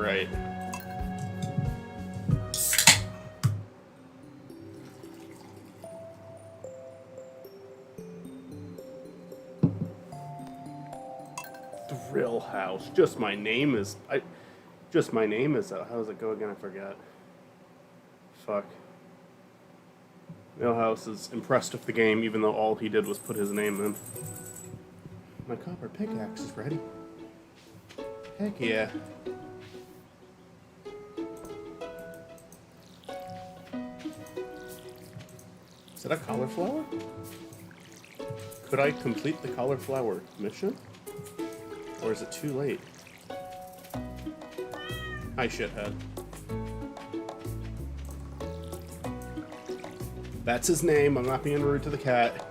right. Drill house. Just my name is... Just my name is... How does it go again? I forgot. Fuck. Millhouse is impressed with the game, even though all he did was put his name in. My copper pickaxe is ready. Heck yeah. Is that a cauliflower? Could I complete the cauliflower mission? Or is it too late? Hi, shithead. That's his name. I'm not being rude to the cat.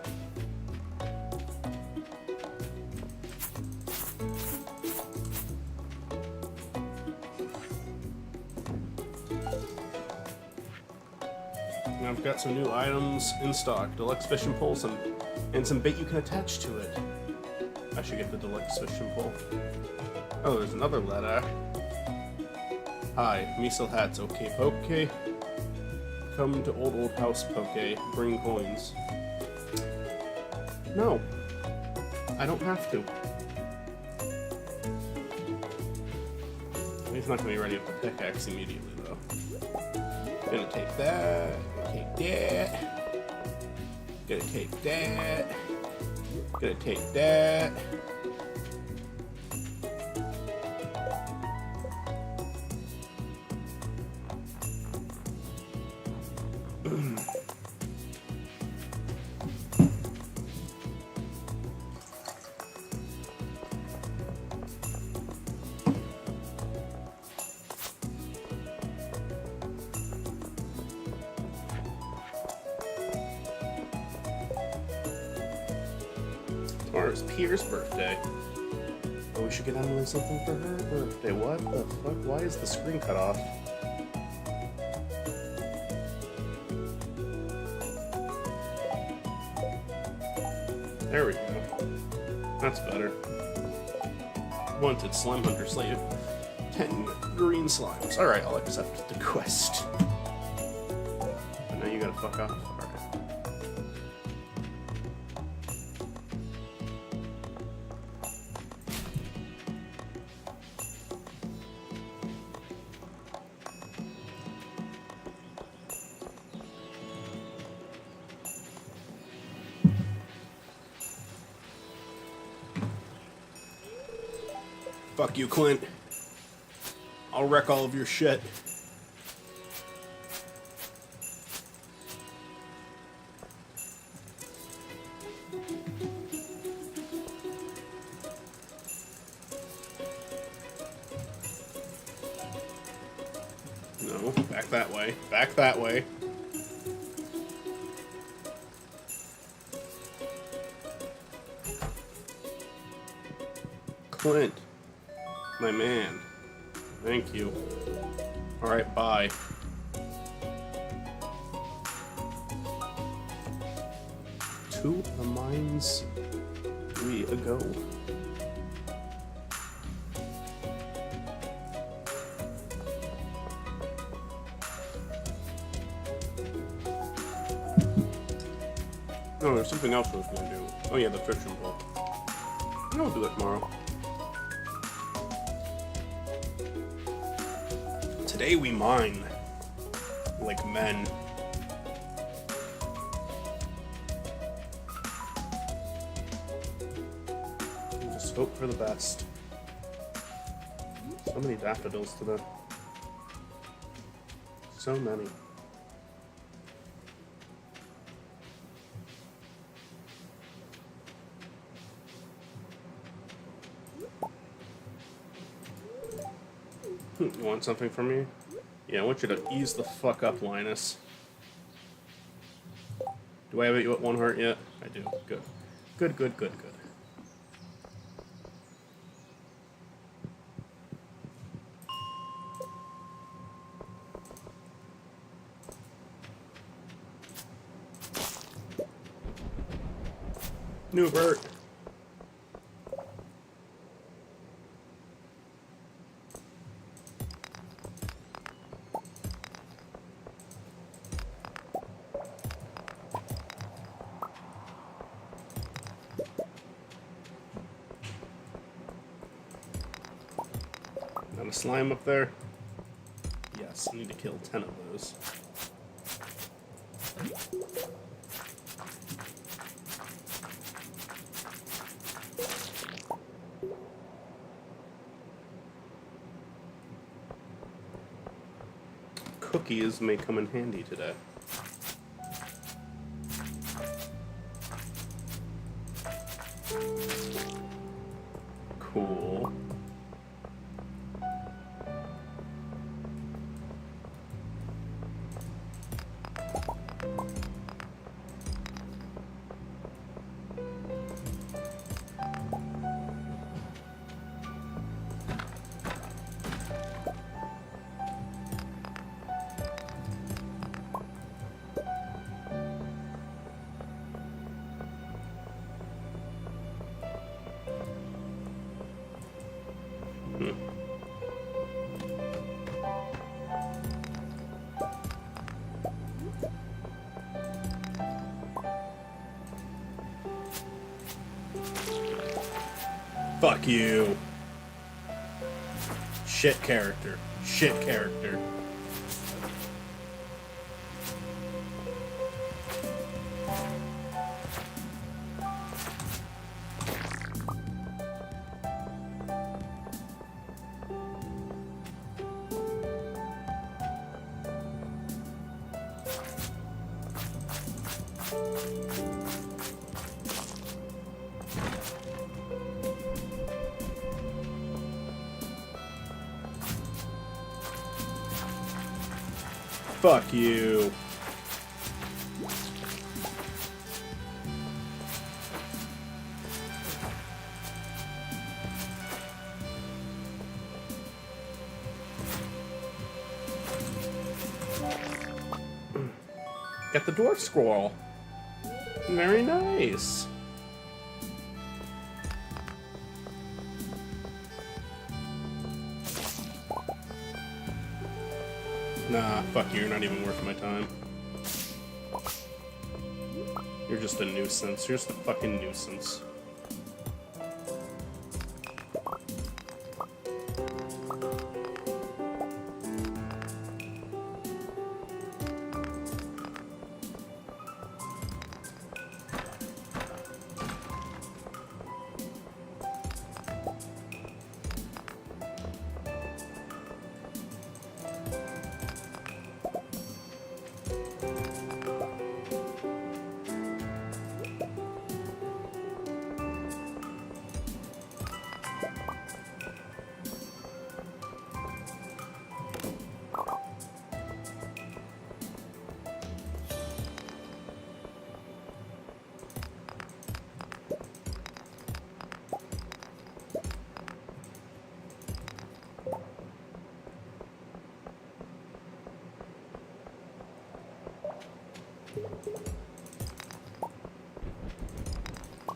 And I've got some new items in stock. Deluxe fishing pole, and some bait you can attach to it. I should get the deluxe fishing pole. Oh, there's another letter. Hi, Miesel Hats, okay poke. Come to old house poke, bring coins. No, I don't have to. He's not gonna be ready with the pickaxe immediately though. Gonna take that, take that, gonna take that, gonna take that. Tomorrow's Pierre's birthday. Oh, we should get Emily something for her birthday. What the fuck? Why is the screen cut off? There we go. That's better. Wanted Slime Hunter Slave. 10 green slimes. Alright, I'll accept the quest. But now you gotta fuck off. Alright. Fuck you, Clint. I'll wreck all of your shit. No, back that way. Back that way. Clint. My man. Thank you. Alright, bye. To the mines we go. No, there's something else I was going to do. Oh yeah, the fishing pole. I'll do it tomorrow. Today we mine. Like men. Just hope for the best. So many daffodils today. So many. You want something from me? Yeah, I want you to ease the fuck up, Linus. Do I have you at 1 heart yet? I do. Good. Good, good, good, good. Newbert. slime up there? Yes, I need to kill 10 of those. Cookies may come in handy today. Cool. Fuck you. Shit character. Shit character. Fuck you. Get the dwarf squirrel. Very nice. Nah, fuck you, you're not even worth my time. You're just a nuisance. You're just a fucking nuisance.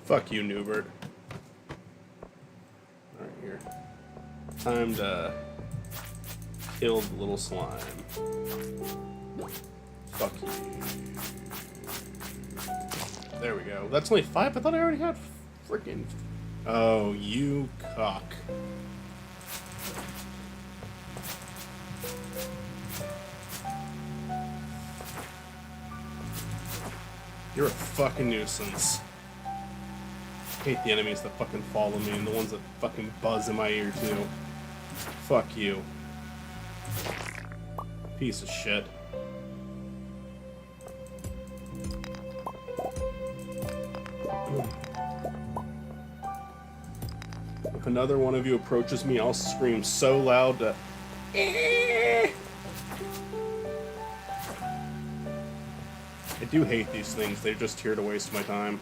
Fuck you, Newbert. Alright, here. Time to kill the little slime. Fuck you. There we go. That's only 5? I thought I already had freaking... Oh, you cock. You're a fucking nuisance. I hate the enemies that fucking follow me and the ones that fucking buzz in my ear too. Fuck you. Piece of shit. If another one of you approaches me, I'll scream so loud that... I do hate these things. They're just here to waste my time.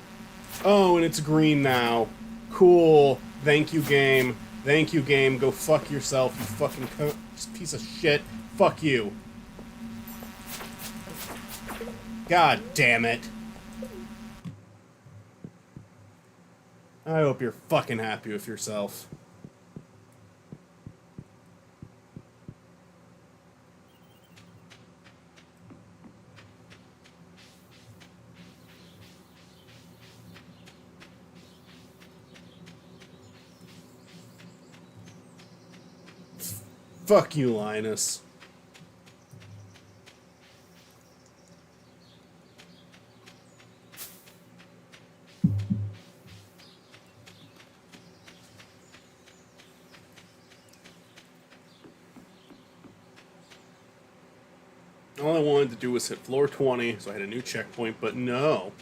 Oh, and it's green now. Cool. Thank you, game. Thank you, game. Go fuck yourself, you fucking piece of shit. Fuck you. God damn it. I hope you're fucking happy with yourself. Fuck you, Linus. All I wanted to do was hit floor 20, so I had a new checkpoint, but no.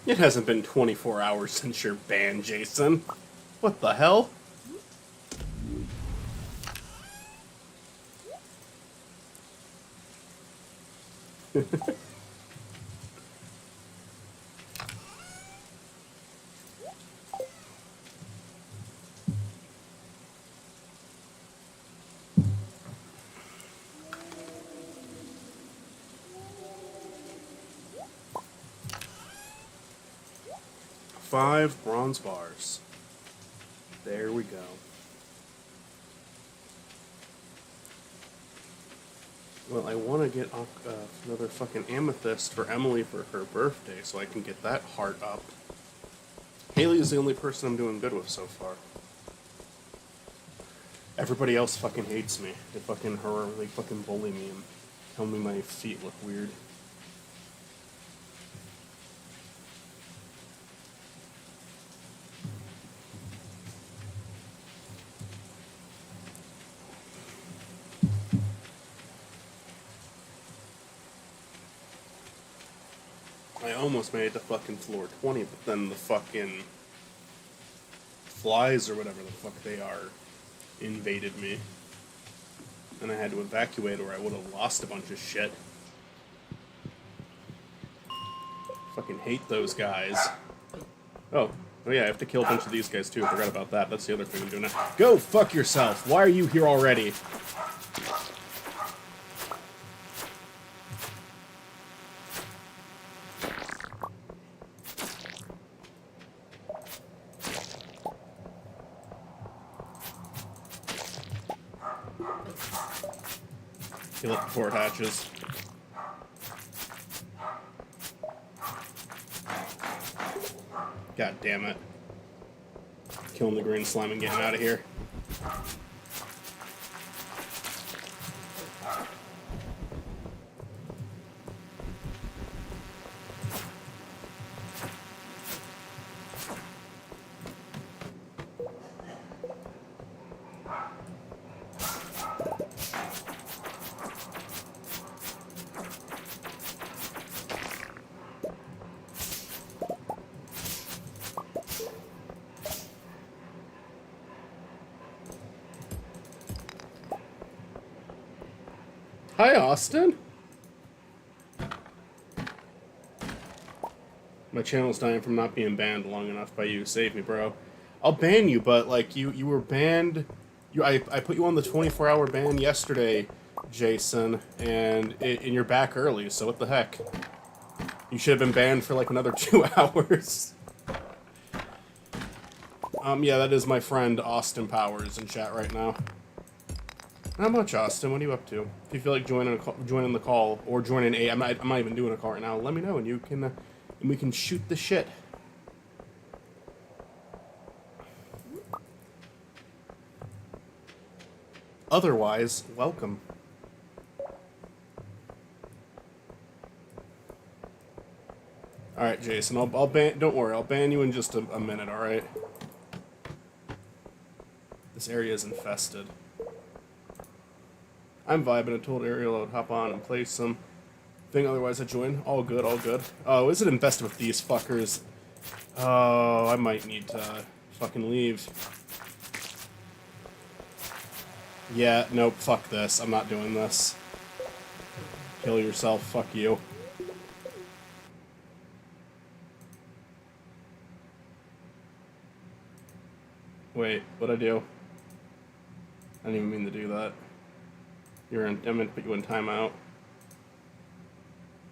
It hasn't been 24 hours since you're banned, Jason. What the hell? Five bronze bars. There we go. Well, I want to get another fucking amethyst for Emily for her birthday so I can get that heart up. Haley is the only person I'm doing good with so far. Everybody else fucking hates me. They fucking bully me and tell me my feet look weird. I almost made it to fucking floor 20, but then the fucking flies or whatever the fuck they are invaded me. And I had to evacuate or I would have lost a bunch of shit. Fucking hate those guys. Oh. Oh yeah, I have to kill a bunch of these guys too. I forgot about that. That's the other thing I'm doing now. Go fuck yourself! Why are you here already? Kill it before it hatches. God damn it. Killing the green slime and getting out of here. Hi, Austin. My channel's dying from not being banned long enough by you. Save me, bro. I'll ban you, but, like, you were banned... I put you on the 24-hour ban yesterday, Jason, and you're back early, so what the heck? You should have been banned for, like, another 2 hours. Yeah, that is my friend Austin Powers in chat right now. Not much, Austin. What are you up to? If you feel like joining the call or joining I'm not even doing a call right now. Let me know, and you can, and we can shoot the shit. Otherwise, welcome. All right, Jason. I'll ban. Don't worry. I'll ban you in just a minute. All right. This area is infested. I'm vibing. I told Ariel I would hop on and play some thing, otherwise I join. All good, all good. Oh, is it infested with these fuckers? Oh, I might need to fucking leave. Yeah, nope, fuck this. I'm not doing this. Kill yourself, fuck you. Wait, what'd I do? I didn't even mean to do that. I'm gonna put you in timeout.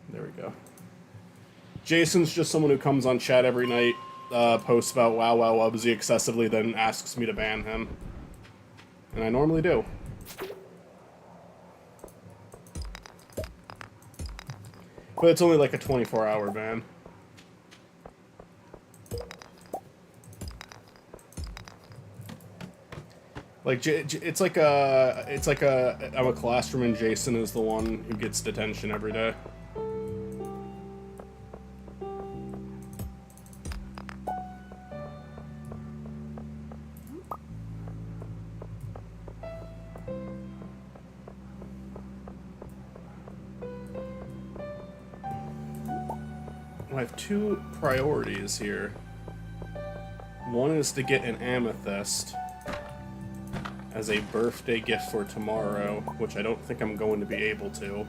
There we go. Jason's just someone who comes on chat every night, posts about Wow Wow Wubsy excessively, then asks me to ban him. And I normally do. But it's only like a 24-hour ban. Like, it's like I'm a classroom and Jason is the one who gets detention every day. I have two priorities here. One is to get an amethyst as a birthday gift for tomorrow, which I don't think I'm going to be able to.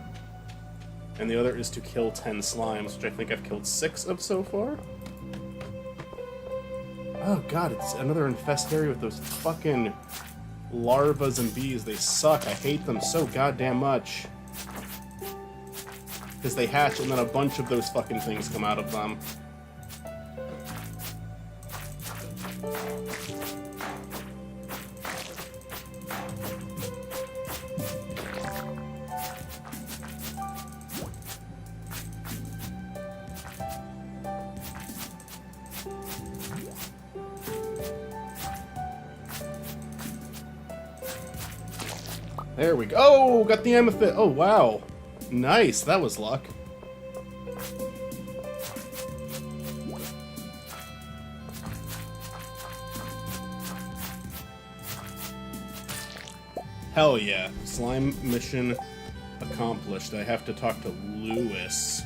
And the other is to kill 10 slimes, which I think I've killed 6 of so far. Oh god, it's another infest area with those fucking larvas and bees. They suck. I hate them so goddamn much. Because they hatch and then a bunch of those fucking things come out of them. There we go. Oh, got the amethyst. Oh, wow. Nice. That was luck. Hell yeah. Slime mission accomplished. I have to talk to Lewis.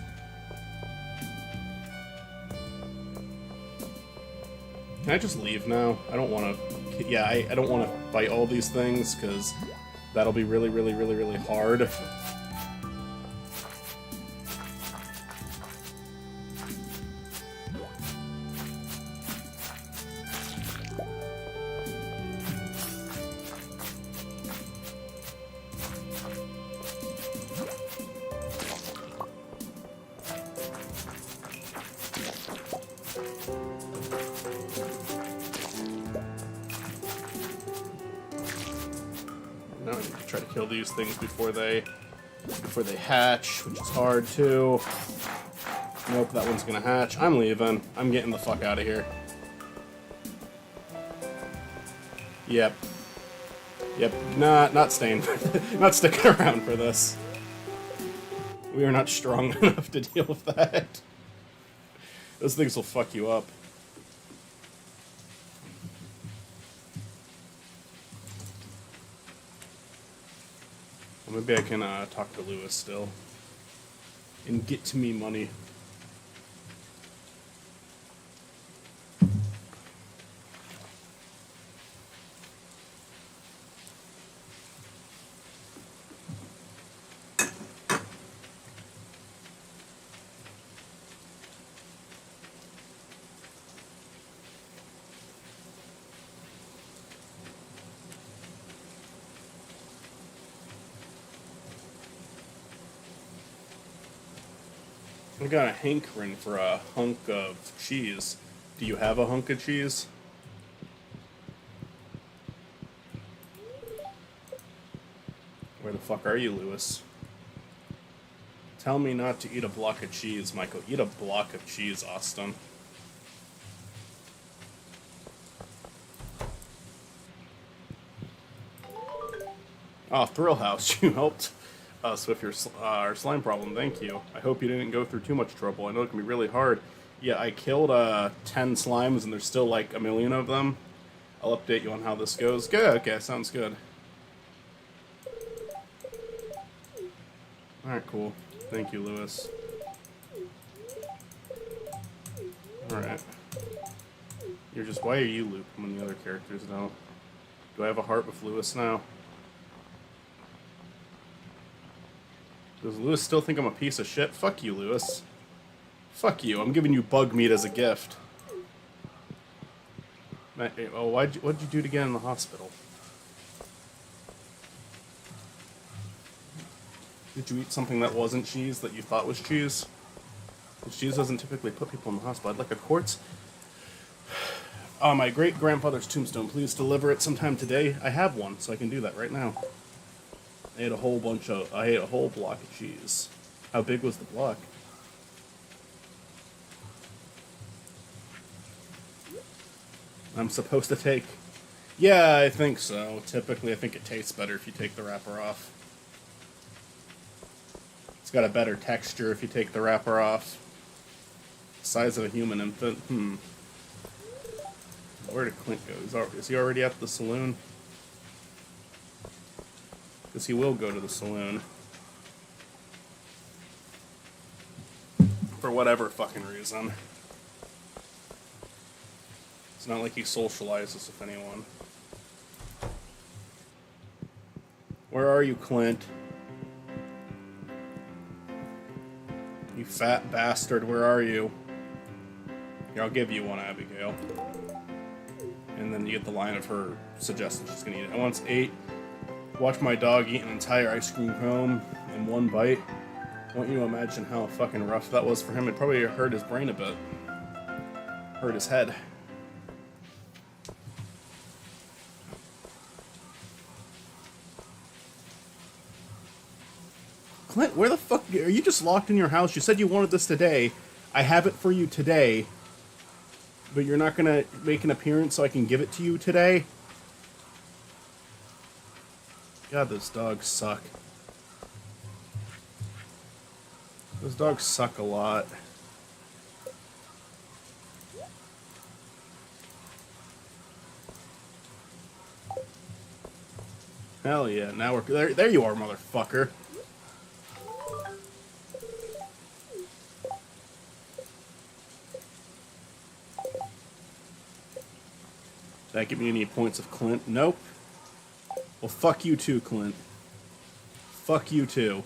Can I just leave now? I don't want to... Yeah, I don't want to fight all these things, because that'll be really, really, really, really hard. now I need to try to kill these things before they hatch, which is hard too. Nope, that one's gonna hatch. I'm leaving. I'm getting the fuck out of here. Yep. Yep, not staying. Not sticking around for this. We are not strong enough to deal with that. Those things will fuck you up. Well, maybe I can talk to Lewis still. And get to me money. I got a hankering for a hunk of cheese. Do you have a hunk of cheese? Where the fuck are you, Lewis? Tell me not to eat a block of cheese, Michael. Eat a block of cheese, Austin. Oh, Thrill House, you helped us with our slime problem, thank you. I hope you didn't go through too much trouble. I know it can be really hard. Yeah, I killed 10 slimes and there's still like a million of them. I'll update you on how this goes. Good, okay, sounds good. Alright, cool. Thank you, Lewis. Alright. You're just, why are you Luke when the other characters don't? Do I have a heart with Lewis now? Does Lewis still think I'm a piece of shit? Fuck you, Lewis. Fuck you, I'm giving you bug meat as a gift. Oh, what'd you do to get in the hospital? Did you eat something that wasn't cheese that you thought was cheese? Because cheese doesn't typically put people in the hospital. I'd like a quartz. My great-grandfather's tombstone. Please deliver it sometime today. I have one, so I can do that right now. I ate a whole block of cheese. How big was the block? I'm supposed to take... Yeah, I think so. Typically, I think it tastes better if you take the wrapper off. It's got a better texture if you take the wrapper off. Size of a human infant. Where did Clint go? Is he already at the saloon? Because he will go to the saloon. For whatever fucking reason. It's not like he socializes with anyone. Where are you, Clint? You fat bastard, where are you? Here, I'll give you one, Abigail. And then you get the line of her suggesting she's gonna eat it. I once ate... Watch my dog eat an entire ice cream cone in one bite. Won't you imagine how fucking rough that was for him? It probably hurt his brain a bit. Hurt his head. Clint, where the fuck... Are you just locked in your house? You said you wanted this today. I have it for you today. But you're not gonna make an appearance so I can give it to you today? God, those dogs suck. Those dogs suck a lot. Hell yeah, now we're... There you are, motherfucker. Did that give me any points of Clint? Nope. Well, fuck you too, Clint. Fuck you too.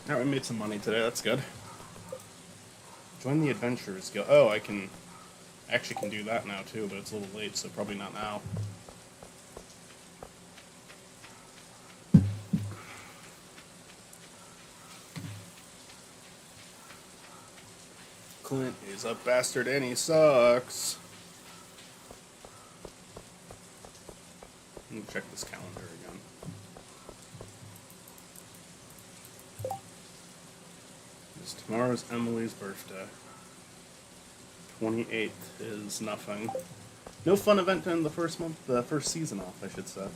Alright, we made some money today, that's good. Join the Adventurers Guild. Oh, I can... Actually can do that now too, but it's a little late, so probably not now. Clint is a bastard and he sucks. Let me check this calendar again. Tomorrow's Emily's birthday. 28th is nothing. No fun event to end the first season off, I should say.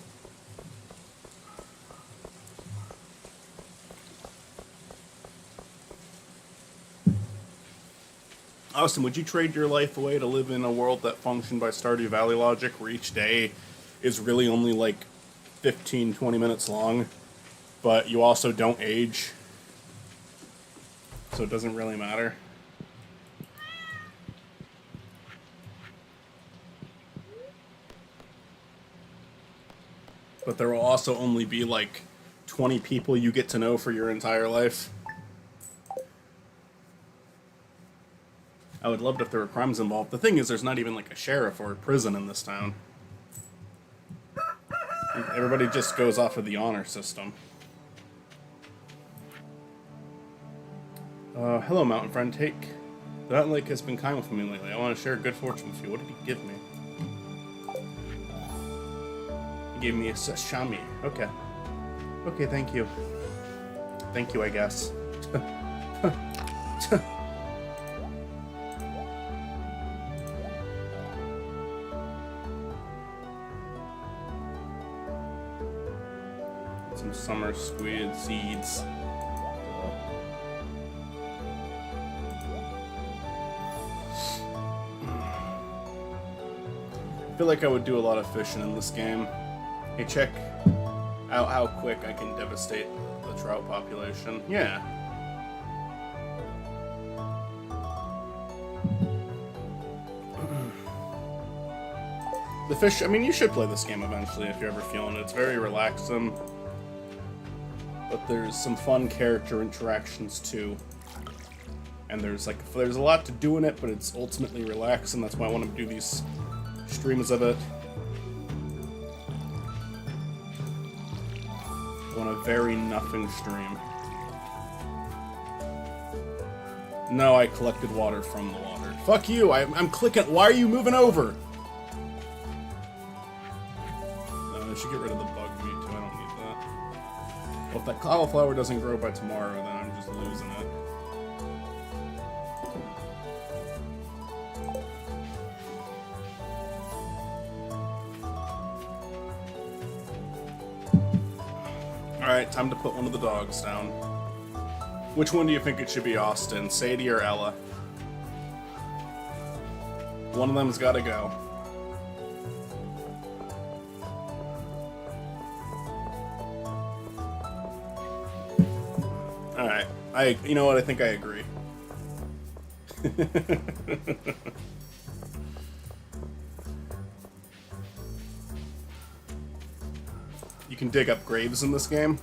Austin, would you trade your life away to live in a world that functioned by Stardew Valley logic, where each day is really only like 15, 20 minutes long, but you also don't age? So it doesn't really matter. But there will also only be like 20 people you get to know for your entire life. I would love it if there were crimes involved. The thing is, there's not even like a sheriff or a prison in this town. Everybody just goes off of the honor system. Hello, mountain friend. That lake has been kind with me lately. I want to share good fortune with you. What did he give me? He gave me a sashimi. Okay. Okay, thank you. Thank you, I guess. Some summer squid seeds. I feel like I would do a lot of fishing in this game. Hey, check out how quick I can devastate the trout population. Yeah. The fish, I mean, you should play this game eventually if you're ever feeling it. It's very relaxing. But there's some fun character interactions too. And there's a lot to do in it, but it's ultimately relaxing. That's why I want to do these streams of it. I want a very nothing stream. No, I collected water from the water. Fuck you! I'm clicking. Why are you moving over? I should get rid of the bug meat too. I don't need that. Well, if that cauliflower doesn't grow by tomorrow, then I'm just losing it. Alright, time to put one of the dogs down. Which one do you think it should be, Austin? Sadie or Ella? One of them's gotta go. Alright. You know what? I think I agree. You can dig up graves in this game.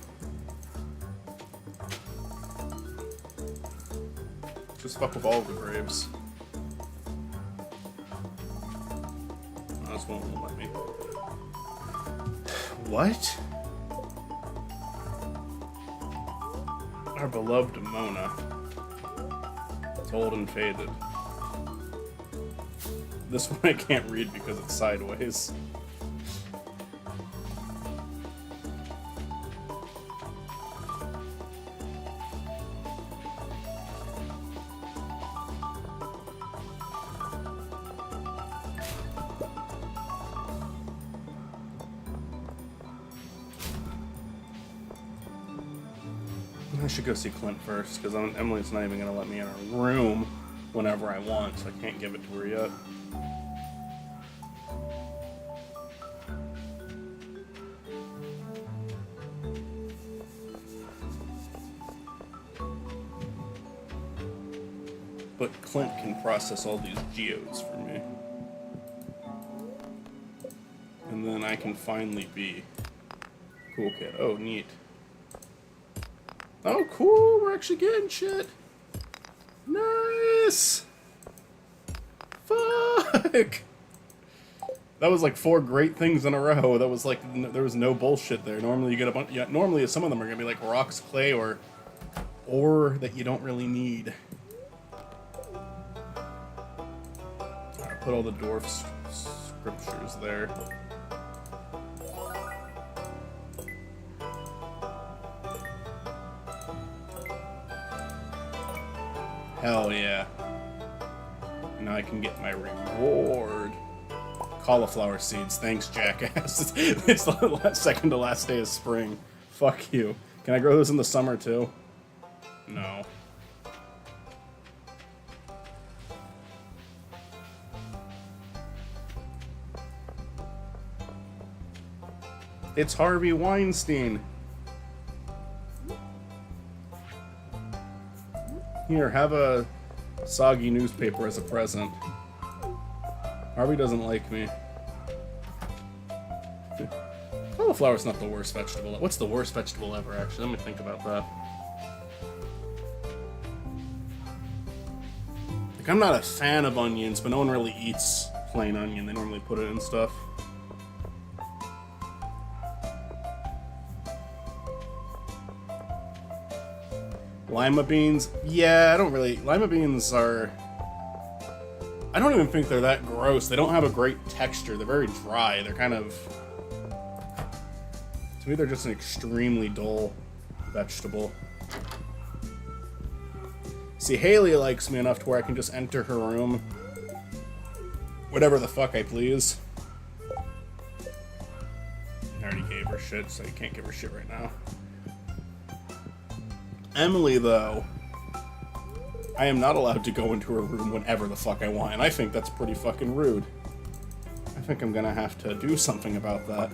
Just fuck with all of the graves. Oh, this won't let me. What? Our beloved Mona. It's old and faded. This one I can't read because it's sideways. I should go see Clint first, because Emily's not even going to let me in her room whenever I want, so I can't give it to her yet. But Clint can process all these geodes for me. And then I can finally be cool kid. Oh, neat. Oh, cool! We're actually getting shit! Nice! Fuck! That was like 4 great things in a row. That was like, there was no bullshit there. Normally you get a bunch, yeah, normally some of them are gonna be like rocks, clay, or ore that you don't really need. put all the dwarf scriptures there. Hell yeah. Now I can get my reward. Cauliflower seeds. Thanks, jackass. It's the second to last day of spring. Fuck you. Can I grow those in the summer too? No. It's Harvey Weinstein. Here, have a soggy newspaper as a present. Harvey doesn't like me. Cauliflower's not the worst vegetable. What's the worst vegetable ever, actually? Let me think about that. Like, I'm not a fan of onions, but no one really eats plain onion. They normally put it in stuff. Lima beans? Yeah, I don't really... Lima beans are... I don't even think they're that gross. They don't have a great texture. They're very dry. They're kind of... To me, they're just an extremely dull vegetable. See, Haley likes me enough to where I can just enter her room. Whatever the fuck I please. I already gave her shit, so you can't give her shit right now. Emily, though, I am not allowed to go into her room whenever the fuck I want, and I think that's pretty fucking rude. I think I'm gonna have to do something about that.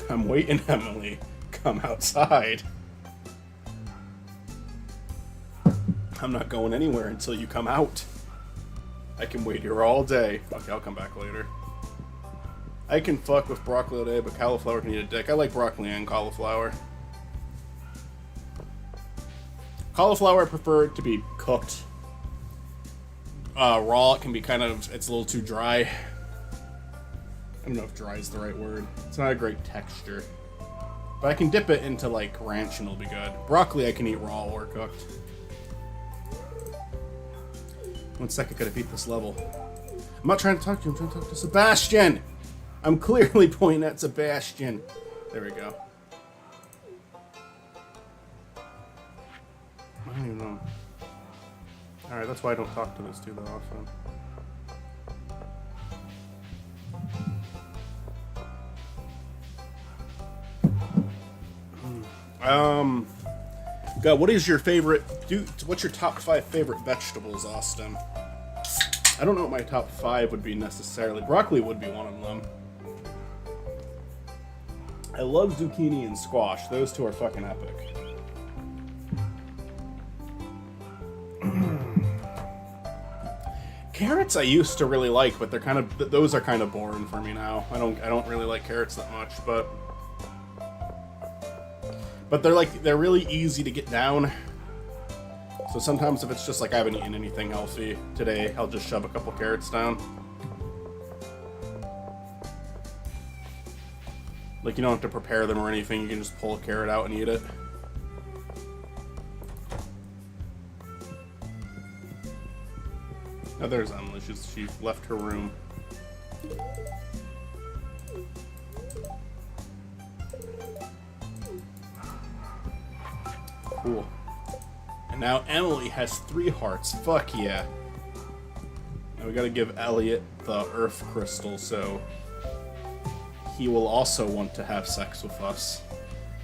I'm waiting, Emily. Come outside. I'm not going anywhere until you come out. I can wait here all day. Okay, I'll come back later. I can fuck with broccoli all day, but cauliflower can eat a dick. I like broccoli and cauliflower. Cauliflower I prefer it to be cooked. Raw, it can be kind of, it's a little too dry. I don't know if dry is the right word. It's not a great texture. But I can dip it into, like, ranch and it'll be good. Broccoli I can eat raw or cooked. 1 second, I gotta beat this level. I'm not trying to talk to you, I'm trying to talk to Sebastian! I'm clearly pointing at Sebastian. There we go. I don't even know. Alright, that's why I don't talk to those two that often. God, what is your favorite... what's your top 5 favorite vegetables, Austin? I don't know what my top 5 would be necessarily. Broccoli would be one of them. I love zucchini and squash. Those two are fucking epic. Carrots I used to really like, but they're kind of... those are kind of boring for me now. I don't really like carrots that much, but they're really easy to get down. So sometimes if it's just like I haven't eaten anything healthy today, I'll just shove a couple carrots down. Like, you don't have to prepare them or anything, you can just pull a carrot out and eat it. Oh, there's Emily. She left her room. Cool. And now Emily has 3 hearts. Fuck yeah. Now we gotta give Elliot the Earth Crystal, so he will also want to have sex with us.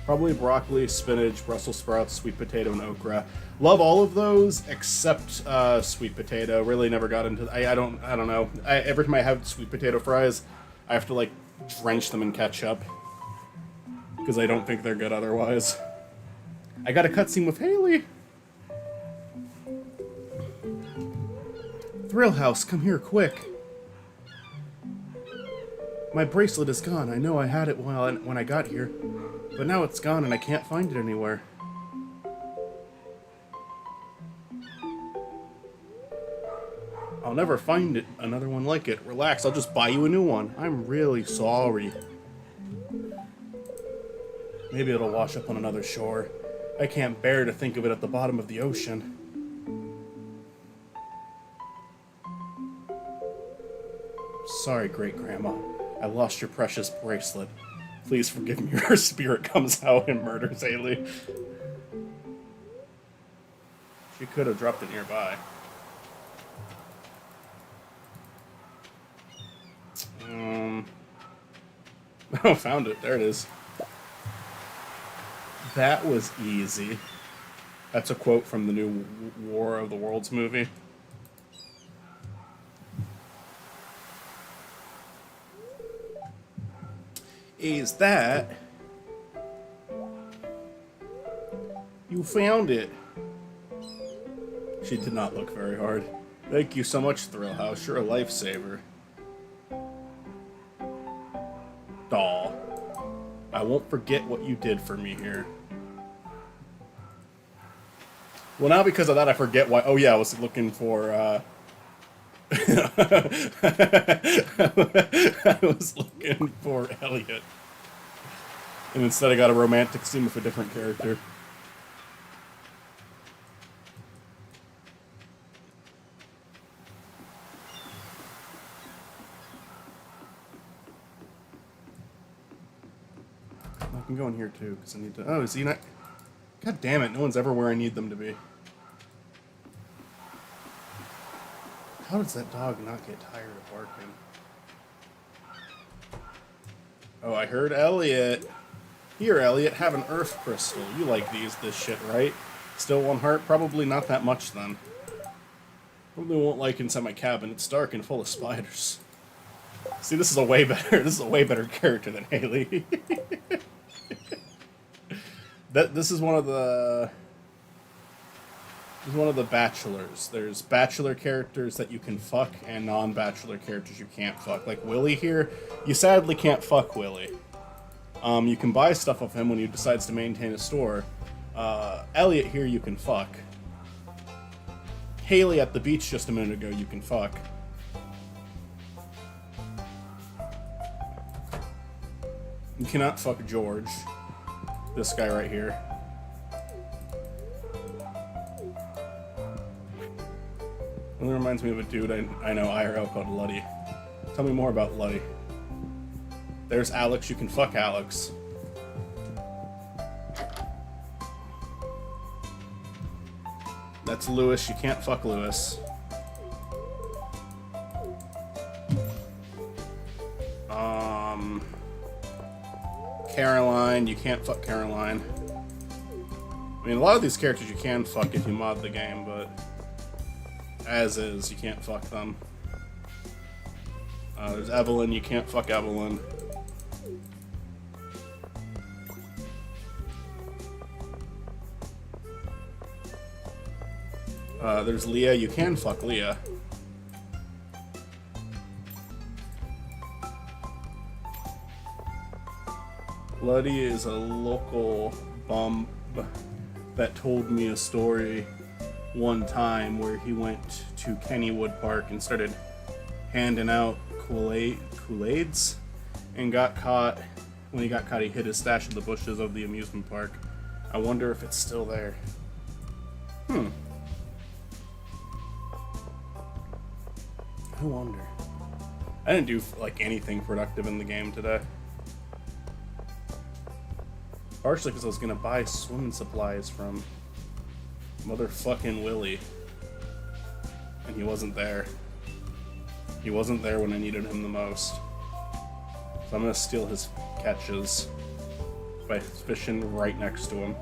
Probably broccoli, spinach, Brussels sprouts, sweet potato, and okra. Love all of those except sweet potato. Really never got into... I don't know. Every time I have sweet potato fries, I have to, like, drench them in ketchup. Because I don't think they're good otherwise. I got a cutscene with Haley! Thrill House, come here, quick. My bracelet is gone. I know I had it when I got here. But now it's gone and I can't find it anywhere. I'll never find it. Another one like it. Relax, I'll just buy you a new one. I'm really sorry. Maybe it'll wash up on another shore. I can't bear to think of it at the bottom of the ocean. sorry, great-grandma. I lost your precious bracelet. Please forgive me. Her spirit comes out and murders Haley. She could have dropped it nearby. Oh, found it. There it is. That was easy. That's a quote from the new War of the Worlds movie. Is that... You found it. She did not look very hard. Thank you so much, Thrillhouse. You're a lifesaver. Doll. I won't forget what you did for me here. Well, now because of that, I forget why... Oh, yeah, I was looking for, I was looking for Elliot. And instead I got a romantic scene with a different character. I can go in here, too, because I need to... Oh, is he not... God damn it, no one's ever where I need them to be. How does that dog not get tired of barking? Oh, I heard Elliot. Here, Elliot, have an earth crystal. You like this shit, right? Still one heart? Probably not that much, then. Probably won't like inside my cabin. It's dark and full of spiders. See, this is a way better character than Haley. This is one of the bachelors. There's bachelor characters that you can fuck and non-bachelor characters you can't fuck. Like Willie here, you sadly can't fuck Willie. You can buy stuff of him when he decides to maintain a store. Elliot here you can fuck. Haley at the beach just a minute ago you can fuck. You cannot fuck George. This guy right here. It reminds me of a dude I know IRL called Luddy. Tell me more about Luddy. There's Alex, you can fuck Alex. That's Lewis, you can't fuck Lewis. Caroline, you can't fuck Caroline. I mean, a lot of these characters you can fuck if you mod the game, but as is, you can't fuck them. There's Evelyn, you can't fuck Evelyn. There's Leah, you can fuck Leah. Luddy is a local bum that told me a story one time where he went to Kennywood Park and started handing out Kool-Aids and got caught. When he got caught, he hid his stash in the bushes of the amusement park. I wonder if it's still there. I wonder. I didn't do like anything productive in the game today. Partially because I was gonna buy swimming supplies from motherfucking Willie. And he wasn't there. He wasn't there when I needed him the most. So I'm gonna steal his catches by fishing right next to him.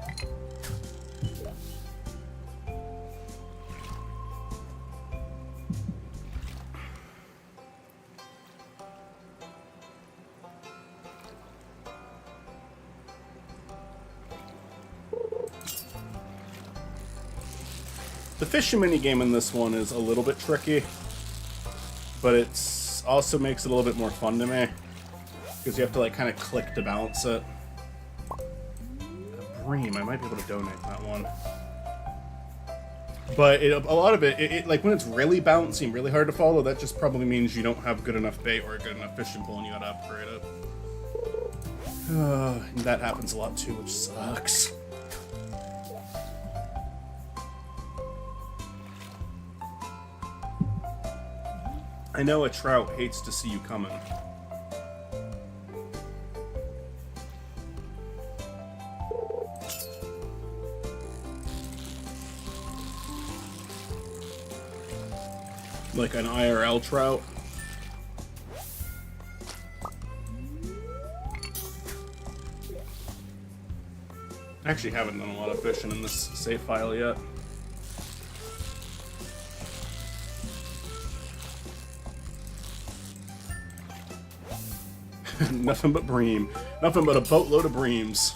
The fishing minigame in this one is a little bit tricky, but it's also makes it a little bit more fun to me, because you have to like kind of click to balance it. A bream, I might be able to donate that one. But a lot of it, like when it's really bouncy and really hard to follow, that just probably means you don't have good enough bait or a good enough fishing pole and you gotta upgrade it. And that happens a lot too, which sucks. I know a trout hates to see you coming. Like an IRL trout. I actually haven't done a lot of fishing in this save file yet. Nothing but bream. Nothing but a boatload of breams.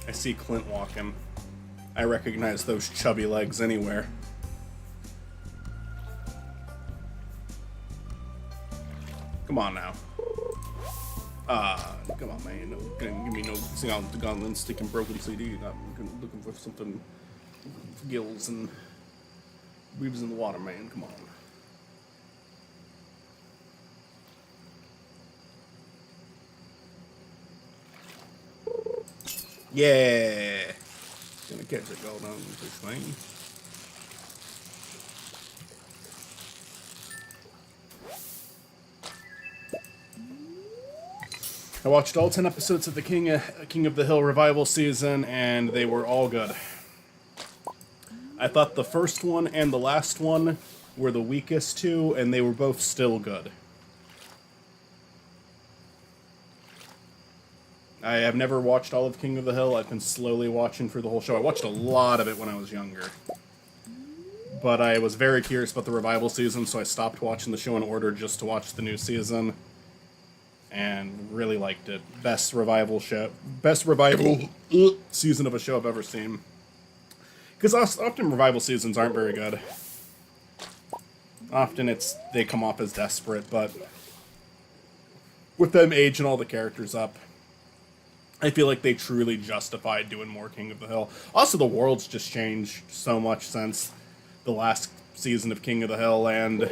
I see Clint walking. I recognize those chubby legs anywhere. Come on now. Come on, man. No, give me no sing out the gun and sticking broken CD. I'm looking for something for gills and weaves in the water, man. Come on. Yeah. Gonna catch it, go down this thing. I watched all 10 episodes of the King of the Hill revival season, and they were all good. I thought the first one and the last one were the weakest two, and they were both still good. I have never watched all of King of the Hill. I've been slowly watching through the whole show. I watched a lot of it when I was younger. But I was very curious about the revival season, so I stopped watching the show in order just to watch the new season. And really liked it. Best revival season of a show I've ever seen. Because often revival seasons aren't very good. Often they come off as desperate, but with them aging all the characters up, I feel like they truly justified doing more King of the Hill. Also, the world's just changed so much since the last season of King of the Hill, and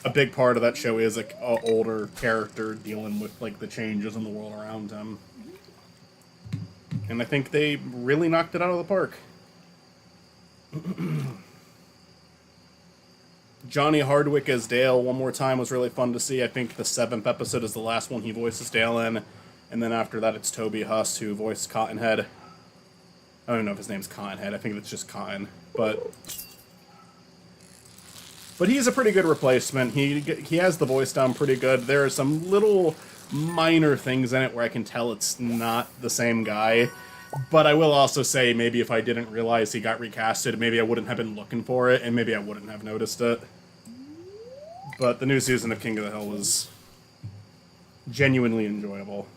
a big part of that show is an older character dealing with like the changes in the world around him. And I think they really knocked it out of the park. Johnny Hardwick as Dale one more time was really fun to see. I think the 7th episode is the last one he voices Dale in. And then after that, it's Toby Huss who voiced Cottonhead. I don't even know if his name's Cottonhead. I think it's just Cotton. But he's a pretty good replacement. He has the voice down pretty good. There are some little minor things in it where I can tell it's not the same guy. But I will also say, maybe if I didn't realize he got recasted, maybe I wouldn't have been looking for it, and maybe I wouldn't have noticed it. But the new season of King of the Hill was genuinely enjoyable.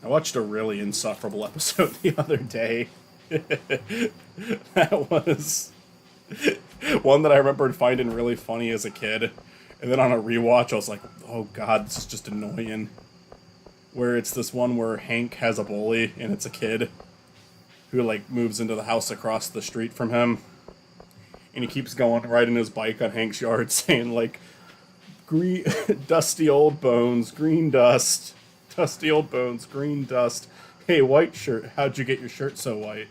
I watched a really insufferable episode the other day. That was one that I remembered finding really funny as a kid. And then on a rewatch, I was like, oh god, this is just annoying. Where it's this one where Hank has a bully, and it's a kid who, like, moves into the house across the street from him. And he keeps going, riding his bike on Hank's yard, saying, like, green, dusty old bones, green dust. Dusty old bones, green dust. Hey, white shirt, how'd you get your shirt so white?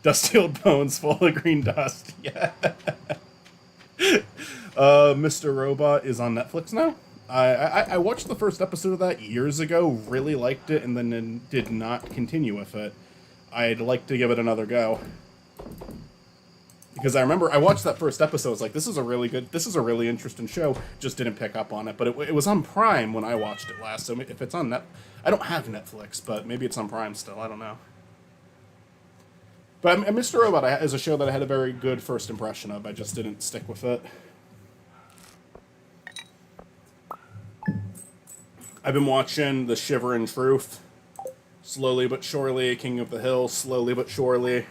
Dusty old bones full of green dust. Yeah. Mr. Robot is on Netflix now. I watched the first episode of that years ago, really liked it, and then did not continue with it. I'd like to give it another go. Because I remember I watched that first episode, I was like, this is a really interesting show, just didn't pick up on it. But it was on Prime when I watched it last, so if it's on I don't have Netflix, but maybe it's on Prime still, I don't know. But Mr. Robot is a show that I had a very good first impression of, I just didn't stick with it. I've been watching The Shivering Truth, slowly but surely, King of the Hill, slowly but surely.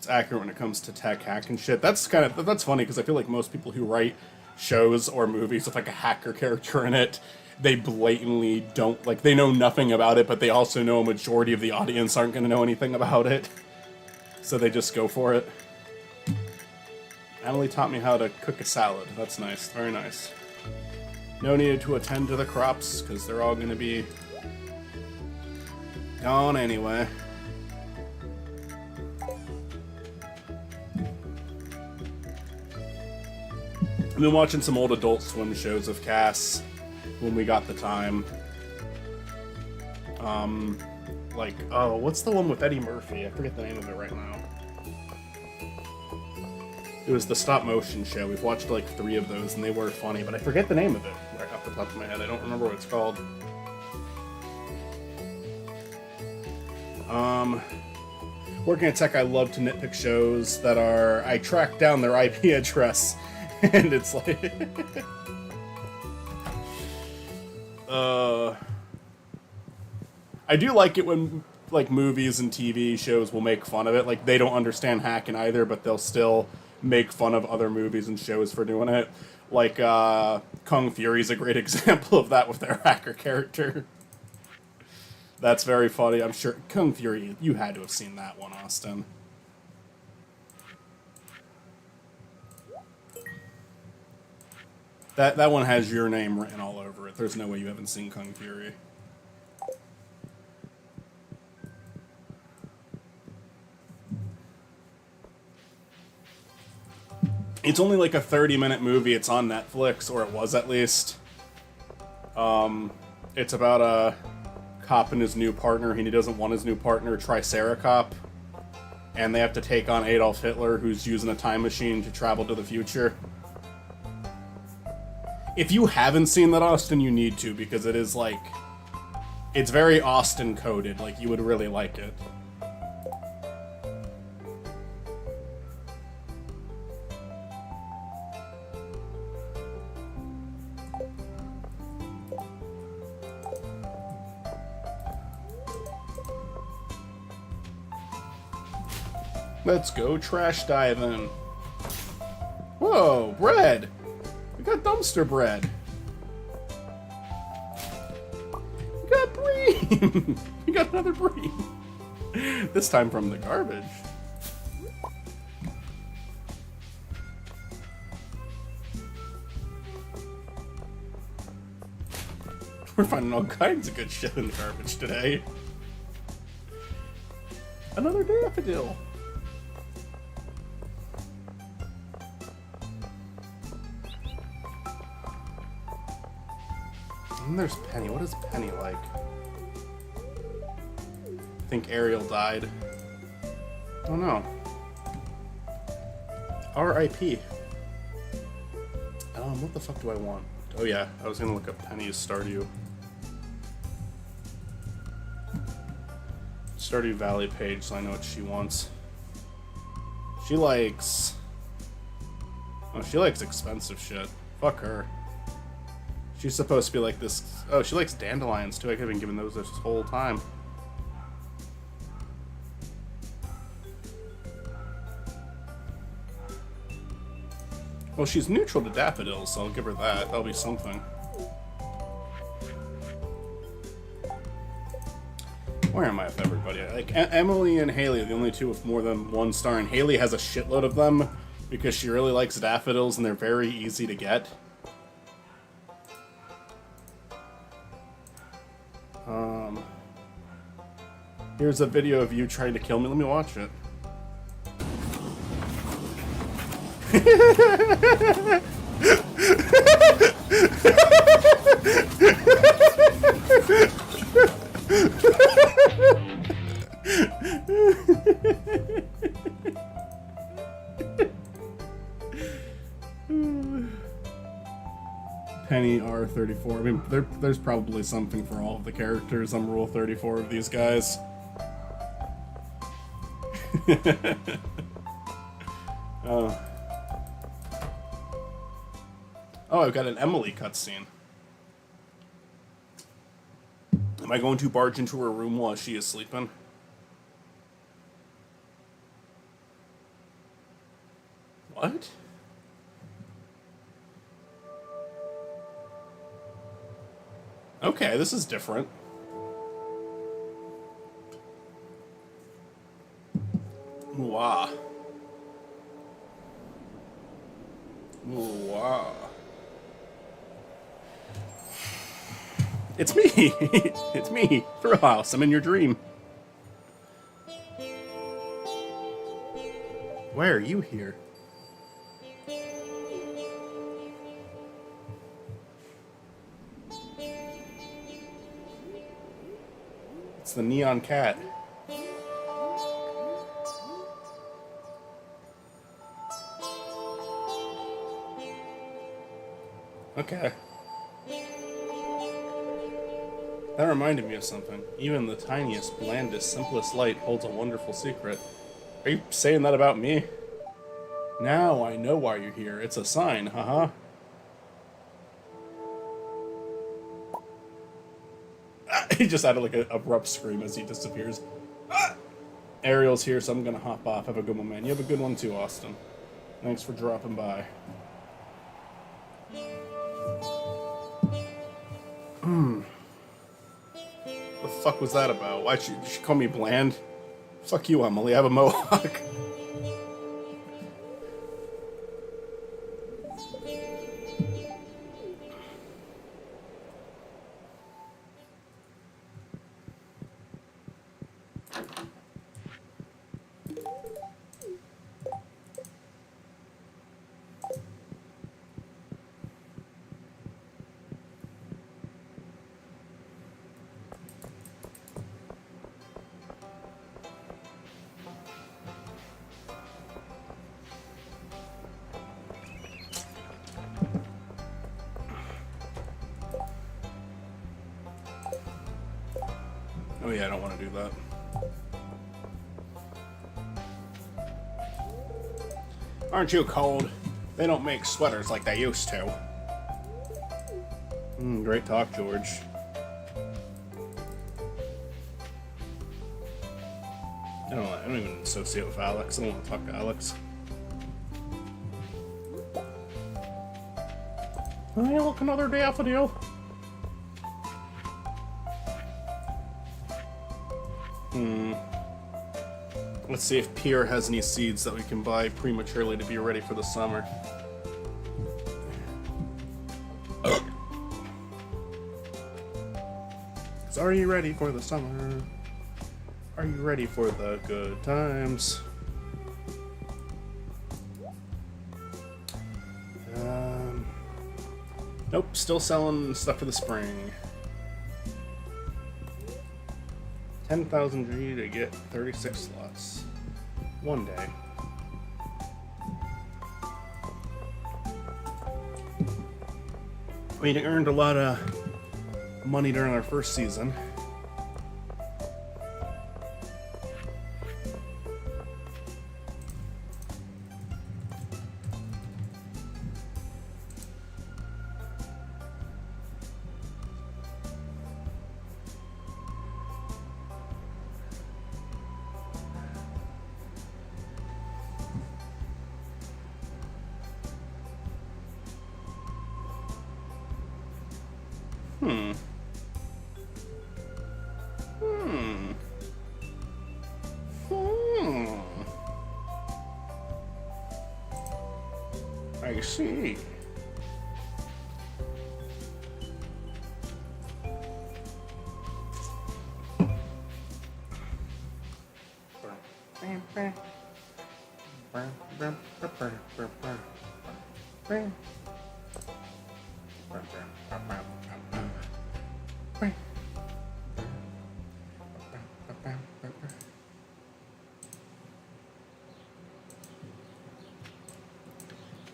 it's accurate when it comes to tech hack and shit. That's funny because I feel like most people who write shows or movies with like a hacker character in it, they blatantly don't, like, they know nothing about it, but they also know a majority of the audience aren't going to know anything about it. So they just go for it. Emily taught me how to cook a salad. That's nice. Very nice. No need to attend to the crops, because they're all going to be gone anyway. I've been watching some old Adult Swim shows of Cass when we got the time. Like, oh, what's the one with Eddie Murphy? I forget the name of it right now. It was the stop motion show. We've watched like 3 of those and they were funny, but I forget the name of it right off the top of my head. I don't remember what it's called. Working at tech, I love to nitpick shows that are, I track down their IP address, and it's like, I do like it when, like, movies and TV shows will make fun of it. Like, they don't understand hacking either, but they'll still make fun of other movies and shows for doing it. Like, Kung Fury's a great example of that with their hacker character. That's very funny. I'm sure Kung Fury, you had to have seen that one, Austin. That one has your name written all over it. There's no way you haven't seen Kung Fury. It's only like a 30-minute movie. It's on Netflix, or it was at least. It's about a cop and his new partner, and he doesn't want his new partner, Triceracop. And they have to take on Adolf Hitler, who's using a time machine to travel to the future. If you haven't seen that, Austin, you need to, because it is, like, it's very Austin-coded. Like, you would really like it. Let's go trash diving. Whoa, bread! We got dumpster bread. We got bream! We got another bream. This time from the garbage. We're finding all kinds of good shit in the garbage today. Another daffodil. And there's Penny. What is Penny like? I think Ariel died. Oh no. R.I.P. What the fuck do I want? Oh yeah, I was gonna look up Penny's Stardew. Stardew Valley page, so I know what she wants. She likes... Oh, she likes expensive shit. Fuck her. She's supposed to be like this... Oh, she likes dandelions, too. I could have been giving those this whole time. Well, she's neutral to daffodils, so I'll give her that. That'll be something. Where am I with everybody? Like, Emily and Haley are the only two with more than 1 star, and Haley has a shitload of them because she really likes daffodils, and they're very easy to get. Here's a video of you trying to kill me. Let me watch it. Penny R34. I mean, there's probably something for all of the characters. I'm Rule 34 of these guys. Oh, I've got an Emily cutscene. Am I going to barge into her room while she is sleeping? What? Okay, this is different. Wow. Wow. It's me! It's me, House. I'm in your dream. Why are you here? It's the neon cat. Okay. That reminded me of something. Even the tiniest, blandest, simplest light holds a wonderful secret. Are you saying that about me? Now I know why you're here. It's a sign, haha. He just added like an abrupt scream as he disappears. Ariel's here, so I'm gonna hop off. Have a good one, man. You have a good one too, Austin. Thanks for dropping by. The fuck was that about? Why'd she call me bland? Fuck you, Emily. I have a mohawk. Oh yeah, I don't want to do that. Aren't you cold? They don't make sweaters like they used to. Great talk, George. I don't even associate with Alex. I don't want to talk to Alex. Hey, look, another daffodil. Let's see if Pierre has any seeds that we can buy prematurely to be ready for the summer. So are you ready for the summer? Are you ready for the good times? Nope, still selling stuff for the spring. 10,000 G to get 36 slots. One day. We earned a lot of money during our first season. I see.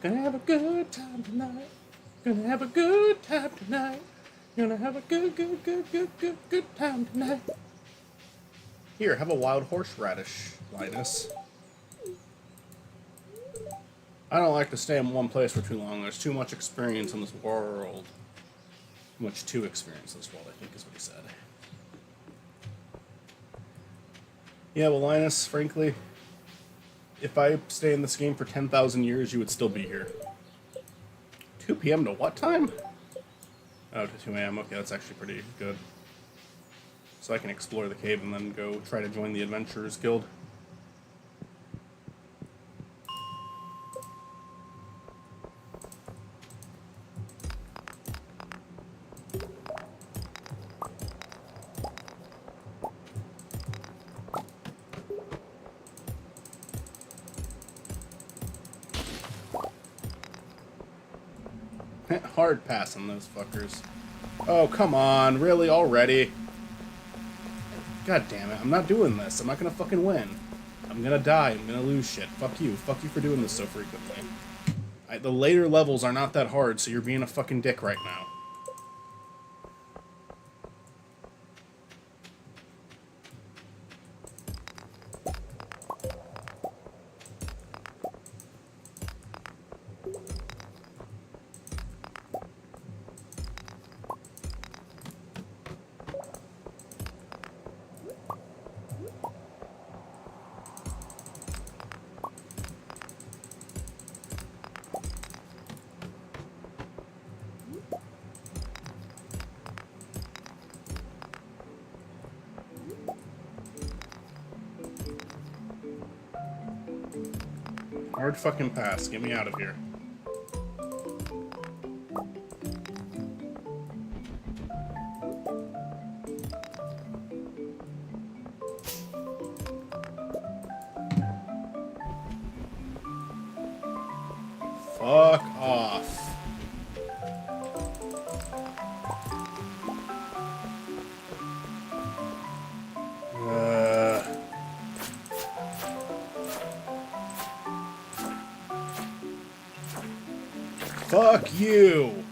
Gonna have a good time tonight. Gonna have a good time tonight. Gonna have a good time tonight. Here, have a wild horseradish, Linus. I don't like to stay in one place for too long. There's too much experience in this world. Much to experience in this world, I think is what he said. Yeah, well, Linus, frankly, if I stay in this game for 10,000 years, you would still be here. 2 p.m. to what time? Oh, to 2 a.m. Okay, that's actually pretty good. So I can explore the cave and then go try to join the Adventurers Guild. Hard pass on those fuckers. Oh, come on. Really? Already? God damn it. I'm not doing this. I'm not gonna fucking win. I'm gonna die. I'm gonna lose shit. Fuck you. Fuck you for doing this so frequently. The later levels are not that hard, so you're being a fucking dick right now. Hard fucking pass. Get me out of here. Fuck off. Fuck you!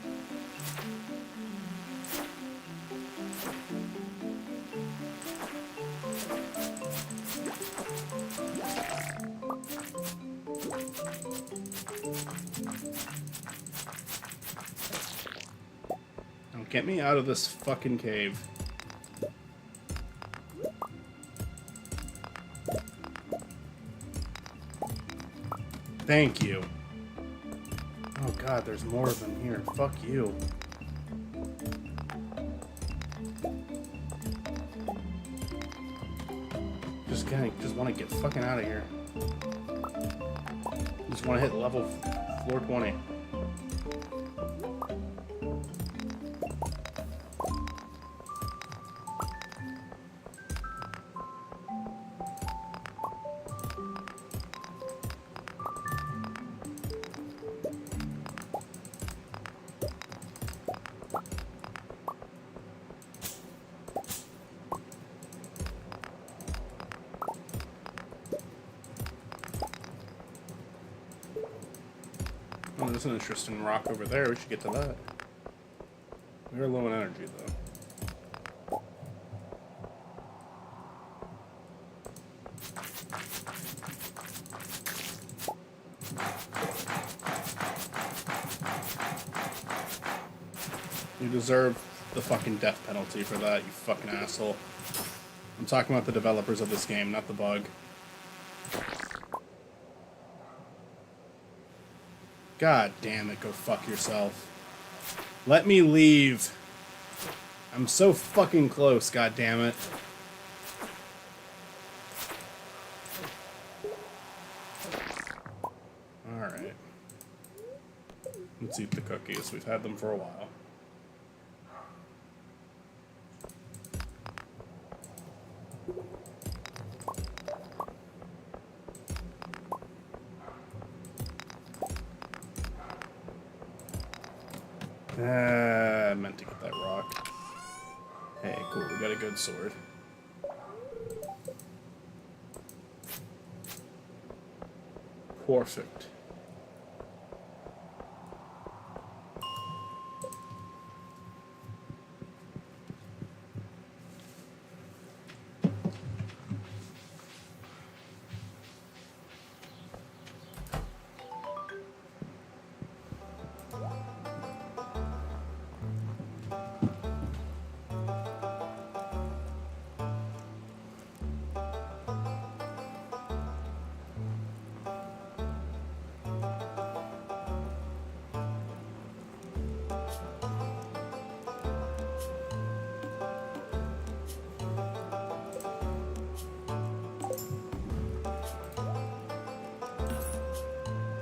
Now get me out of this fucking cave. Thank you. Oh god, there's more of them here. Fuck you. Just want to get fucking out of here. Just want to hit level floor 20. Oh, there's an interesting rock over there. We should get to that. We're low on energy, though. You deserve the fucking death penalty for that, you fucking asshole. I'm talking about the developers of this game, not the bug. God damn it, go fuck yourself. Let me leave. I'm so fucking close, god damn it. Alright. Let's eat the cookies. We've had them for a while. I meant to get that rock. Hey, cool, we got a good sword. Perfect.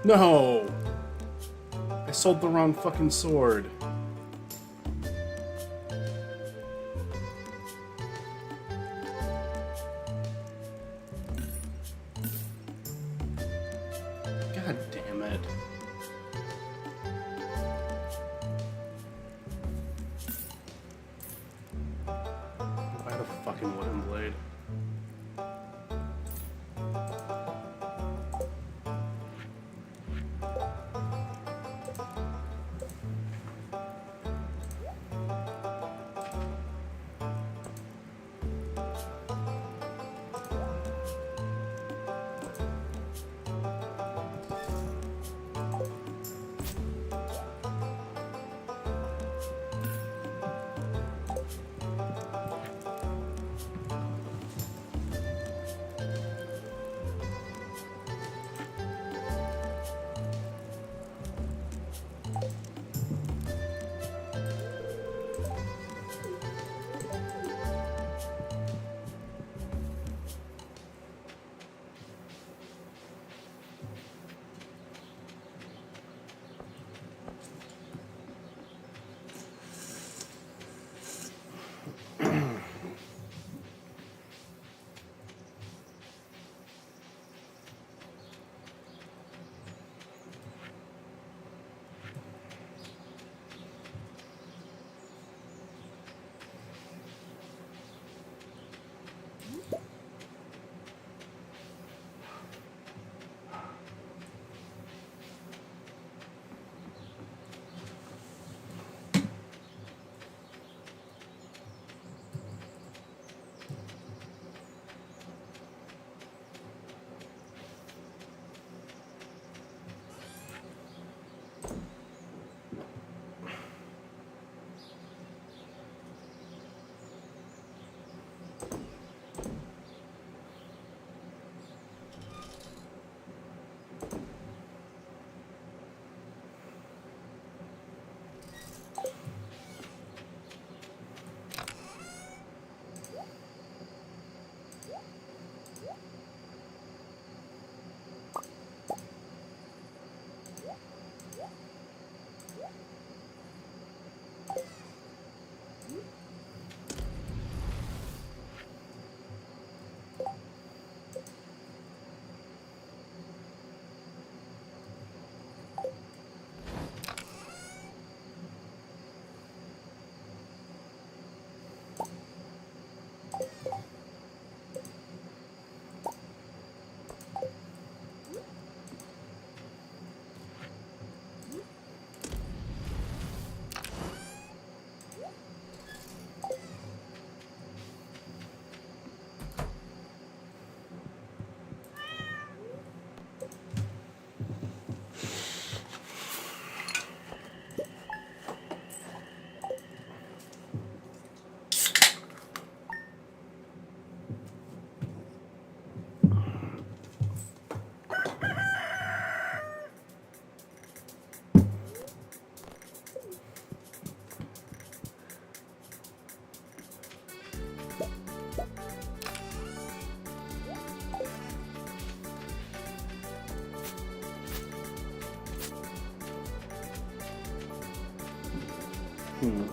No! I sold the wrong fucking sword. God damn it. Buy the fucking wooden blade.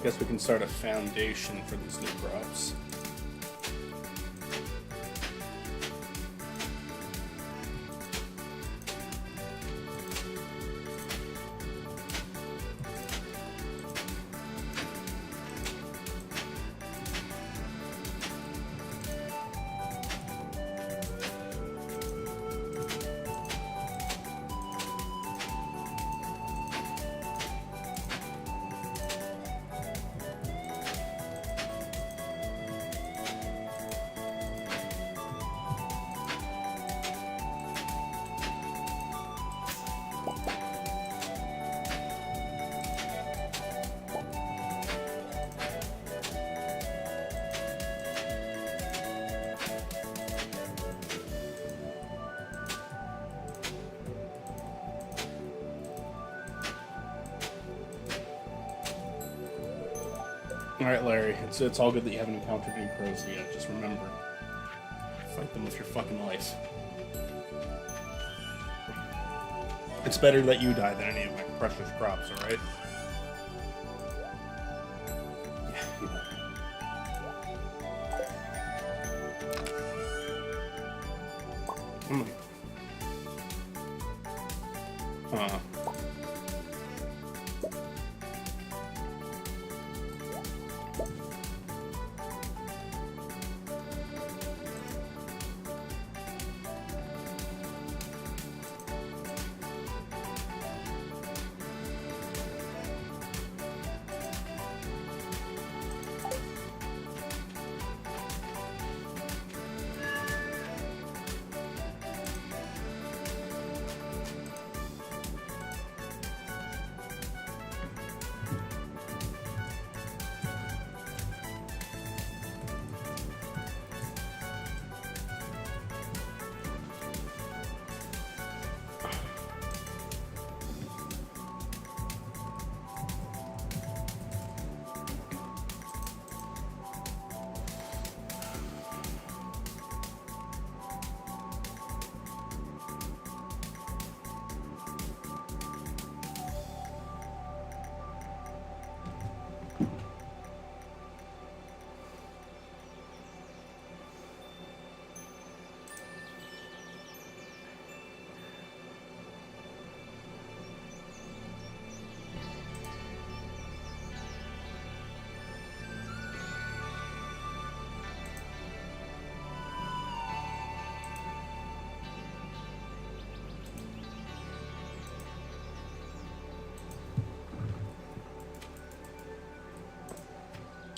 Guess we can start a foundation for these new crops. Alright, Larry, it's all good that you haven't encountered any crows yet. Just remember, fight them with your fucking life. It's better that you die than any of my precious crops, alright? Yeah, you know.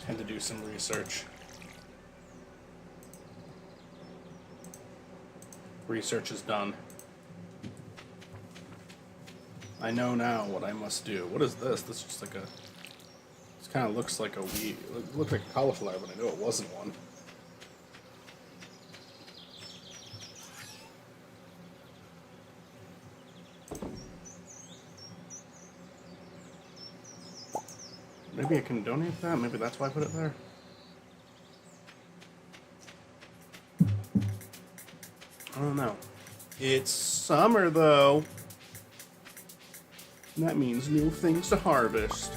Had to do some research. Research is done. I know now what I must do. What is this? This is just like a... This kind of looks like a weed. It looked like a cauliflower, but I know it wasn't one. Maybe I can donate that? Maybe that's why I put it there? I don't know. It's summer, though. And that means new things to harvest.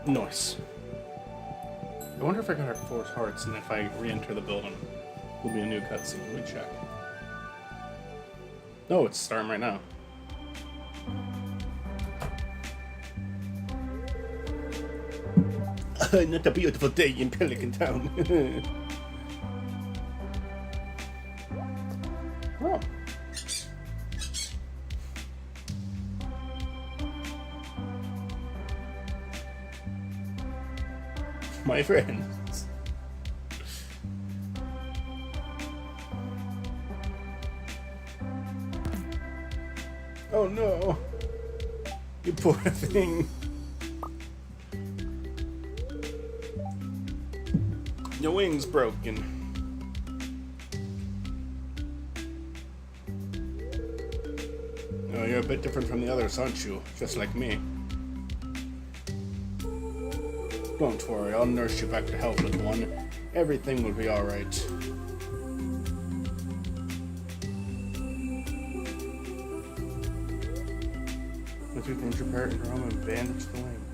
Nice. I wonder if I got our 4 hearts, and if I re-enter the building, will be a new cutscene. Let me check. No, it's starting right now. Not a beautiful day in Pelican Town. Oh. My friends. Oh no. You poor thing. Your wing's broken. Oh, you're a bit different from the others, aren't you? Just like me. Don't worry, I'll nurse you back to health, little one. Everything will be alright. Once you change your parrot in your home and bandage the lane.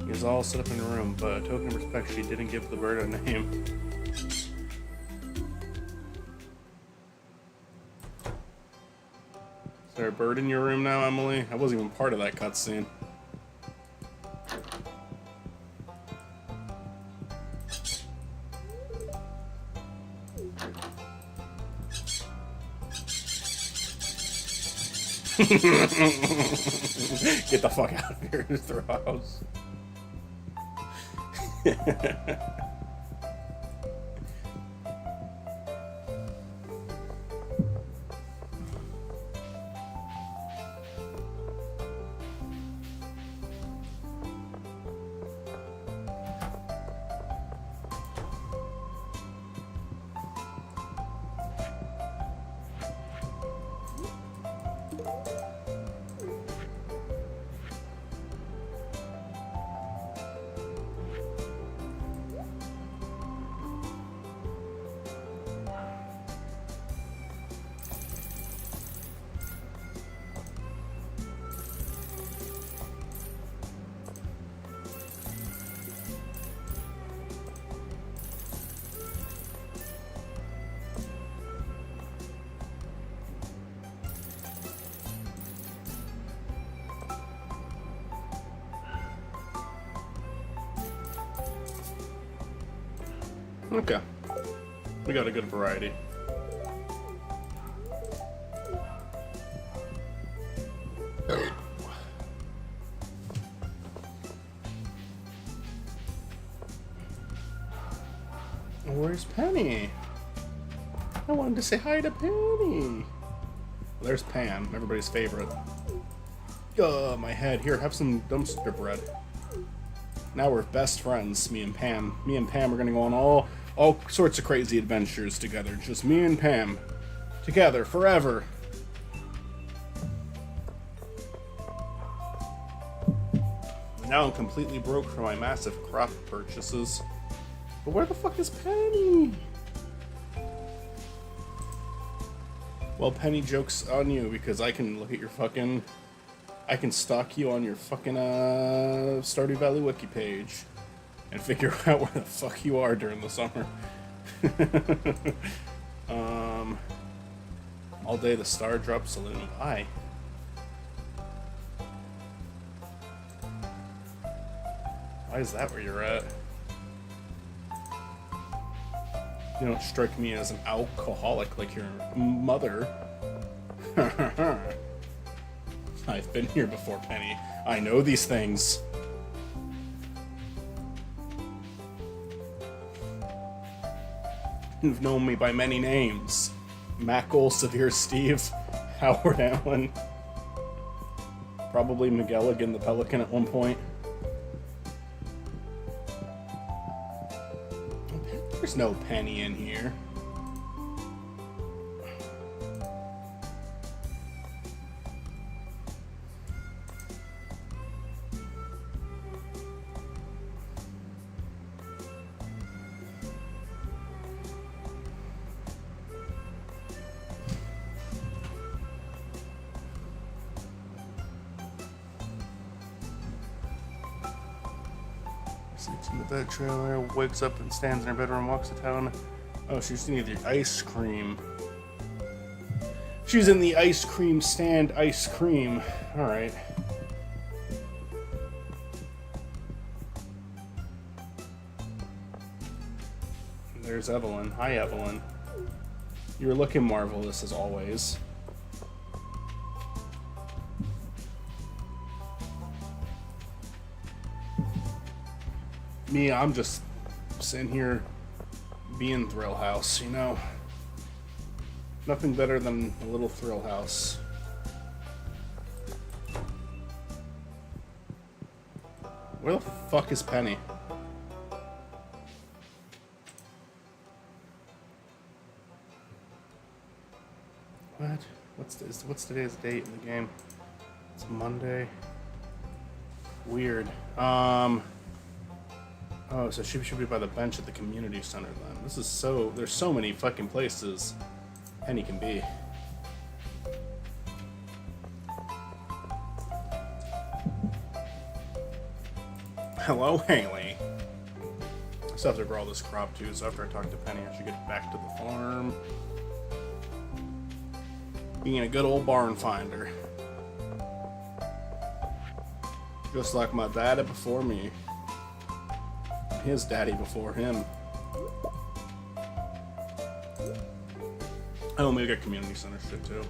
Is all set up in a room, but a token of respect, she didn't give the bird a name. Is there a bird in your room now, Emily? I wasn't even part of that cutscene. Get the fuck out of here, Mr. House. Okay. We got a good variety. Where's Penny? I wanted to say hi to Penny. Well, there's Pam, everybody's favorite. My head. Here, have some dumpster bread. Now we're best friends, me and Pam. Me and Pam are gonna go on all sorts of crazy adventures together. Just me and Pam. Together, forever. Now I'm completely broke from my massive crop purchases. But where the fuck is Penny? Well, Penny, joke's on you, because I can look at your fucking... I can stalk you on your fucking, Stardew Valley wiki page. And figure out where the fuck you are during the summer. All day the Star Drop Saloon. Why? Why is that where you're at? You don't strike me as an alcoholic like your mother. I've been here before, Penny. I know these things. You've known me by many names. Mackle, Severe Steve, Howard Allen. Probably McGilligan the Pelican at one point. There's no Penny in here. Sleeps in the bed trailer, wakes up and stands in her bedroom, walks to town. Oh, she's in the ice cream. She's in the ice cream stand, ice cream. Alright. There's Evelyn. Hi, Evelyn. You're looking marvelous as always. Me, I'm just sitting here being Thrill House, you know? Nothing better than a little Thrill House. Where the fuck is Penny? What? What's today's date in the game? It's Monday. Weird. Oh, so she should be by the bench at the community center then. This is so... There's so many fucking places Penny can be. Hello, Haley. I still have to grow all this crop too, so after I talk to Penny, I should get back to the farm. Being a good old barn finder. Just like my daddy before me. His daddy before him. Oh, maybe we got community center shit too.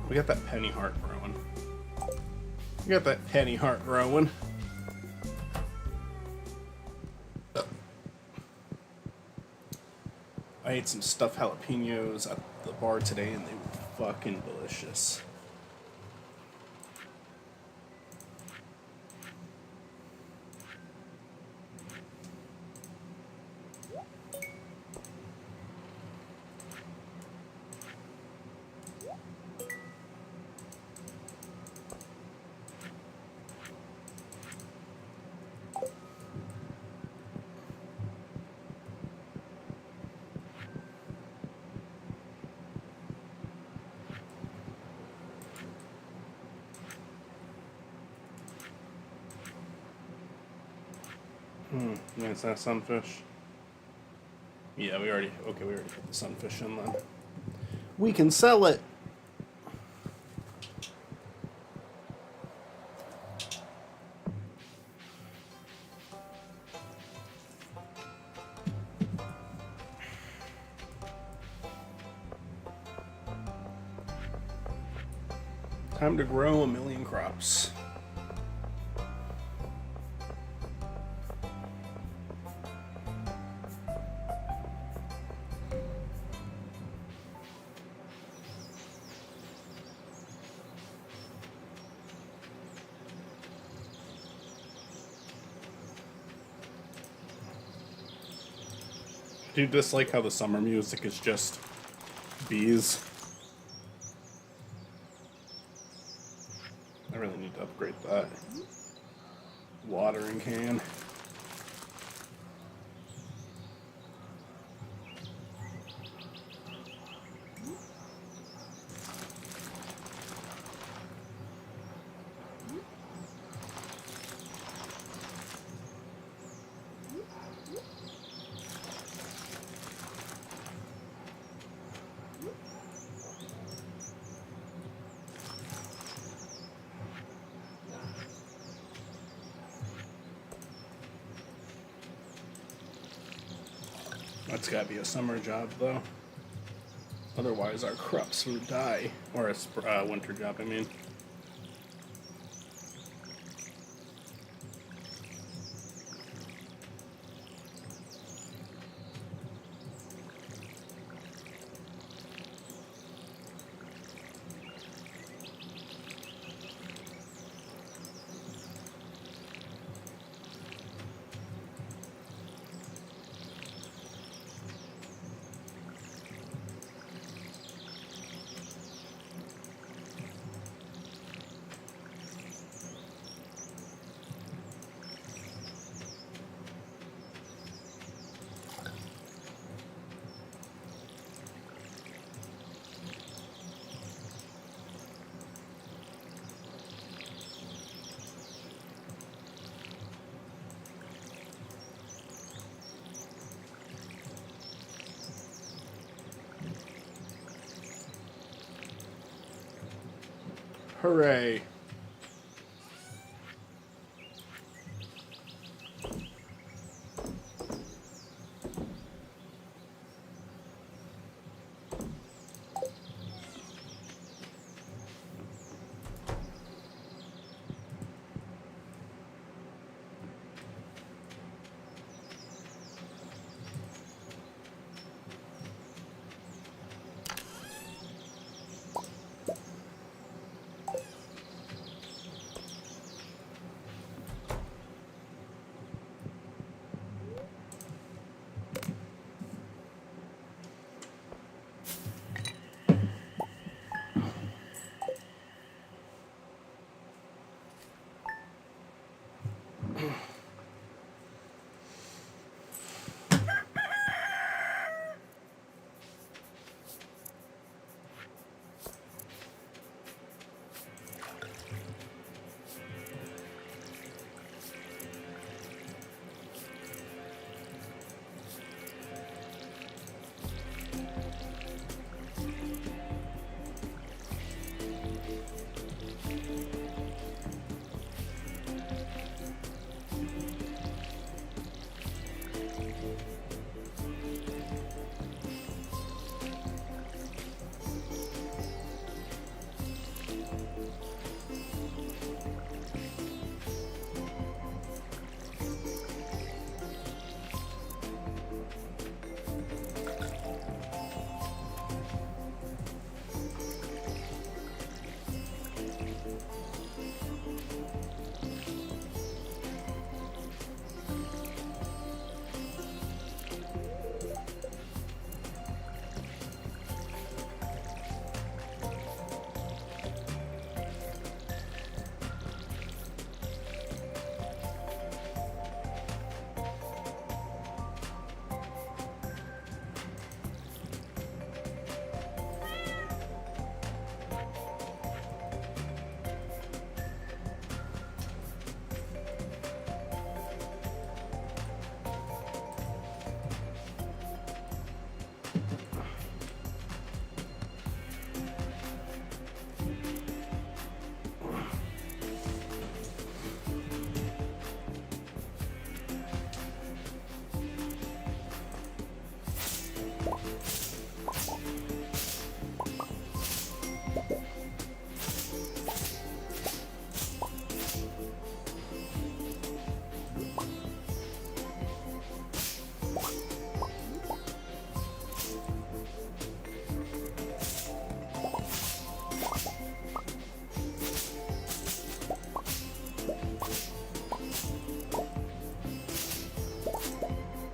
We got that penny heart growing. We got that penny heart growing. I ate some stuffed jalapenos at the bar today and they were fucking delicious. Yeah, it's that sunfish. Yeah, we already put the sunfish in then. We can sell it! Time to grow 1,000,000 crops. Do you dislike how the summer music is just bees? I really need to upgrade that. Watering can. That's gotta be a summer job, though. Otherwise, our crops would die. Or a winter job, I mean. Hooray.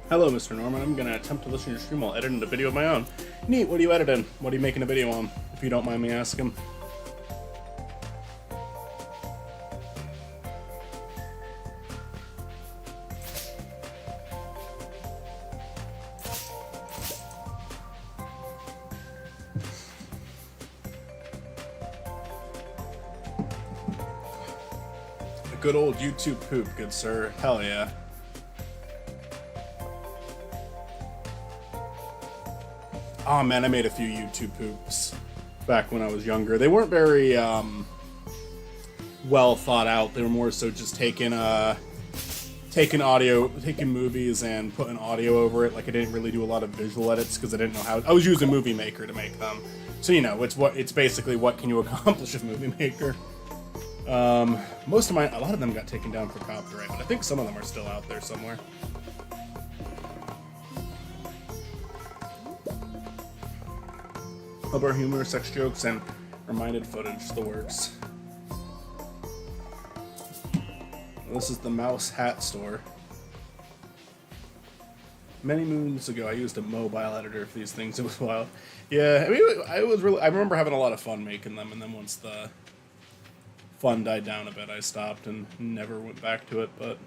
Hello, Mr. Norman. I'm gonna attempt to listen to your stream while editing a video of my own. Neat, what are you editing? What are you making a video on, if you don't mind me asking? A good old YouTube poop, good sir. Hell yeah. Oh man, I made a few YouTube poops back when I was younger. They weren't very well thought out. They were more so just taking movies and putting audio over it. Like I didn't really do a lot of visual edits because I didn't know how. I was using Movie Maker to make them, so you know it's basically what can you accomplish with Movie Maker. A lot of them got taken down for copyright, but I think some of them are still out there somewhere. About humor, sex jokes, and reminded footage, the works. This is the Mouse Hat Store. Many moons ago, I used a mobile editor for these things. It was wild. Yeah, I mean, I remember having a lot of fun making them, and then once the fun died down a bit, I stopped and never went back to it. But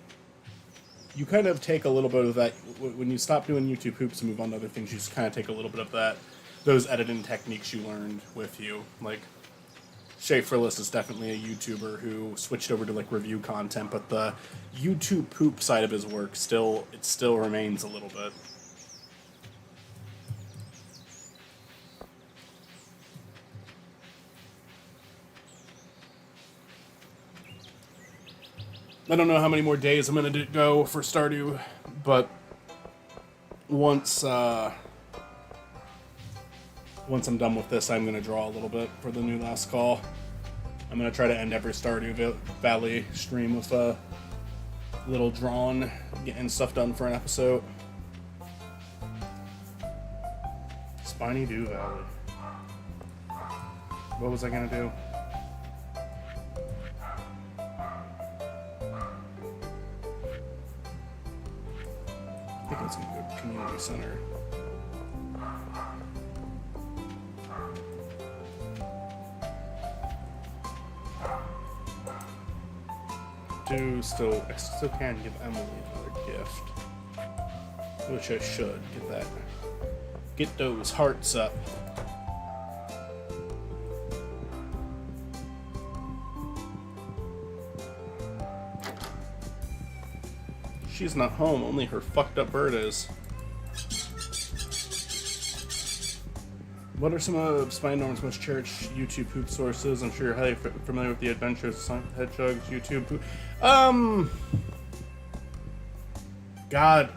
you kind of take a little bit of that when you stop doing YouTube hoops and move on to other things. You just kind of take a little bit of those editing techniques you learned with you. Like, Schaeferless is definitely a YouTuber who switched over to, like, review content, but the YouTube poop side of his work still remains a little bit. I don't know how many more days I'm gonna go for Stardew, but once I'm done with this, I'm going to draw a little bit for the new last call. I'm going to try to end every Stardew Valley stream with a little drawn, getting stuff done for an episode. Spiny Dew Valley. What was I going to do? I think it's a good community center. I still can give Emily another gift, which I should get those hearts up. She's not home, only her fucked up bird is. What are some of Spiny Norman's most cherished YouTube poop sources? I'm sure you're highly familiar with the Adventures of Hedgehogs YouTube poop. God.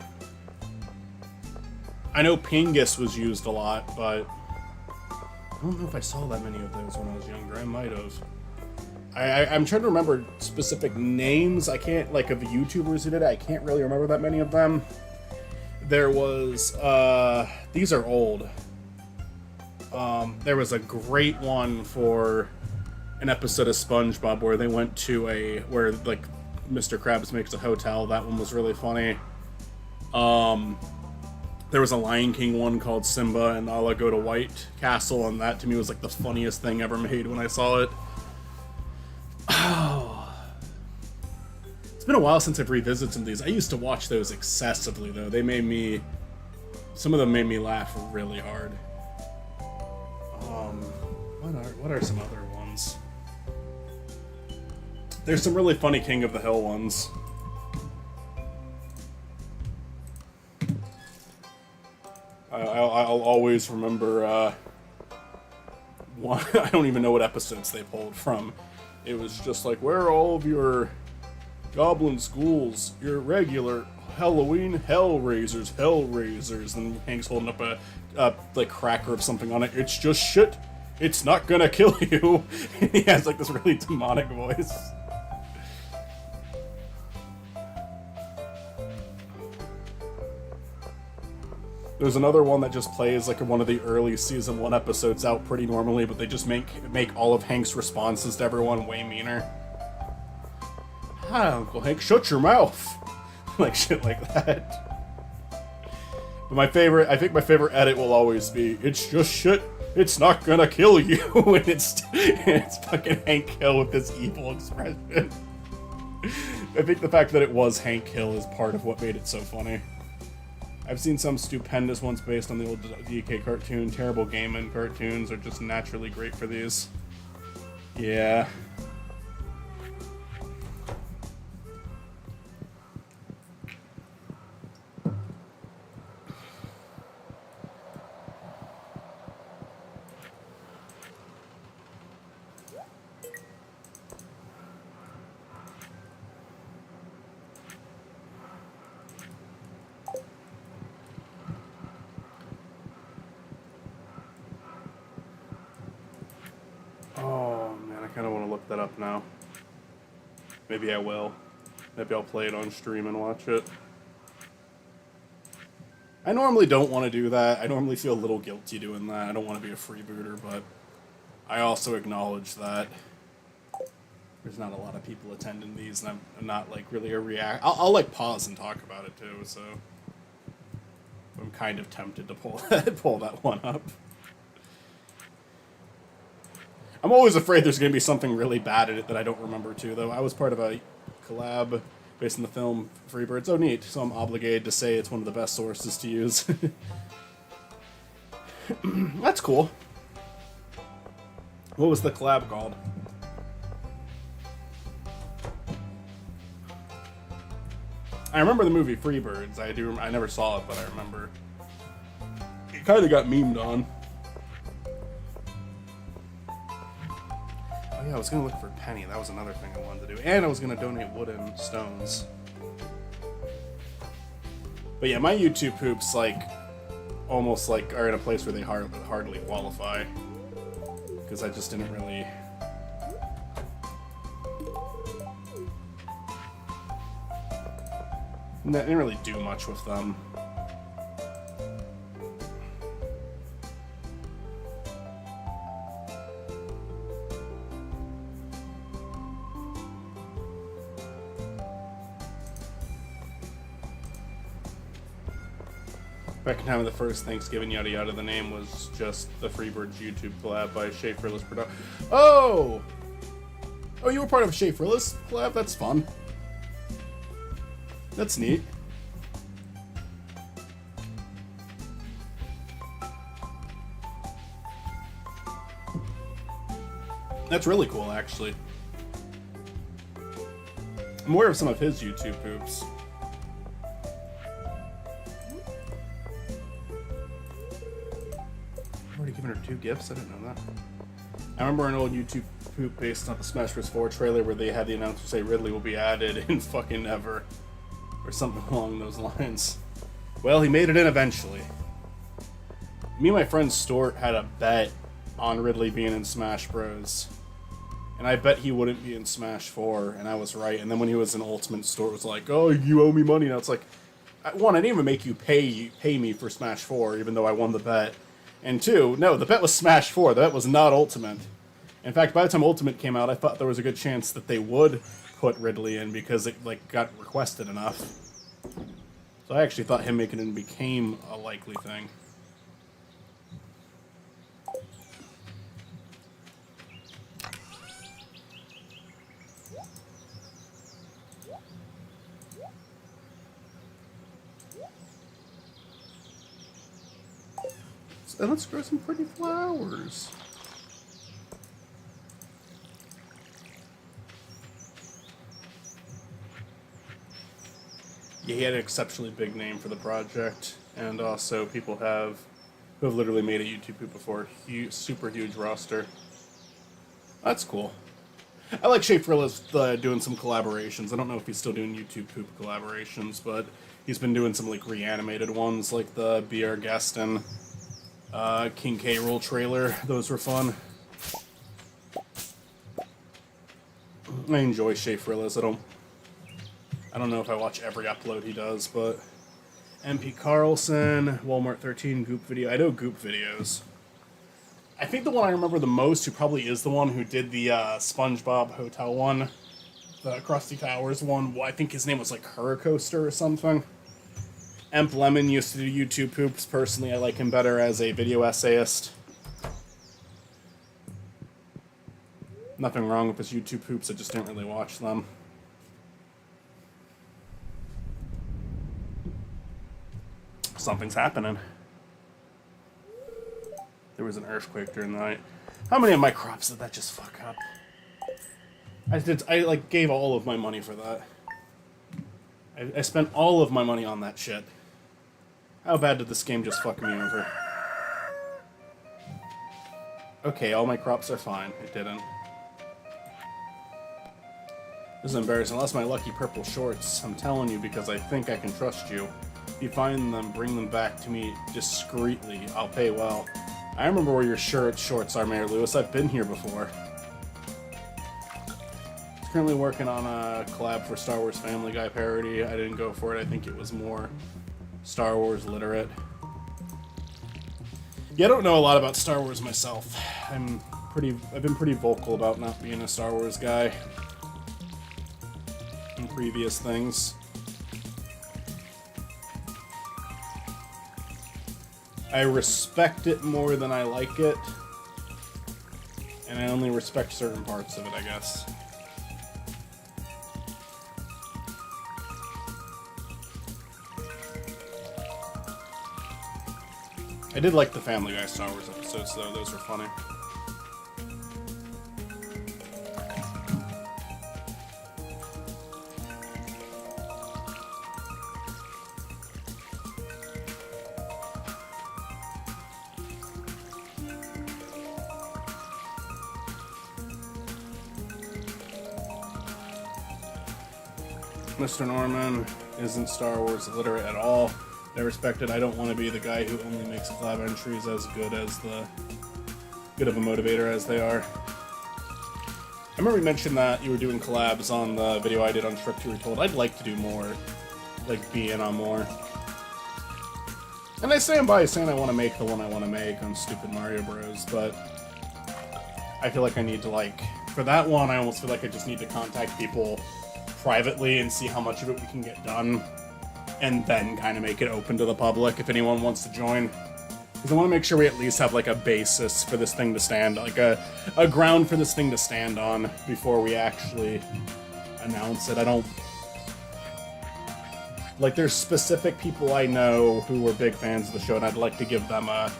I know Pingus was used a lot, but I don't know if I saw that many of those when I was younger. I might have. I'm trying to remember specific names. I can't, like, of the YouTubers who did it. I can't really remember that many of them. There was, these are old. There was a great one for an episode of SpongeBob where they went to where, like, Mr. Krabs makes a hotel. That one was really funny. There was a Lion King one called Simba and Nala Go to White Castle, and that to me was, like, the funniest thing ever made when I saw it. Oh. It's been a while since I've revisited some of these. I used to watch those excessively, though. Some of them made me laugh really hard. What are some other ones? There's some really funny King of the Hill ones. I'll always remember one. I don't even know what episodes they pulled from. It was just like, where are all of your goblin schools? Your regular Halloween Hellraisers. And Hank's holding up a like cracker of something on it. It's just shit. It's not gonna kill you. And he has like this really demonic voice. There's another one that just plays like one of the early season 1 episodes out pretty normally, but they just make all of Hank's responses to everyone way meaner. Hi, Uncle Hank, shut your mouth. Like shit like that. But I think my favorite edit will always be, it's just shit, it's not gonna kill you, and it's fucking Hank Hill with this evil expression. I think the fact that it was Hank Hill is part of what made it so funny. I've seen some stupendous ones based on the old DK cartoon. Terrible Game & cartoons are just naturally great for these. Yeah. Oh man, I kind of want to look that up now. Maybe I will. Maybe I'll play it on stream and watch it. I normally don't want to do that. I normally feel a little guilty doing that. I don't want to be a freebooter, but I also acknowledge that there's not a lot of people attending these, and I'm not like really a react. I'll like pause and talk about it too. So I'm kind of tempted to pull that one up. I'm always afraid there's going to be something really bad in it that I don't remember too, though. I was part of a collab based on the film Freebirds. Oh, neat. So I'm obligated to say it's one of the best sources to use. That's cool. What was the collab called? I remember the movie Freebirds. I never saw it, but I remember. It kind of got memed on. Oh yeah, I was gonna look for Penny. That was another thing I wanted to do. And I was gonna donate wood and stones. But yeah, my YouTube poops, like, almost, like, are in a place where they hardly qualify. Because I just didn't really... I didn't really do much with them. Back in time of the first Thanksgiving yada yada, the name was just the Freebirds YouTube collab by Shea Frillis Production. Oh! Oh, you were part of a Shea Frillis collab? That's fun. That's neat. That's really cool, actually. I'm aware of some of his YouTube poops. Given her 2 gifts? I didn't know that. I remember an old YouTube poop based on the Smash Bros. 4 trailer where they had the announcer say Ridley will be added in fucking ever. Or something along those lines. Well, he made it in eventually. Me and my friend Stort had a bet on Ridley being in Smash Bros. And I bet he wouldn't be in Smash 4, and I was right. And then when he was in Ultimate, Stort was like, oh, you owe me money. Now it's like, one, I didn't even make you pay me for Smash 4, even though I won the bet. And 2, no, the bet was Smash 4. The bet was not Ultimate. In fact, by the time Ultimate came out, I thought there was a good chance that they would put Ridley in because it like got requested enough. So I actually thought him making it became a likely thing. And let's grow some pretty flowers. Yeah, he had an exceptionally big name for the project, and also people who have literally made a YouTube poop before. Super huge roster. That's cool. I like Shea Frillis doing some collaborations. I don't know if he's still doing YouTube poop collaborations, but he's been doing some like reanimated ones, like the Be Our Guest and King K. Rool trailer. Those were fun. I enjoy Shea Frillis. I don't know if I watch every upload he does, but MP Carlson, Walmart 13, Goop video. I know Goop videos. I think the one I remember the most, who probably is the one who did the SpongeBob Hotel one, the Krusty Towers one. Well, I think his name was like Hurricoaster or something. Emp Lemon used to do YouTube poops. Personally, I like him better as a video essayist. Nothing wrong with his YouTube poops, I just didn't really watch them. Something's happening. There was an earthquake during the night. How many of my crops did that just fuck up? I like gave all of my money for that. I spent all of my money on that shit. How bad did this game just fuck me over? Okay, all my crops are fine. It didn't. This is embarrassing. I lost my lucky purple shorts. I'm telling you because I think I can trust you. If you find them, bring them back to me discreetly. I'll pay well. I remember where your shorts are, Mayor Lewis. I've been here before. Currently working on a collab for Star Wars Family Guy parody. I didn't go for it. I think it was more Star Wars literate. Yeah, I don't know a lot about Star Wars myself. I've been pretty vocal about not being a Star Wars guy in previous things. I respect it more than I like it, and I only respect certain parts of it, I guess. I did like the Family Guy Star Wars episodes, though. Those were funny. Mr. Norman isn't Star Wars literate at all. I respect it. I don't want to be the guy who only makes collab entries as good of a motivator as they are. I remember you mentioned that you were doing collabs on the video I did on Trip to Retold. I'd like to do more, like be in on more. And I stand by saying I want to make the one I want to make on Stupid Mario Bros, but I feel like I need to, like, for that one, I almost feel like I just need to contact people privately and see how much of it we can get done, and then kind of make it open to the public if anyone wants to join. Because I want to make sure we at least have, like, a basis for this thing to stand, like a ground for this thing to stand on before we actually announce it. I don't... Like, there's specific people I know who were big fans of the show, and I'd like to give them a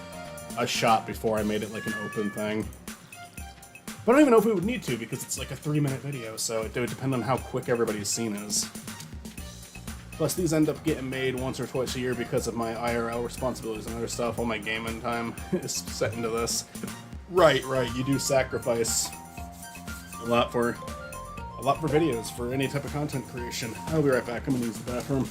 shot before I made it, like, an open thing. But I don't even know if we would need to, because it's like a 3-minute video, so it would depend on how quick everybody's scene is. Plus, these end up getting made once or twice a year because of my IRL responsibilities and other stuff. All my gaming time is set into this. Right, you do sacrifice a lot for videos, for any type of content creation. I'll be right back. I'm gonna use the bathroom.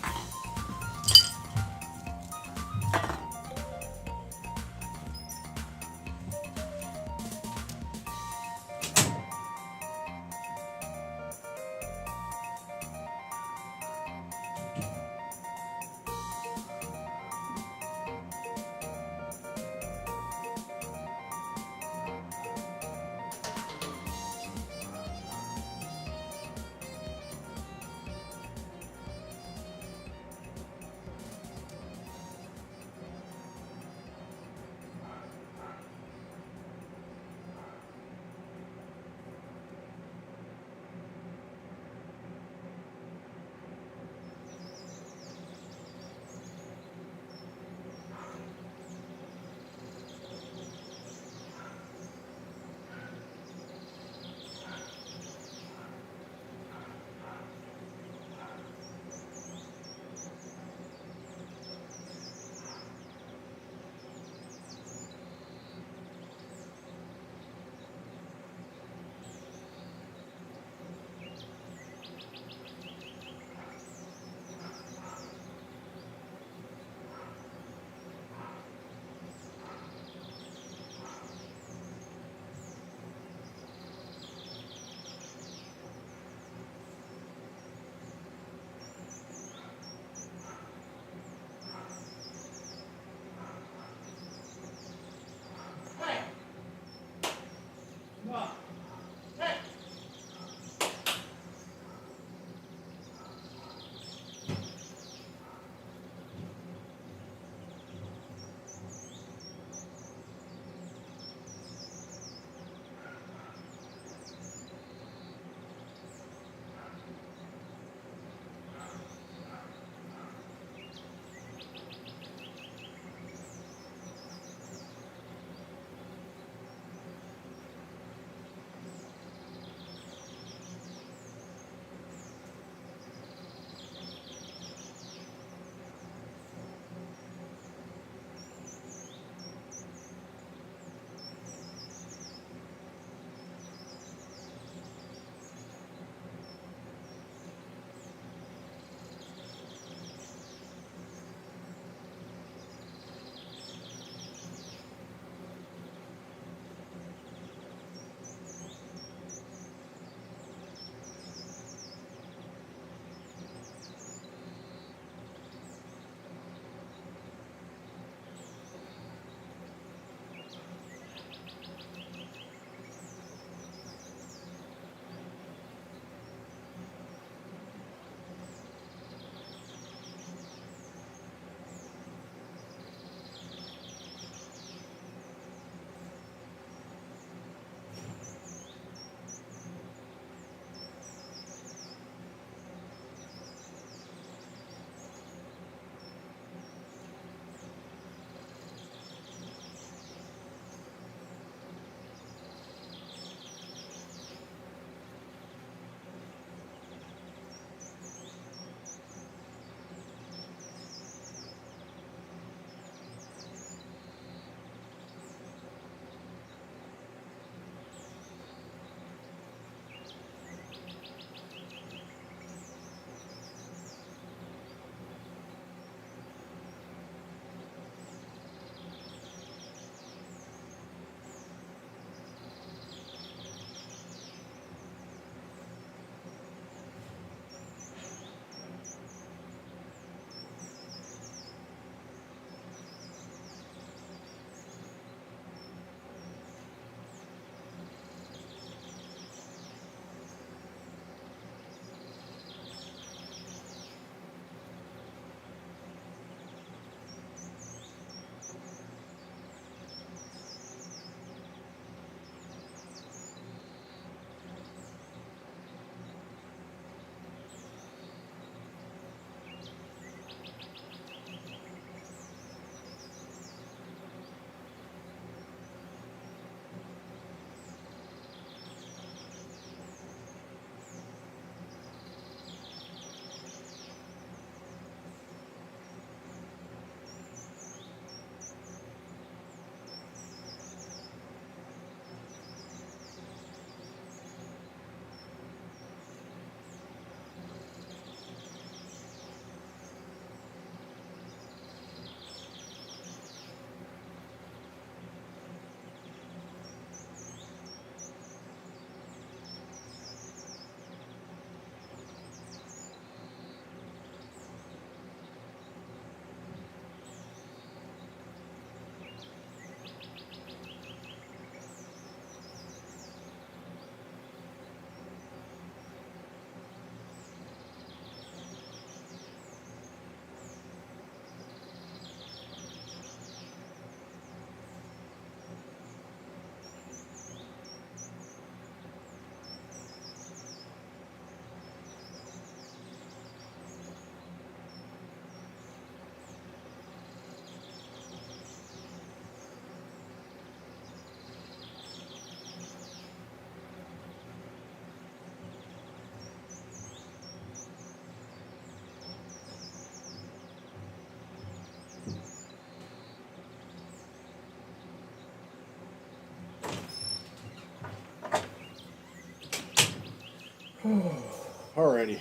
Alrighty.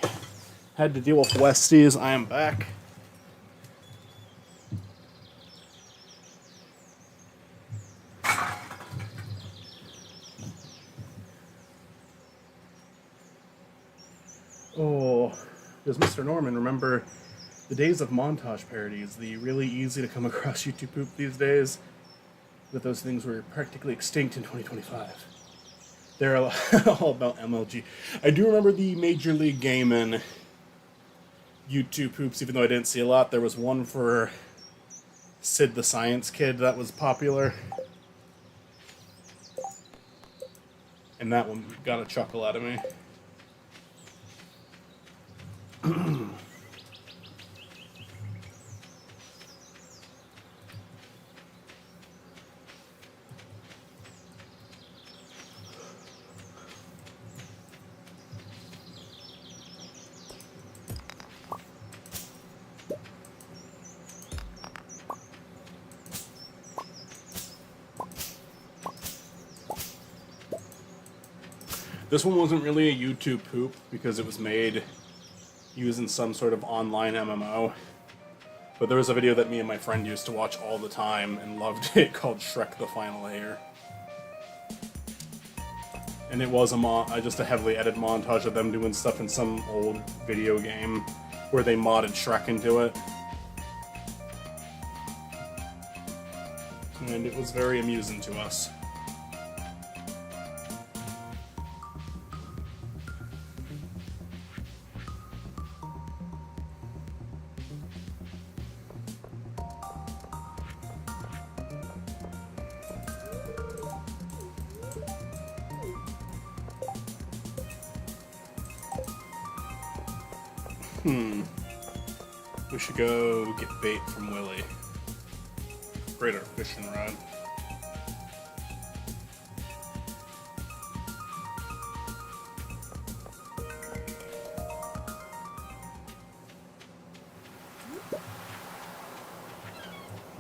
Had to deal with Westies. I am back. Oh, does Mr. Norman remember the days of montage parodies? The really easy to come across YouTube poop these days? That those things were practically extinct in 2025. They're all about MLG. I do remember the Major League Gaming YouTube poops, even though I didn't see a lot. There was one for Sid the Science Kid that was popular. And that one got a chuckle out of me. This one wasn't really a YouTube poop because it was made using some sort of online MMO. But there was a video that me and my friend used to watch all the time and loved it called Shrek the Final Heir. And it was just a heavily edited montage of them doing stuff in some old video game where they modded Shrek into it. And it was very amusing to us. We should go get bait from Willie. Great, our fishing rod.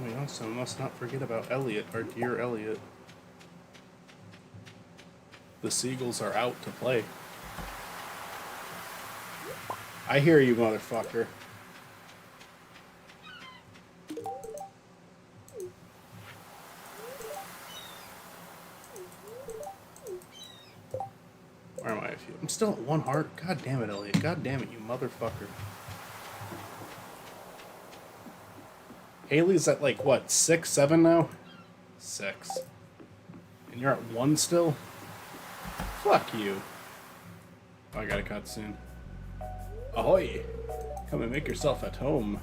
We also must not forget about Elliot, our dear Elliot. The seagulls are out to play. I hear you, motherfucker. Where am I? I'm still at 1 heart. God damn it, Elliot. God damn it, you motherfucker. Haley's at like, what, 6, 7 now? 6. And you're at 1 still? Fuck you. Oh, I got a cutscene. Ahoy! Come and make yourself at home.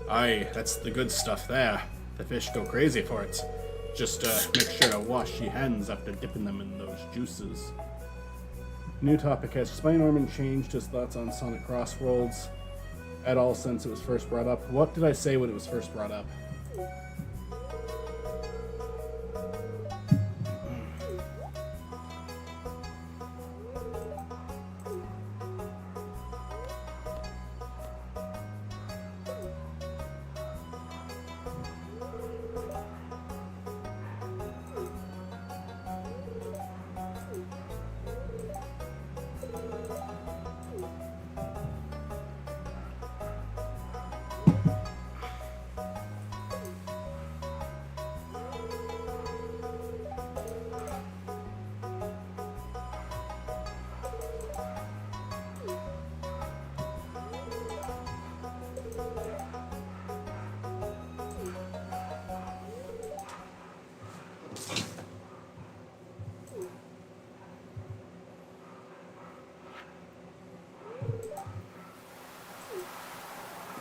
Aye, that's the good stuff there. The fish go crazy for it. Just make sure to wash your hands after dipping them in those juices. New topic: has Spiny Norman changed his thoughts on Sonic Crossworlds at all since it was first brought up? What did I say when it was first brought up?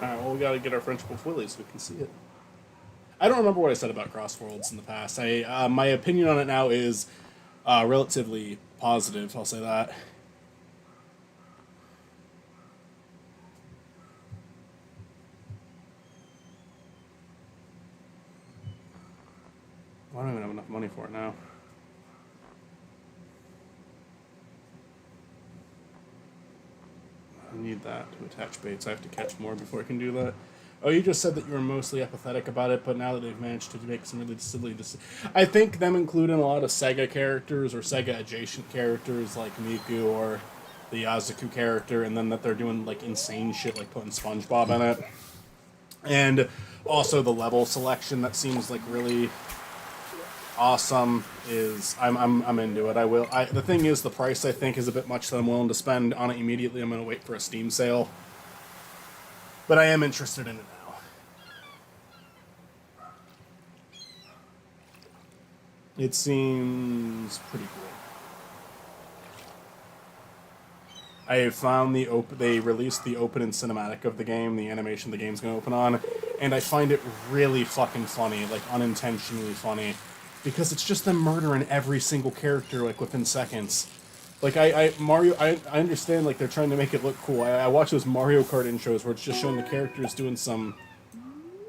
Alright, well, we gotta get our French Wolf Willie so we can see it. I don't remember what I said about Crossworlds in the past. My opinion on it now is relatively positive, I'll say that. I don't even have enough money for it now. I need that to attach baits. I have to catch more before I can do that. Oh, you just said that you were mostly apathetic about it, but now that they've managed to make some really silly I think them including a lot of Sega characters or Sega adjacent characters like Miku or the Yazuku character, and then that they're doing like insane shit like putting SpongeBob in it. And also the level selection that seems like really awesome is I'm into it. The thing is the price I think is a bit much that I'm willing to spend on it immediately. I'm gonna wait for a Steam sale. But I am interested in it now. It seems pretty cool. I have found they released the open and cinematic of the game, the animation the game's going to open on, and I find it really fucking funny, like unintentionally funny, because it's just them murdering every single character like within seconds. Like I understand like they're trying to make it look cool. I watch those Mario Kart intros where it's just showing the characters doing some,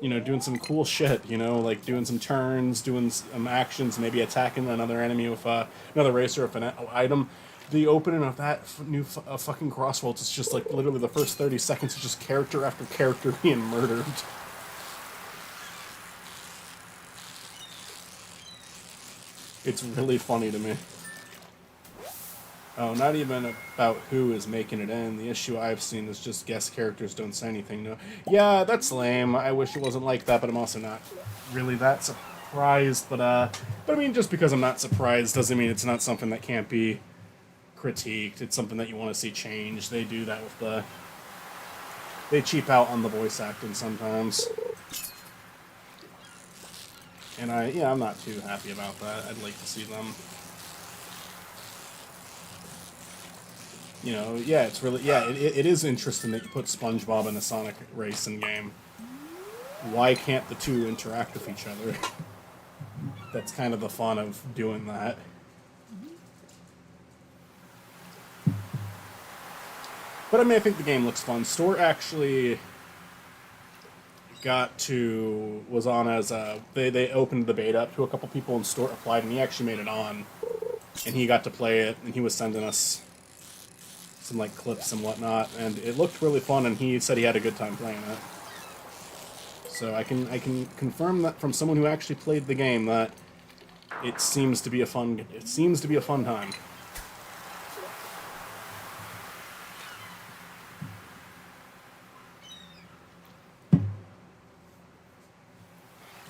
doing some cool shit, like doing some turns, doing some actions, maybe attacking another enemy with another racer with an item. The opening of that new fucking Crossworlds is just like literally the first 30 seconds is just character after character being murdered. It's really funny to me. Oh, not even about who is making it in. The issue I've seen is just guest characters don't say anything. No, yeah, that's lame. I wish it wasn't like that, but I'm also not really that surprised. But I mean, just because I'm not surprised doesn't mean it's not something that can't be critiqued. It's something that you want to see change. They do that with they cheap out on the voice acting sometimes. And I'm not too happy about that. I'd like to see them, it's really, it is interesting that you put SpongeBob in a Sonic racing game. Why can't the two interact with each other? That's kind of the fun of doing that. But I mean, I think the game looks fun. Store actually was on as they opened the beta up to a couple people, and Store applied, and he actually made it on, and he got to play it, and he was sending us some like clips and whatnot, and it looked really fun, and he said he had a good time playing it. So I can confirm that from someone who actually played the game that it seems to be a fun time.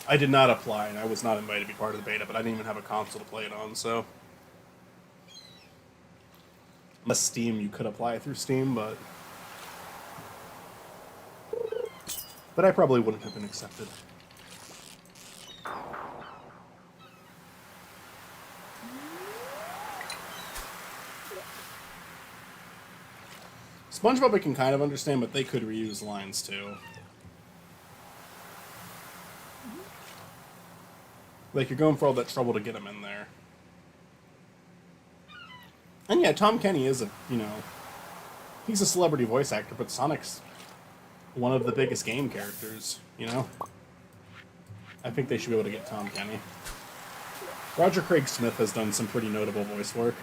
I did not apply, and I was not invited to be part of the beta, but I didn't even have a console to play it on, so. Unless Steam, you could apply through Steam, but I probably wouldn't have been accepted. SpongeBob I can kind of understand, but they could reuse lines too. Like, you're going for all that trouble to get him in there. And yeah, Tom Kenny is he's a celebrity voice actor, but Sonic's one of the biggest game characters, I think they should be able to get Tom Kenny. Roger Craig Smith has done some pretty notable voice work.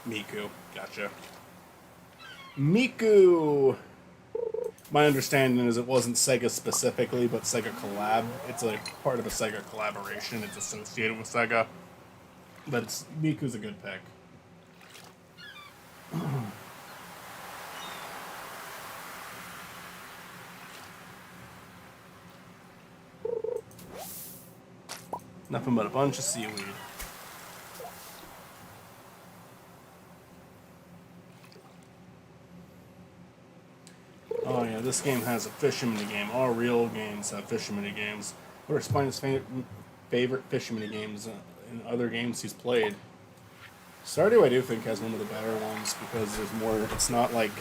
Miku, gotcha. Miku! My understanding is it wasn't Sega specifically, but Sega Collab. It's a part of a Sega collaboration. It's associated with Sega. But Miku's a good pick. Nothing but a bunch of seaweed. Oh yeah, this game has a fishing minigame. All real games have fishing minigames. What are Spiny's favorite fishing minigames in other games he's played? Stardew I do think has one of the better ones because there's more. It's not like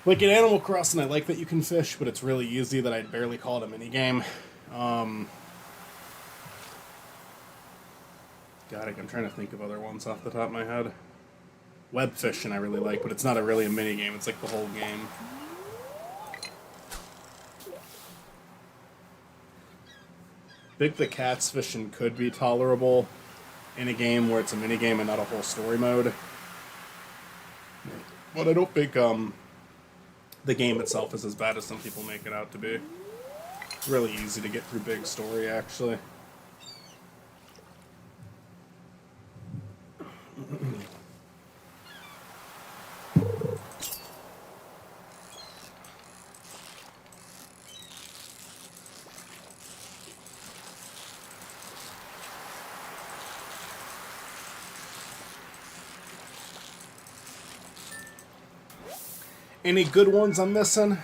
in Animal Crossing. I like that you can fish, but it's really easy that I'd barely call it a minigame. God, I'm trying to think of other ones off the top of my head. Web fishing I really like, but it's not really a minigame. It's like the whole game. Big the Cat's fishing could be tolerable, in a game where it's a minigame and not a whole story mode. But I don't think the game itself is as bad as some people make it out to be. It's really easy to get through big story, actually. Any good ones I'm missing? I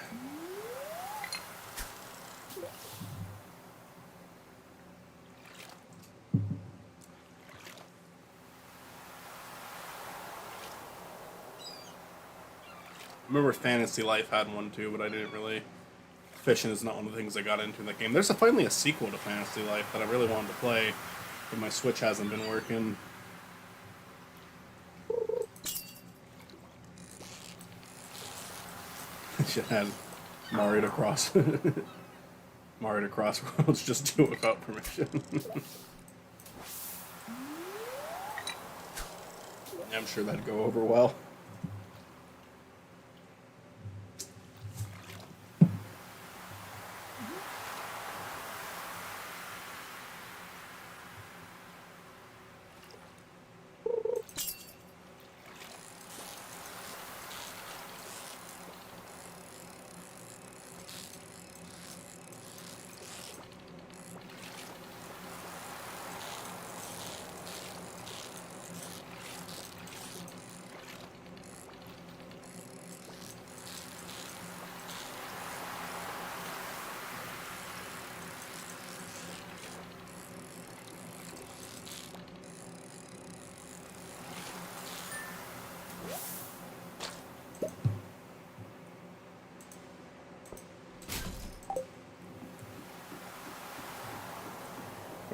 remember Fantasy Life had one too, but I didn't really... Fishing is not one of the things I got into in that game. There's finally a sequel to Fantasy Life that I really wanted to play, but my Switch hasn't been working. Should have Mario to Cross. Mario to Cross Worlds, just do it without permission. I'm sure that'd go over well.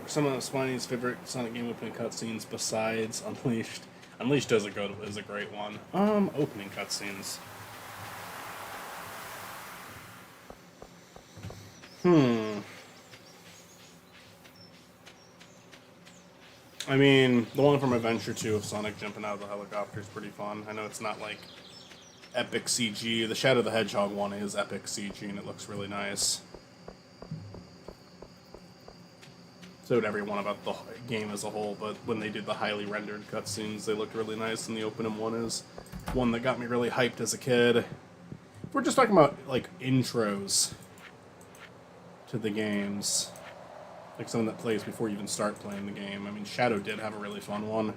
Some of Spiny's favorite Sonic game opening cutscenes besides Unleashed. Unleashed is a great one. Opening cutscenes. I mean, the one from Adventure 2 of Sonic jumping out of the helicopter is pretty fun. I know it's not like epic CG. The Shadow the Hedgehog one is epic CG and it looks really nice. So did everyone about the game as a whole, but when they did the highly rendered cutscenes, they looked really nice, and the opening one is one that got me really hyped as a kid. If we're just talking about, like, intros to the games, like something that plays before you even start playing the game, I mean, Shadow did have a really fun one.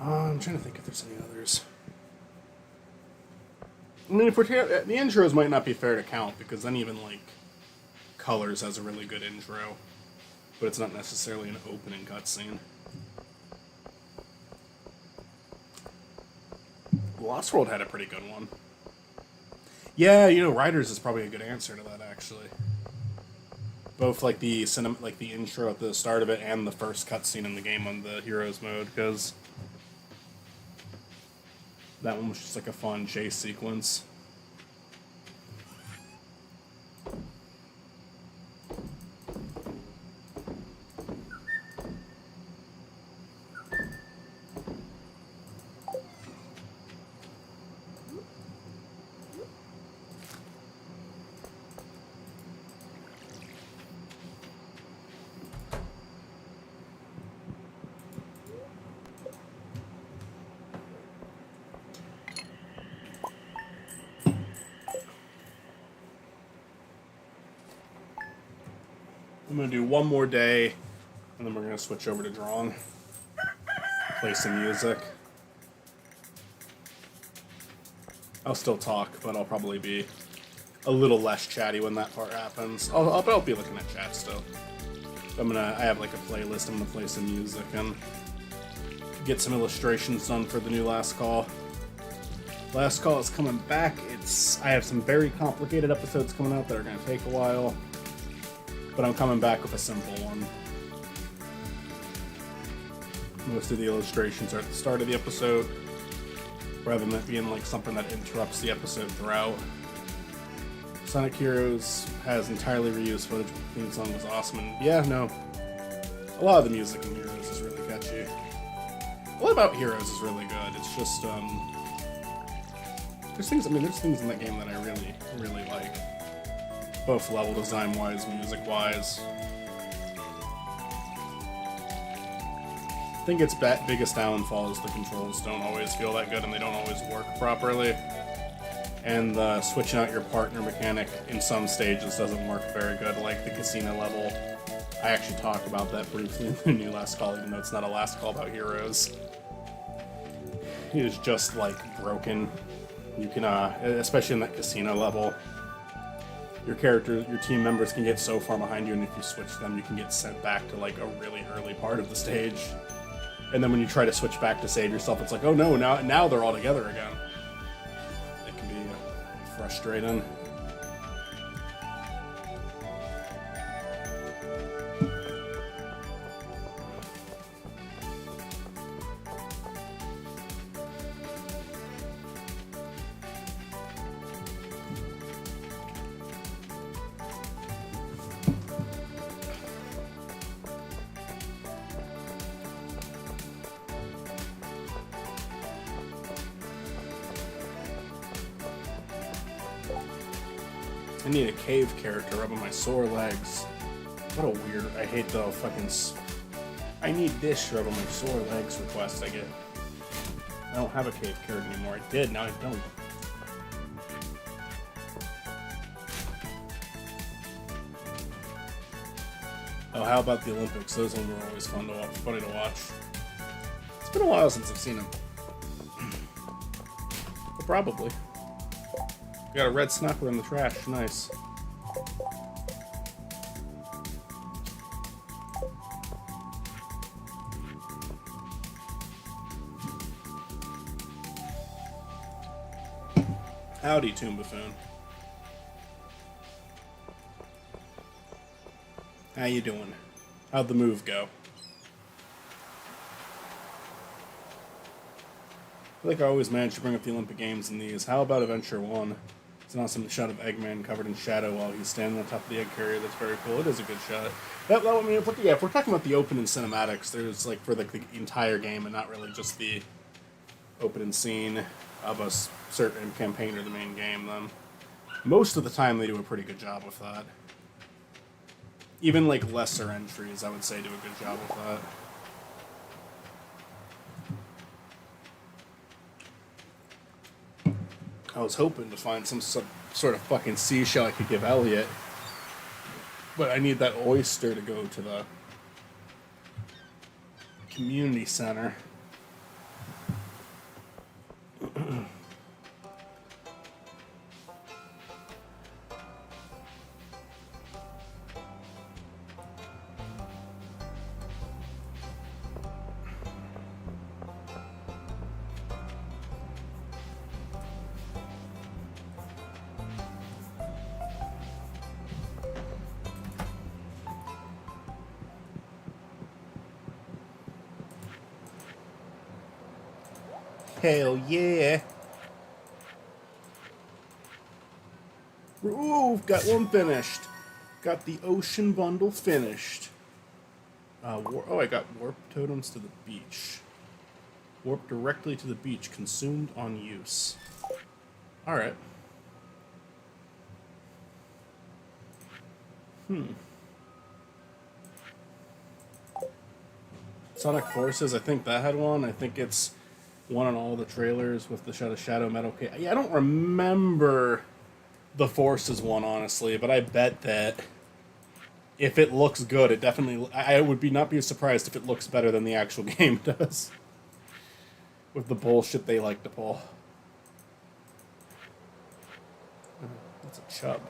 I'm trying to think if there's any others. I mean, if we're the intros might not be fair to count, because then even, like, Colors has a really good intro, but it's not necessarily an opening cutscene. Lost World had a pretty good one. Yeah, you know, Riders is probably a good answer to that, actually. Both, like, the intro at the start of it and the first cutscene in the game on the Heroes mode, because that one was just like a fun chase sequence. I'm going to do one more day, and then we're going to switch over to drawing. Play some music. I'll still talk, but I'll probably be a little less chatty when that part happens. I'll be looking at chat still. I have like a playlist. I'm going to play some music and get some illustrations done for the new Last Call. Last Call is coming back. I have some very complicated episodes coming out that are going to take a while. But I'm coming back with a simple one. Most of the illustrations are at the start of the episode, rather than it being like something that interrupts the episode throughout. Sonic Heroes has entirely reused footage, but the theme song was awesome, and yeah, no. A lot of the music in Heroes is really catchy. A lot about Heroes is really good. It's just, there's things in that game that I really, really like. Both level design-wise, music-wise. I think its biggest downfall is the controls don't always feel that good and they don't always work properly. And the switching out your partner mechanic in some stages doesn't work very good, like the casino level. I actually talk about that briefly in the new last call, even though it's not a last call about Heroes. It is just, like, broken. You can, especially in that casino level, your team members can get so far behind you, and if you switch them, you can get sent back to, like, a really early part of the stage. And then when you try to switch back to save yourself, it's like, oh no, now they're all together again. It can be frustrating. I need a cave character rubbing my sore legs. What a weird... I hate the fucking... I need this rubbing my sore legs request I get. I don't have a cave character anymore. I did, now I don't. Oh, how about the Olympics? Those ones were always funny to watch. It's been a while since I've seen them. But probably. Got a red snapper in the trash. Nice. Howdy, Toon Buffoon. How you doing? How'd the move go? I feel like I always manage to bring up the Olympic Games in these. How about Adventure 1? It's an awesome shot of Eggman covered in shadow while he's standing on top of the egg carrier. That's very cool. It is a good shot. If we're talking about the opening cinematics, there's like for the entire game and not really just the opening scene of a certain campaign or the main game, then most of the time they do a pretty good job with that. Even like lesser entries, I would say, do a good job with that. I was hoping to find some sort of fucking seashell I could give Elliot, but I need that oyster to go to the community center. Hell yeah. Ooh, got one finished. Got the ocean bundle finished. I got warp totems to the beach. Warp directly to the beach, consumed on use. Alright. Sonic Forces, I think that had one. I think it's one on all the trailers with the Shadow Metal Cave. Yeah, I don't remember the Forces one, honestly, but I bet that if it looks good, it definitely... I would not be surprised if it looks better than the actual game does. With the bullshit they like to pull. That's a chub.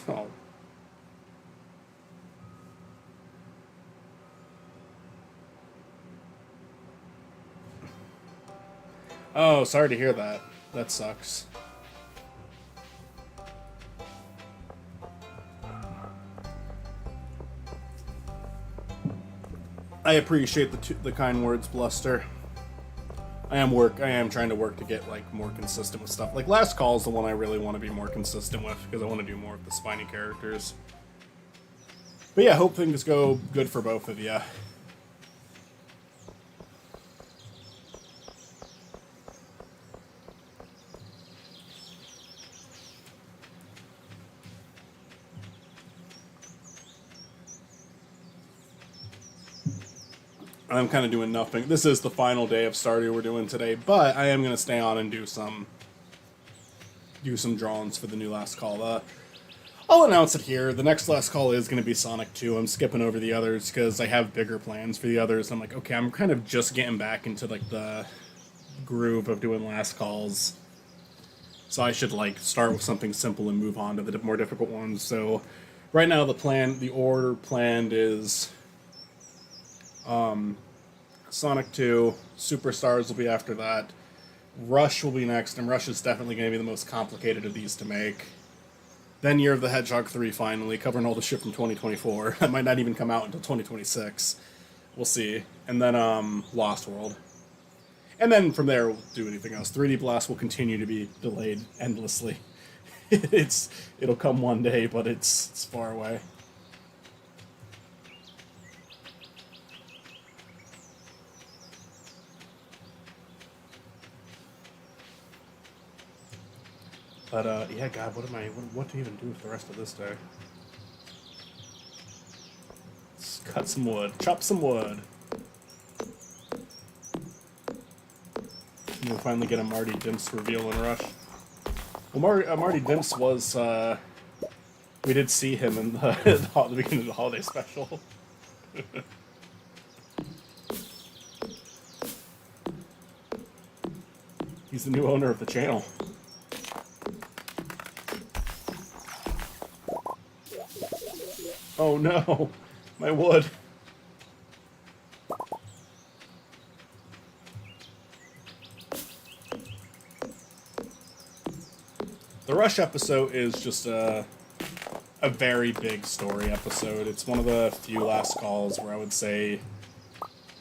Oh. Oh, sorry to hear that. That sucks. I appreciate the kind words, Bluster. I am trying to work to get like more consistent with stuff. Like Last Call is the one I really want to be more consistent with because I want to do more of the Spiny characters. But yeah, hope things go good for both of you. I'm kind of doing nothing. This is the final day of Stardew we're doing today, but I am going to stay on and do some drawings for the new Last Call. I'll announce it here. The next Last Call is going to be Sonic 2. I'm skipping over the others because I have bigger plans for the others. I'm like, okay, I'm kind of just getting back into like the groove of doing Last Calls. So I should like start with something simple and move on to the more difficult ones. So right now the order planned is Sonic 2, Superstars will be after that, Rush will be next, and Rush is definitely going to be the most complicated of these to make. Then Year of the Hedgehog 3 finally, covering all the shit from 2024. That might not even come out until 2026. We'll see. And then Lost World. And then from there we'll do anything else. 3D Blast will continue to be delayed endlessly. It'll come one day, but it's far away. But, yeah, God, what to even do with the rest of this day? Let's cut some wood. Chop some wood. And we'll finally get a Marty Dimps reveal in Rush. Well, Marty Dimps was, we did see him in the beginning of the holiday special. He's the new owner of the channel. Oh no, my wood. The Rush episode is just a very big story episode. It's one of the few Last Calls where I would say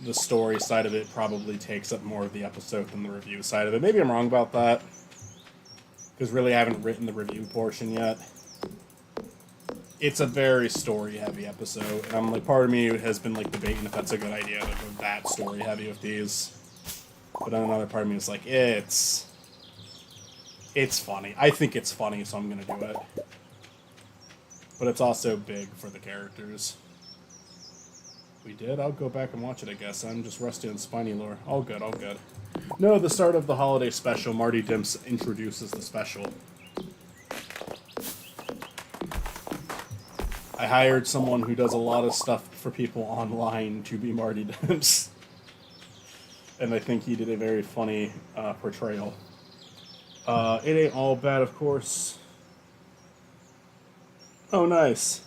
the story side of it probably takes up more of the episode than the review side of it. Maybe I'm wrong about that, because really I haven't written the review portion yet. It's a very story-heavy episode, and I'm like, part of me has been like debating if that's a good idea to go that story-heavy with these. But then another part of me is like, it's funny. I think it's funny, so I'm gonna do it. But it's also big for the characters. We did? I'll go back and watch it, I guess. I'm just rusty on Spiny lore. All good, all good. No, the start of the holiday special, Marty Dimps introduces the special. I hired someone who does a lot of stuff for people online to be Marty Dimps. And I think he did a very funny portrayal. It ain't all bad, of course. Oh, nice.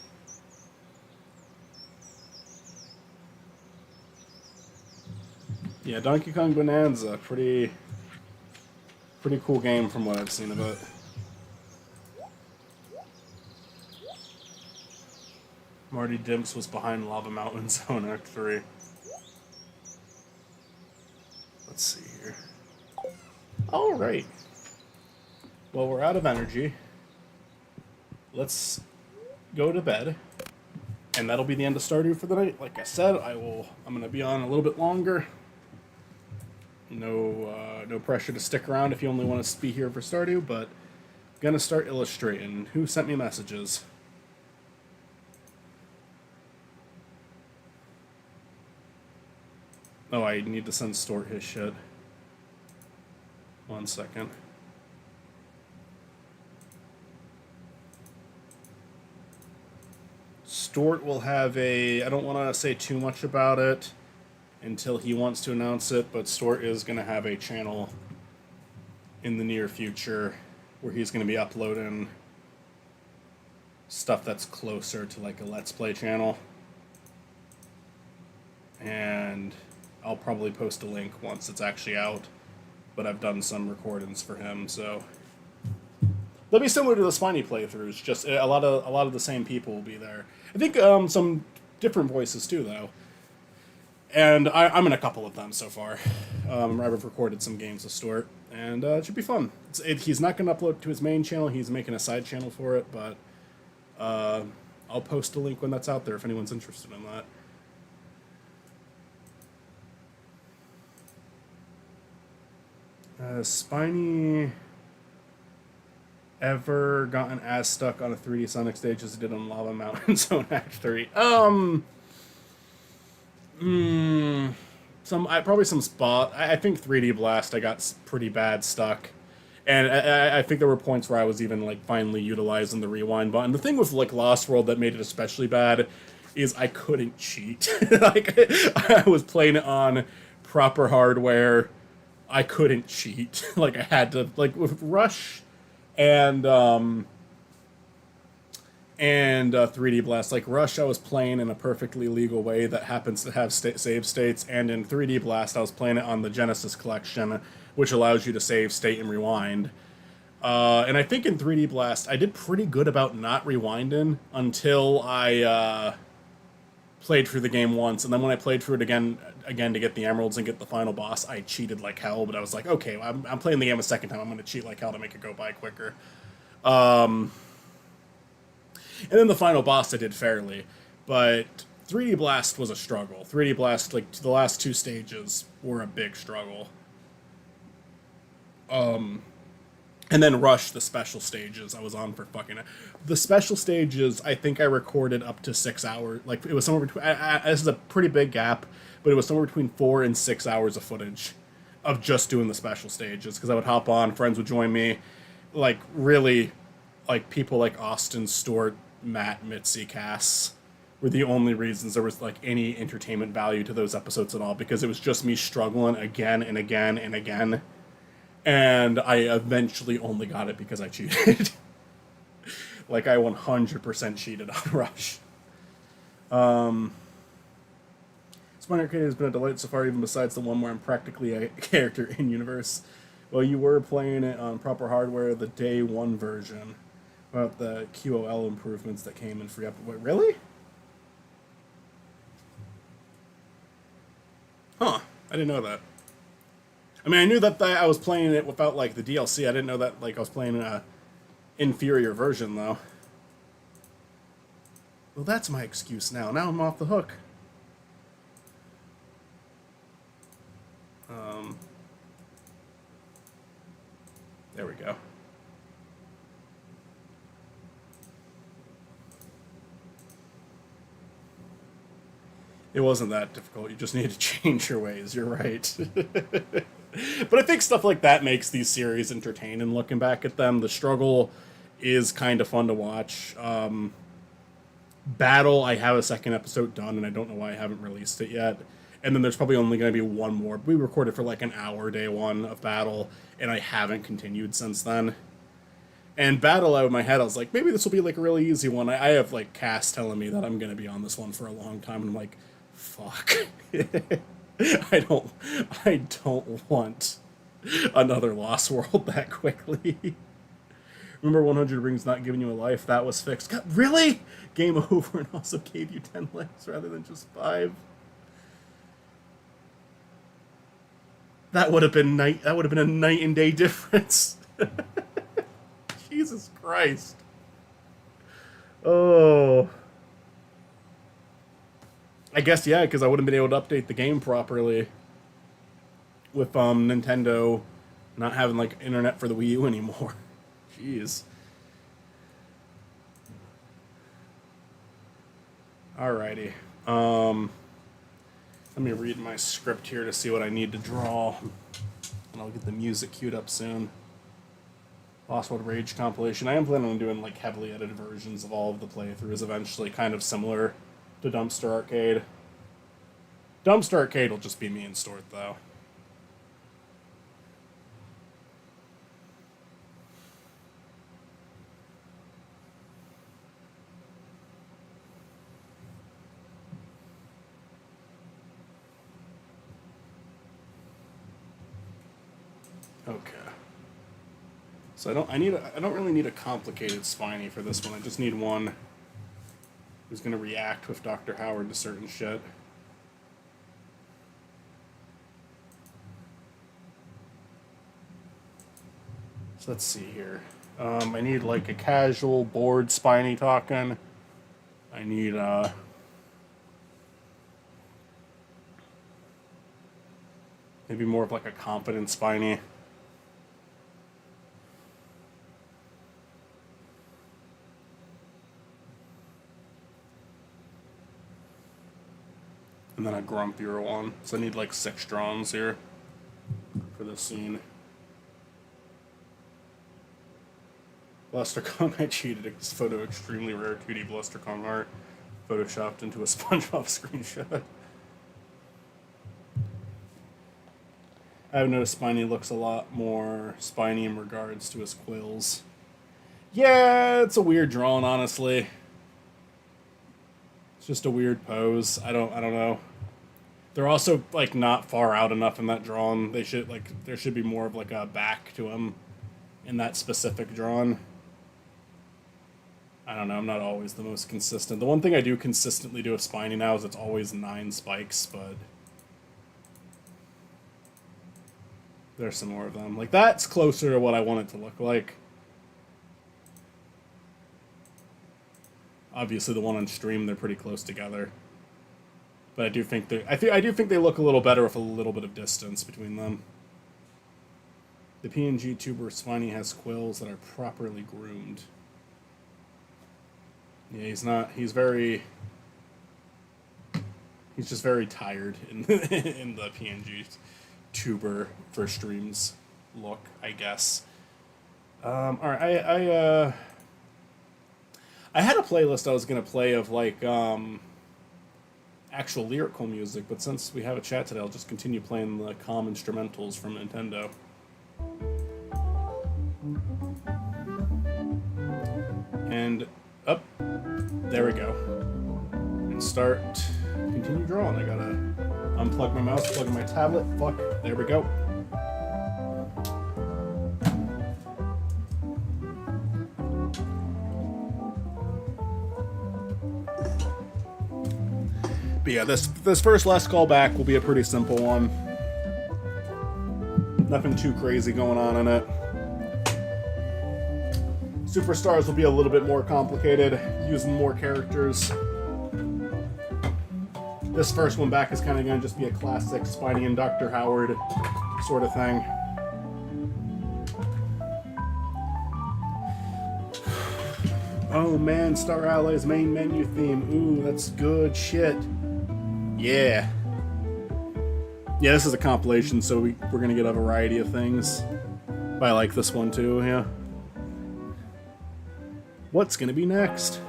Yeah, Donkey Kong Bonanza, pretty cool game from what I've seen of it. Marty Dimps was behind Lava Mountain Zone Act 3. Let's see here. Alright. Well, we're out of energy. Let's go to bed. And that'll be the end of Stardew for the night. Like I said, I'm gonna be on a little bit longer. No pressure to stick around if you only want to be here for Stardew, but I'm gonna start illustrating. Who sent me messages? Oh, I need to send Stort his shit. 1 second. Stort will have I don't want to say too much about it until he wants to announce it, but Stort is going to have a channel in the near future where he's going to be uploading stuff that's closer to like a Let's Play channel. And I'll probably post a link once it's actually out. but I've done some recordings for him, so they'll be similar to the Spiny playthroughs. Just a lot of the same people will be there. I think some different voices too, though. And I'm in a couple of them so far. I've recorded some games with Stuart, and it should be fun. He's not going to upload to his main channel. He's making a side channel for it, but I'll post a link when that's out there if anyone's interested in that. Spiny ever gotten as stuck on a 3D Sonic stage as he did on Lava Mountain Zone Act 3? Probably some spot. I think 3D Blast I got pretty bad stuck, and I think there were points where I was even like finally utilizing the rewind button. The thing with like Lost World that made it especially bad is I couldn't cheat. Like I was playing it on proper hardware. I couldn't cheat. Like I had to, like with Rush and 3D Blast. Like Rush, I was playing in a perfectly legal way that happens to have save states, and in 3D Blast, I was playing it on the Genesis collection, which allows you to save state and rewind. And I think in 3D Blast, I did pretty good about not rewinding until I played through the game once, and then when I played through it again to get the emeralds and get the final boss, I cheated like hell. But I was like, okay, I'm playing the game a second time. I'm going to cheat like hell to make it go by quicker. And then the final boss I did fairly, but 3D Blast was a struggle. 3D Blast, like the last two stages, were a big struggle. And then Rush, the special stages, I was on for fucking... The special stages, I think I recorded up to 6 hours. Like, it was somewhere between... this is a pretty big gap, but it was somewhere between 4 and 6 hours of footage of just doing the special stages. Because I would hop on, friends would join me. Like, really, like, people like Austin, Stuart, Matt, Mitzi, Cass were the only reasons there was, like, any entertainment value to those episodes at all. Because it was just me struggling again and again and again. And I eventually only got it because I cheated. Like, I 100% cheated on Rush. Spine Arcade has been a delight so far, even besides the one where I'm practically a character in-universe. Well, you were playing it on proper hardware, the day one version. About the QOL improvements that came in free up. Wait, really? Huh. I didn't know that. I mean, I knew that I was playing it without, like, the DLC. I didn't know that, like, I was playing an inferior version, though. Well, that's my excuse now. Now I'm off the hook. There we go. It wasn't that difficult. You just need to change your ways. You're right. But I think stuff like that makes these series entertaining. Looking back at them, the struggle is kind of fun to watch. Battle, I have a second episode done, and I don't know why I haven't released it yet. And then there's probably only going to be one more. We recorded for like an hour day one of Battle, and I haven't continued since then. And Battle, out of my head, I was like, maybe this will be like a really easy one. I have like Cass telling me that I'm going to be on this one for a long time, and I'm like, fuck. I don't want another Lost World that quickly. Remember 100 Rings not giving you a life? That was fixed. God, really? Game over, and also gave you 10 lives rather than just 5. That would have been a night and day difference. Jesus Christ. Oh. I guess, yeah, because I wouldn't been able to update the game properly with Nintendo not having, like, internet for the Wii U anymore. Jeez. Alrighty. Let me read my script here to see what I need to draw. And I'll get the music queued up soon. Lost World Rage compilation. I am planning on doing, like, heavily edited versions of all of the playthroughs eventually, kind of similar to Dumpster Arcade. Dumpster Arcade will just be me and Stuart, though. Okay. So I don't really need a complicated Spiny for this one. I just need one who's gonna react with Dr. Howard to certain shit. So let's see here. I need like a casual, bored Spiny talking. I need maybe more of like a competent Spiny. And then a grumpier one. So I need like 6 drawings here for this scene. Blustercon, I cheated. This photo extremely rare 2D Blustercon art, photoshopped into a SpongeBob screenshot. I've noticed Spiny looks a lot more spiny in regards to his quills. Yeah, it's a weird drawing, honestly. It's just a weird pose. I don't know. They're also like not far out enough in that drawing. They should like there should be more of like a back to him in that specific drawing. I don't know, I'm not always the most consistent. The one thing I do consistently do with Spiny now is it's always 9 spikes, but there's some more of them. Like, that's closer to what I want it to look like. Obviously, the one on stream, they're pretty close together. But I do think I do think they look a little better with a little bit of distance between them. The PNG tuber Spiny has quills that are properly groomed. Yeah, he's not. He's just very tired in in the PNG tuber for streams look, I guess. All right, I had a playlist I was gonna play of like actual lyrical music, but since we have a chat today, I'll just continue playing the calm instrumentals from Nintendo. And up, there we go. And continue drawing. I gotta unplug my mouse, plug in my tablet. Fuck, there we go. But yeah, this first Let's Call Back will be a pretty simple one. Nothing too crazy going on in it. Superstars will be a little bit more complicated, using more characters. This first one back is kind of going to just be a classic Spiny and Dr. Howard sort of thing. Oh man, Star Allies main menu theme. Ooh, that's good shit. Yeah. Yeah, this is a compilation, so we're going to get a variety of things. But I like this one too, yeah. What's going to be next?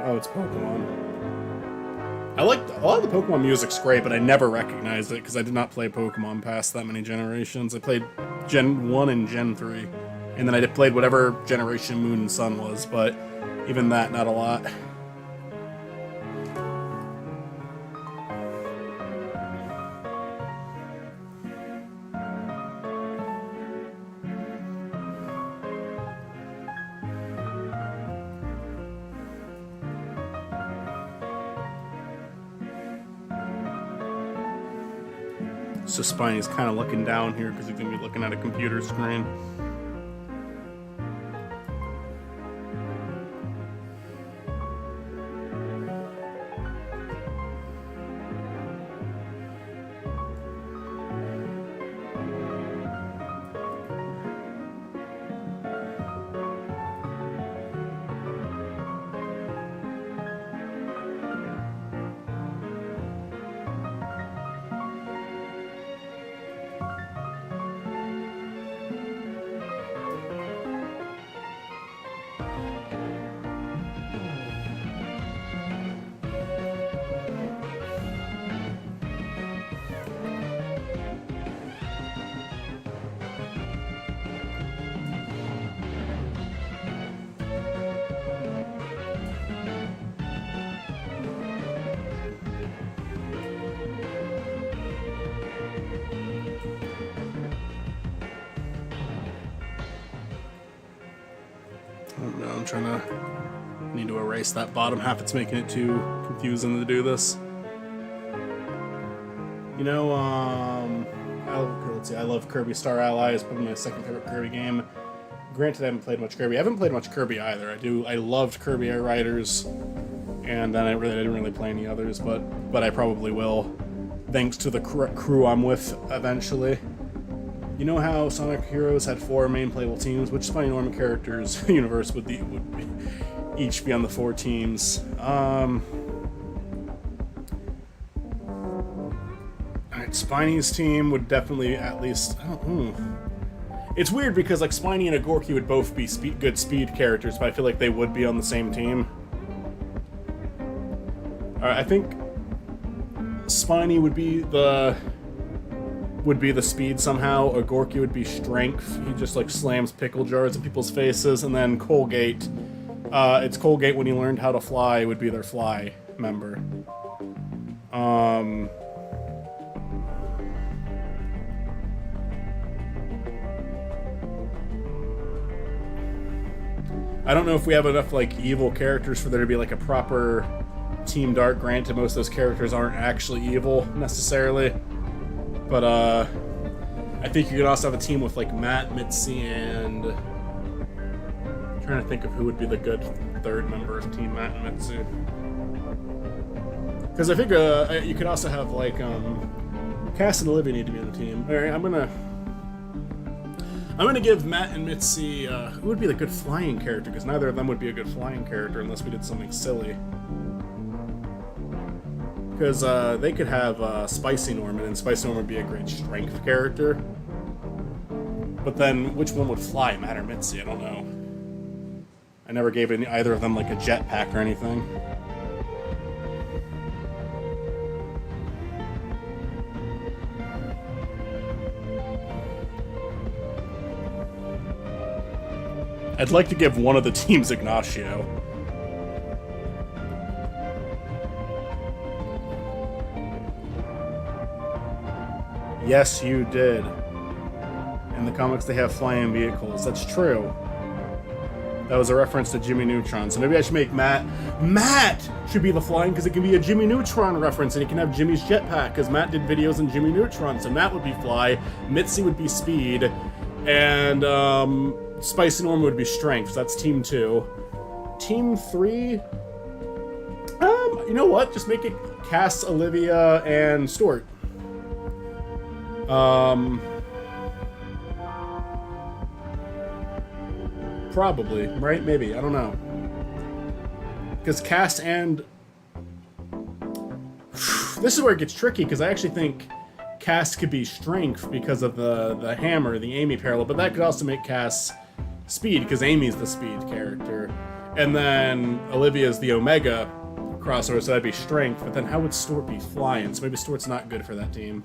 Oh, it's Pokemon. I like a lot of the Pokemon music's great, but I never recognized it because I did not play Pokemon past that many generations. I played Gen 1 and Gen 3, and then I played whatever generation Moon and Sun was, but even that, not a lot. So Spiny's kind of looking down here because he's going to be looking at a computer screen. I don't know, I'm trying to... need to erase that bottom half. It's making it too confusing to do this. You know, let's see, I love Kirby Star Allies, probably my second favorite Kirby game. Granted, I haven't played much Kirby. I haven't played much Kirby either. I loved Kirby Air Riders, and then I didn't really play any others, but I probably will, thanks to the crew I'm with eventually. You know how Sonic Heroes had 4 main playable teams? Which Spiny Norman characters universe would each be on the 4 teams? Alright, Spiny's team would definitely at least... It's weird because like Spiny and a Gorky would both be good speed characters, but I feel like they would be on the same team. Alright, I think Spiny would be the speed somehow, or Gorky would be strength. He just like slams pickle jars in people's faces, and then Colgate, it's Colgate when he learned how to fly, would be their fly member. I don't know if we have enough like evil characters for there to be like a proper Team Dark. Granted, most of those characters aren't actually evil necessarily, but I think you could also have a team with like Matt, Mitzi, and I'm trying to think of who would be the good third member of Team Matt and Mitzi. Because I think you could also have like Cass and Olivia need to be on the team. All right, I'm gonna give Matt and Mitzi who would be the good flying character, because neither of them would be a good flying character unless we did something silly. Because they could have Spicy Norman, and Spicy Norman would be a great strength character. But then, which one would fly, Matt or Mitzi? I don't know. I never gave either of them like a jetpack or anything. I'd like to give one of the teams Ignacio. Yes, you did. In the comics, they have flying vehicles. That's true. That was a reference to Jimmy Neutron. So maybe I should make Matt should be the flying, because it can be a Jimmy Neutron reference, and he can have Jimmy's jetpack, because Matt did videos on Jimmy Neutron. So Matt would be fly, Mitzi would be speed, and Spicy Norman would be strength. So that's team 2. Team 3. You know what? Just make it Cass, Olivia, and Stuart. Probably, right? Maybe. I don't know. Because Cass and... This is where it gets tricky, because I actually think Cass could be strength because of the hammer, the Amy parallel, but that could also make Cass speed, because Amy's the speed character. And then Olivia's the Omega crossover, so that'd be strength, but then how would Stuart be flying? So maybe Stuart's not good for that team.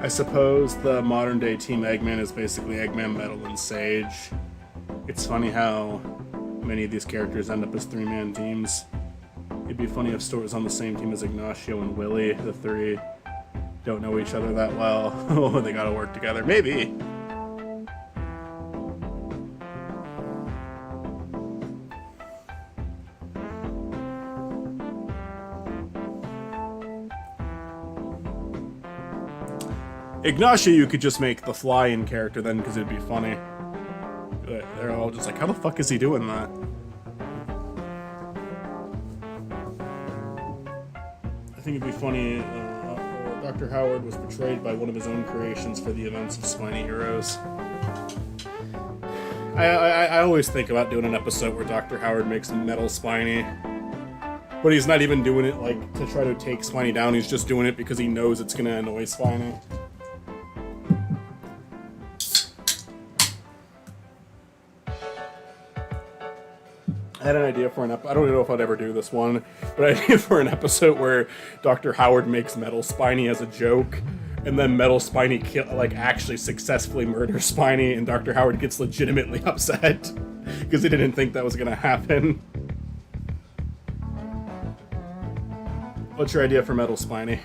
I suppose the modern day Team Eggman is basically Eggman, Metal, and Sage. It's funny how many of these characters end up as 3-man teams. It'd be funny if Stuart was on the same team as Ignacio and Willie. The 3 don't know each other that well. Oh, they gotta work together. Maybe. Ignacio, you could just make the flying character then, because it'd be funny. They're all just like, how the fuck is he doing that? I think it'd be funny if Dr. Howard was portrayed by one of his own creations for the events of Spiny Heroes. I always think about doing an episode where Dr. Howard makes Metal Spiny. But he's not even doing it like to try to take Spiny down. He's just doing it because he knows it's gonna annoy Spiny. I had an idea for I don't know if I'd ever do this one, but I had an idea for an episode where Dr. Howard makes Metal Spiny as a joke, and then Metal Spiny actually successfully murders Spiny, and Dr. Howard gets legitimately upset because he didn't think that was gonna happen. What's your idea for Metal Spiny?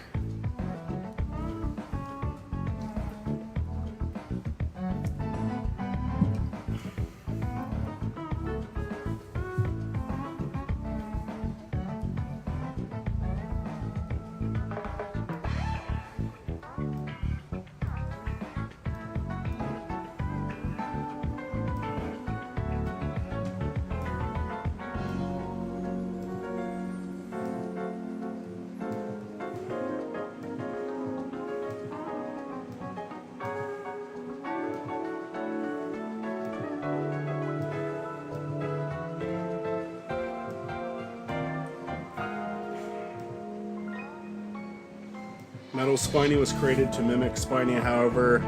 Metal Spiny was created to mimic Spiny, however,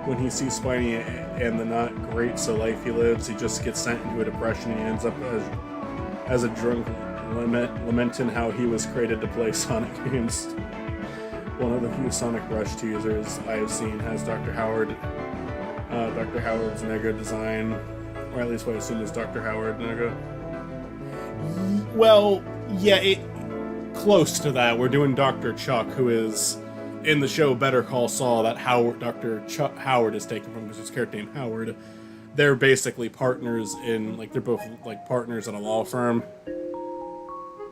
when he sees Spiny and the not great so life he lives, he just gets sent into a depression and he ends up as a drunk lamenting how he was created to play Sonic games. One of the few Sonic Rush teasers I have seen has Dr. Howard's Nega design, or at least what I assume is Dr. Howard Nega. Well, yeah, close to that. We're doing Dr. Chuck, who is in the show Better Call Saul that Dr. Chuck Howard is taken from because his character named Howard. They're basically partners they're both partners in a law firm.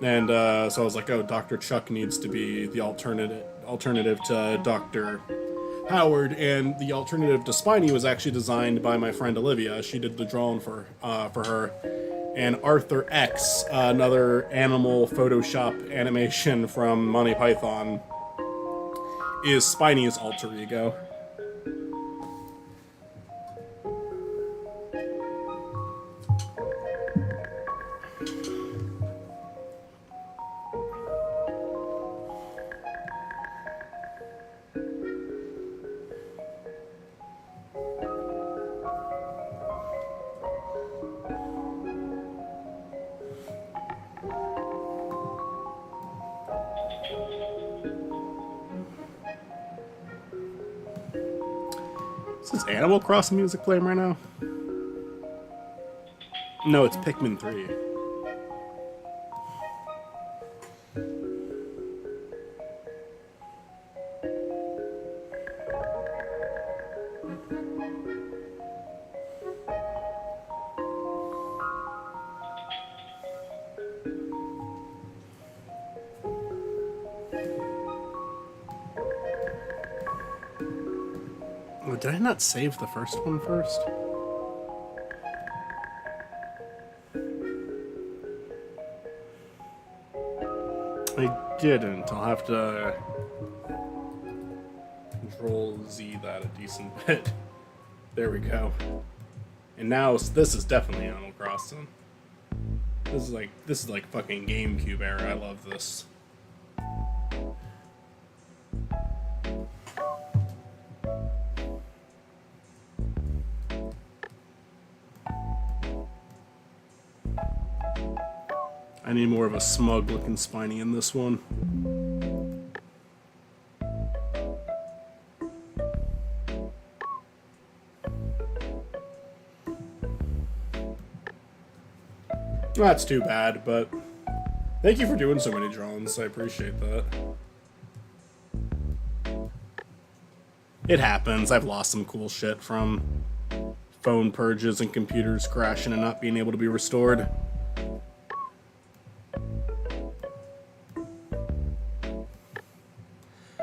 And so I was like, oh, Dr. Chuck needs to be the alternative to Dr. Howard, and the alternative to Spiny was actually designed by my friend Olivia. She did the drawing for her. And Arthur X, another animal Photoshop animation from Monty Python, is Spiny's alter ego. Is Animal Crossing music playing right now? No, it's Pikmin 3. Oh, did I not save the first one first? I didn't. I'll have to Control Z that a decent bit. There we go. And now this is definitely Animal Crossing. This is like fucking GameCube era. I love this. I need more of a smug looking Spiny in this one. That's too bad, but thank you for doing so many drawings. I appreciate that. It happens. I've lost some cool shit from phone purges and computers crashing and not being able to be restored.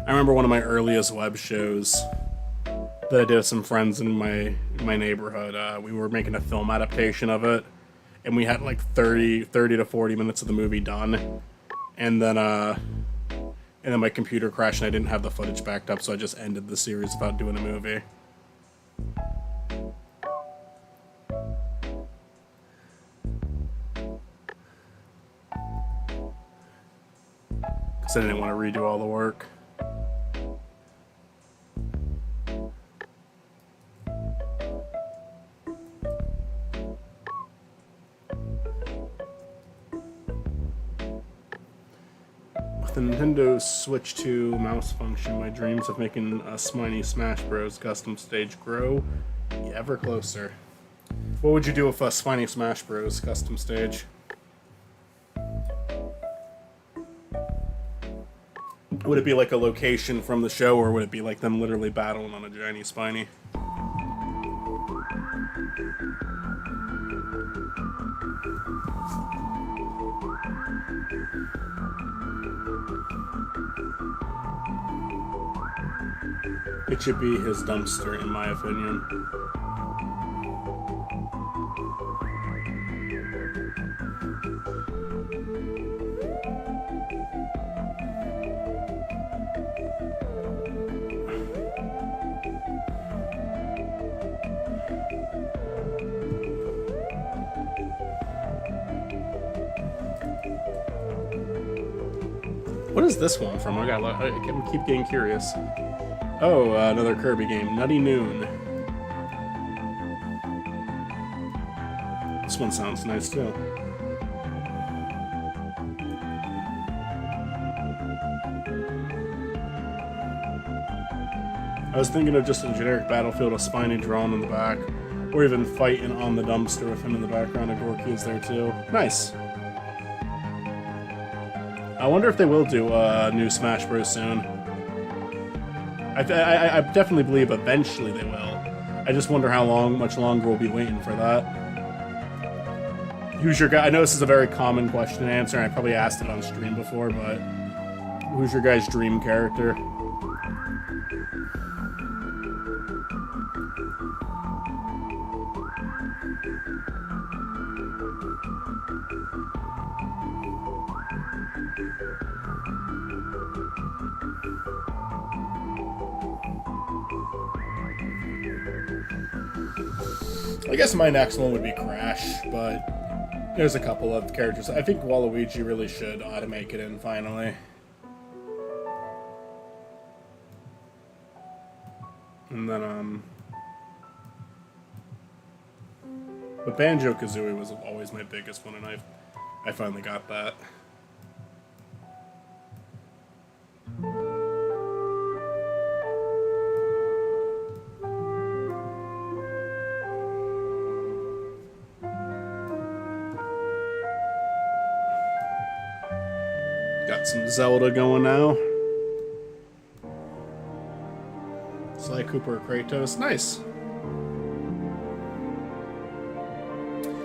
I remember one of my earliest web shows that I did with some friends in my neighborhood. We were making a film adaptation of it, and we had like 30 to 40 minutes of the movie done, and then my computer crashed and I didn't have the footage backed up, so I just ended the series without doing a movie. So I didn't want to redo all the work. With the Nintendo Switch 2 mouse function, my dreams of making a Spiny Smash Bros. Custom stage grow ever closer. What would you do with a Spiny Smash Bros. Custom stage? Would it be like a location from the show, or would it be like them literally battling on a giant Spiny? It should be his dumpster, in my opinion. What is this one from? I keep getting curious. Oh, another Kirby game. Nutty Noon. This one sounds nice, too. I was thinking of just a generic battlefield of Spiny drawn in the back, or even fighting on the dumpster with him in the background, and Gorky is there, too. Nice. I wonder if they will do a new Smash Bros. Soon. I definitely believe eventually they will. I just wonder how much longer we'll be waiting for that. Who's your guy? I know this is a very common question to answer, and I probably asked it on stream before, but who's your guy's dream character? I guess my next one would be Crash, but there's a couple of characters. I think Waluigi really should ought to make it in finally. And then, but Banjo-Kazooie was always my biggest one, and I finally got that. Got some Zelda going now. Sly Cooper or Kratos. Nice.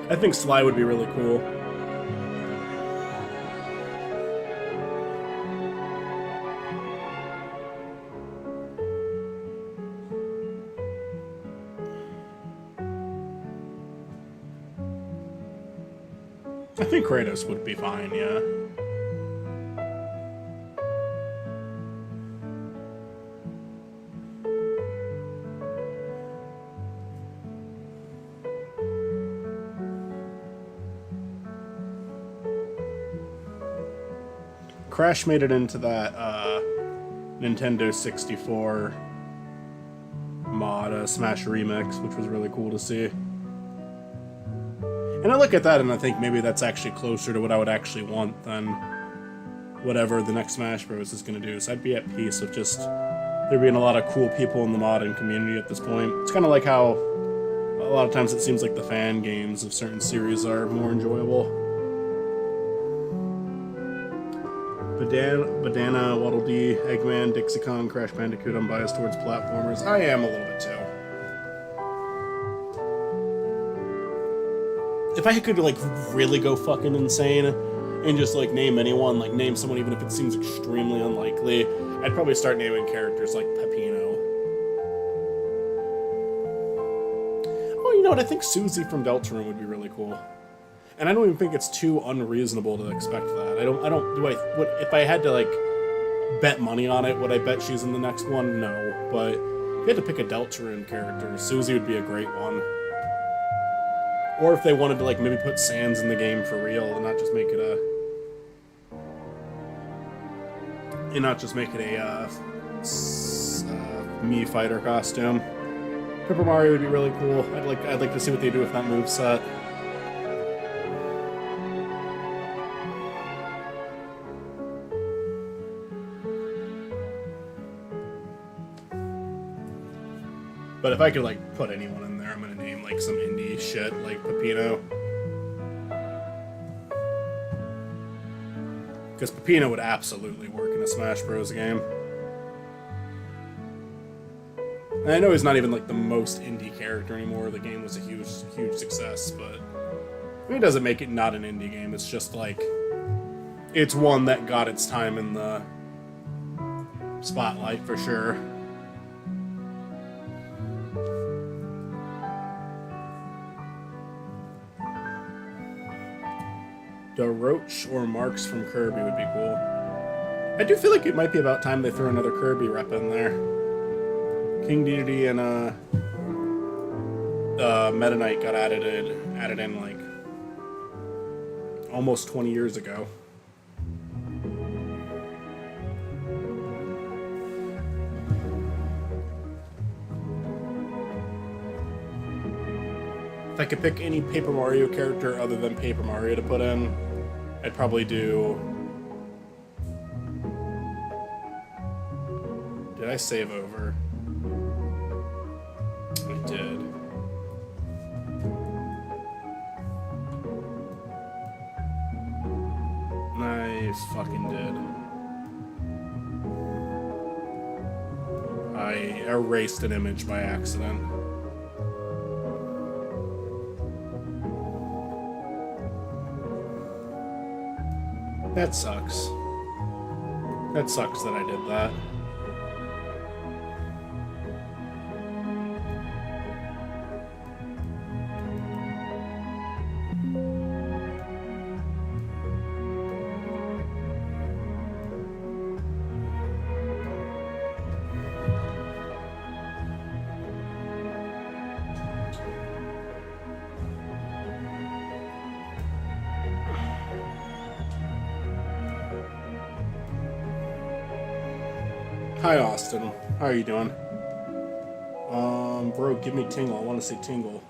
I think Sly would be really cool. I think Kratos would be fine, yeah. Crash made it into that Nintendo 64 mod, Smash Remix, which was really cool to see. And I look at that and I think maybe that's actually closer to what I would actually want than whatever the next Smash Bros. Is going to do. So I'd be at peace with just there being a lot of cool people in the modding community at this point. It's kind of like how a lot of times it seems like the fan games of certain series are more enjoyable. Badana, Waddle Dee, Eggman, Dixie Kong, Crash Bandicoot. I'm biased towards platformers. I am a little bit too. If I could like really go fucking insane and just like name anyone, like name someone even if it seems extremely unlikely, I'd probably start naming characters like Peppino. Oh, you know what? I think Susie from Deltarune would be really cool. And I don't even think it's too unreasonable to expect that. If I had to, like, bet money on it, would I bet she's in the next one? No. But if you had to pick a Deltarune character, Susie would be a great one. Or if they wanted to, like, maybe put Sans in the game for real and not just make it a... and not just make it a Mii fighter costume. Paper Mario would be really cool. I'd like to see what they do with that moveset. But if I could, like, put anyone in there, I'm gonna name, like, some indie shit, like Peppino. Because Peppino would absolutely work in a Smash Bros. Game. And I know he's not even, like, the most indie character anymore. The game was a huge, huge success, but... I mean, it doesn't make it not an indie game. It's just, like... It's one that got its time in the... spotlight, for sure. The Roach or Marks from Kirby would be cool. I do feel like it might be about time they throw another Kirby rep in there. King Dedede and Meta Knight got added in like almost 20 years ago. If I could pick any Paper Mario character other than Paper Mario to put in, I'd probably do... Did I save over? I did. I fucking did. I erased an image by accident. That sucks. That sucks that I did that. Hi, Austin. How are you doing? Bro, give me Tingle. I want to see Tingle.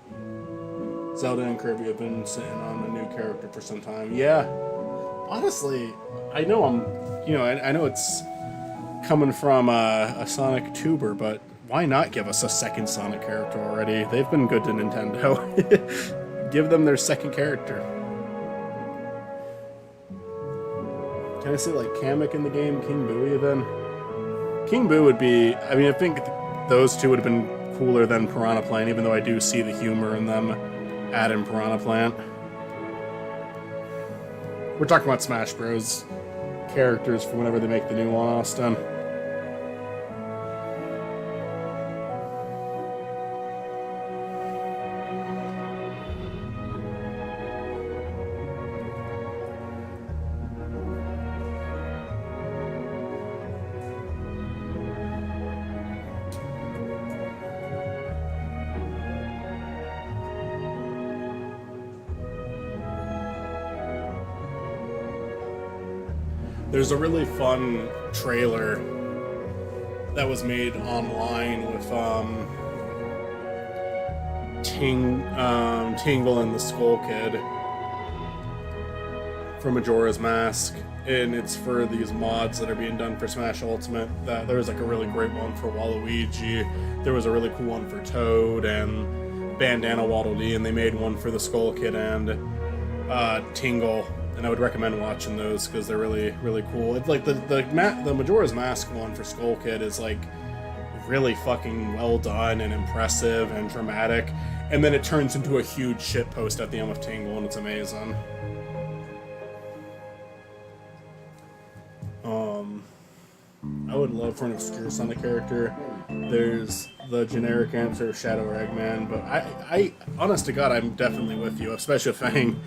Zelda and Kirby have been sitting on a new character for some time. Yeah. Honestly, I know I know it's coming from a Sonic tuber, but why not give us a second Sonic character already? They've been good to Nintendo. Give them their second character. Can I see, like, Kamek in the game? King Booey, then? King Boo would be... I mean, I think those two would have been cooler than Piranha Plant, even though I do see the humor in them adding Piranha Plant. We're talking about Smash Bros. Characters for whenever they make the new one, Austin. There's a really fun trailer that was made online with Tingle and the Skull Kid from Majora's Mask, and it's for these mods that are being done for Smash Ultimate. There was like a really great one for Waluigi, there was a really cool one for Toad and Bandana Waddle Dee, and they made one for the Skull Kid and Tingle. And I would recommend watching those because they're really, really cool. It's like the Majora's Mask one for Skull Kid is like really fucking well done and impressive and dramatic, and then it turns into a huge shit post at the end of Tingle, and it's amazing. I would love for an obscure Sonic character. There's the generic answer of Shadow or Eggman, but I honest to God, I'm definitely with you, especially if Fang.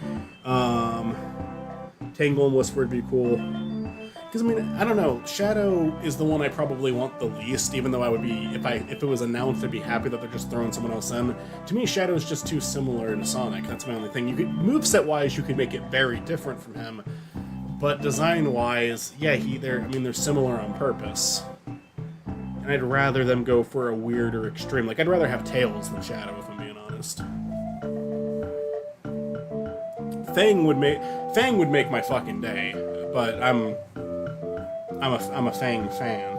Tangle and Whisper would be cool. Because, I mean, I don't know. Shadow is the one I probably want the least, even though I would be, if it was announced, I'd be happy that they're just throwing someone else in. To me, Shadow is just too similar to Sonic. That's my only thing. Moveset-wise, you could make it very different from him. But design-wise, yeah, they're similar on purpose. And I'd rather them go for a weirder extreme. Like, I'd rather have Tails than Shadow, if I'm being honest. Fang would make my fucking day, but I'm a Fang fan.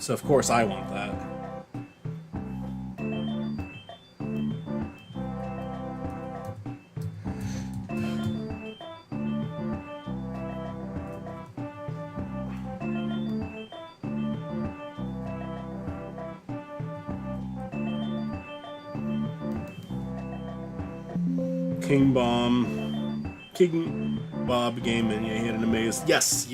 So of course I want that. King Bob Gaming, yeah, he had an amazing. Yes.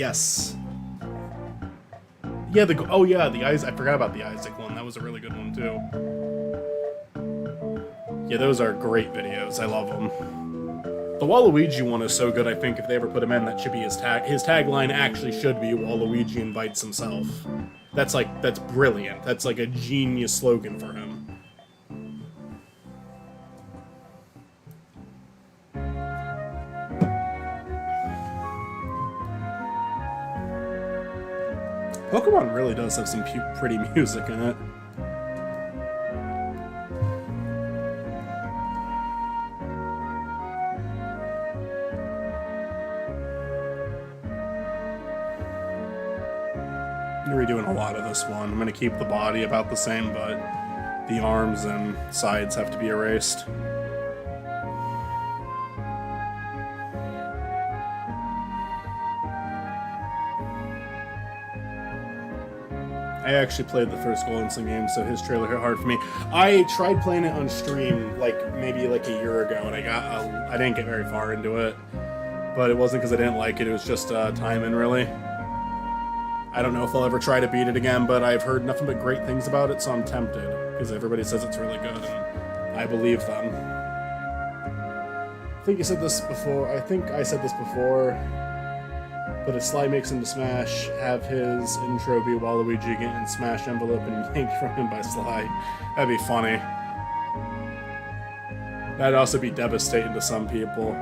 Yeah, the Isaac. I forgot about the Isaac one. That was a really good one too. Yeah, those are great videos. I love them. The Waluigi one is so good. I think if they ever put him in, that should be his tag. His tagline actually should be "Waluigi invites himself." That's brilliant. That's like a genius slogan for him. Pokemon really does have some pretty music in it. I'm redoing a lot of this one. I'm going to keep the body about the same, but the arms and sides have to be erased. I actually played the first Golden Sun game, so his trailer hit hard for me. I tried playing it on stream maybe a year ago, and I didn't get very far into it. But it wasn't because I didn't like it, it was just timing, really. I don't know if I'll ever try to beat it again, but I've heard nothing but great things about it, so I'm tempted. Because everybody says it's really good, and I believe them. I think I said this before. But if Sly makes him to Smash, have his intro be Waluigi getting Smash envelope and yanked from him by Sly. That'd be funny. That'd also be devastating to some people.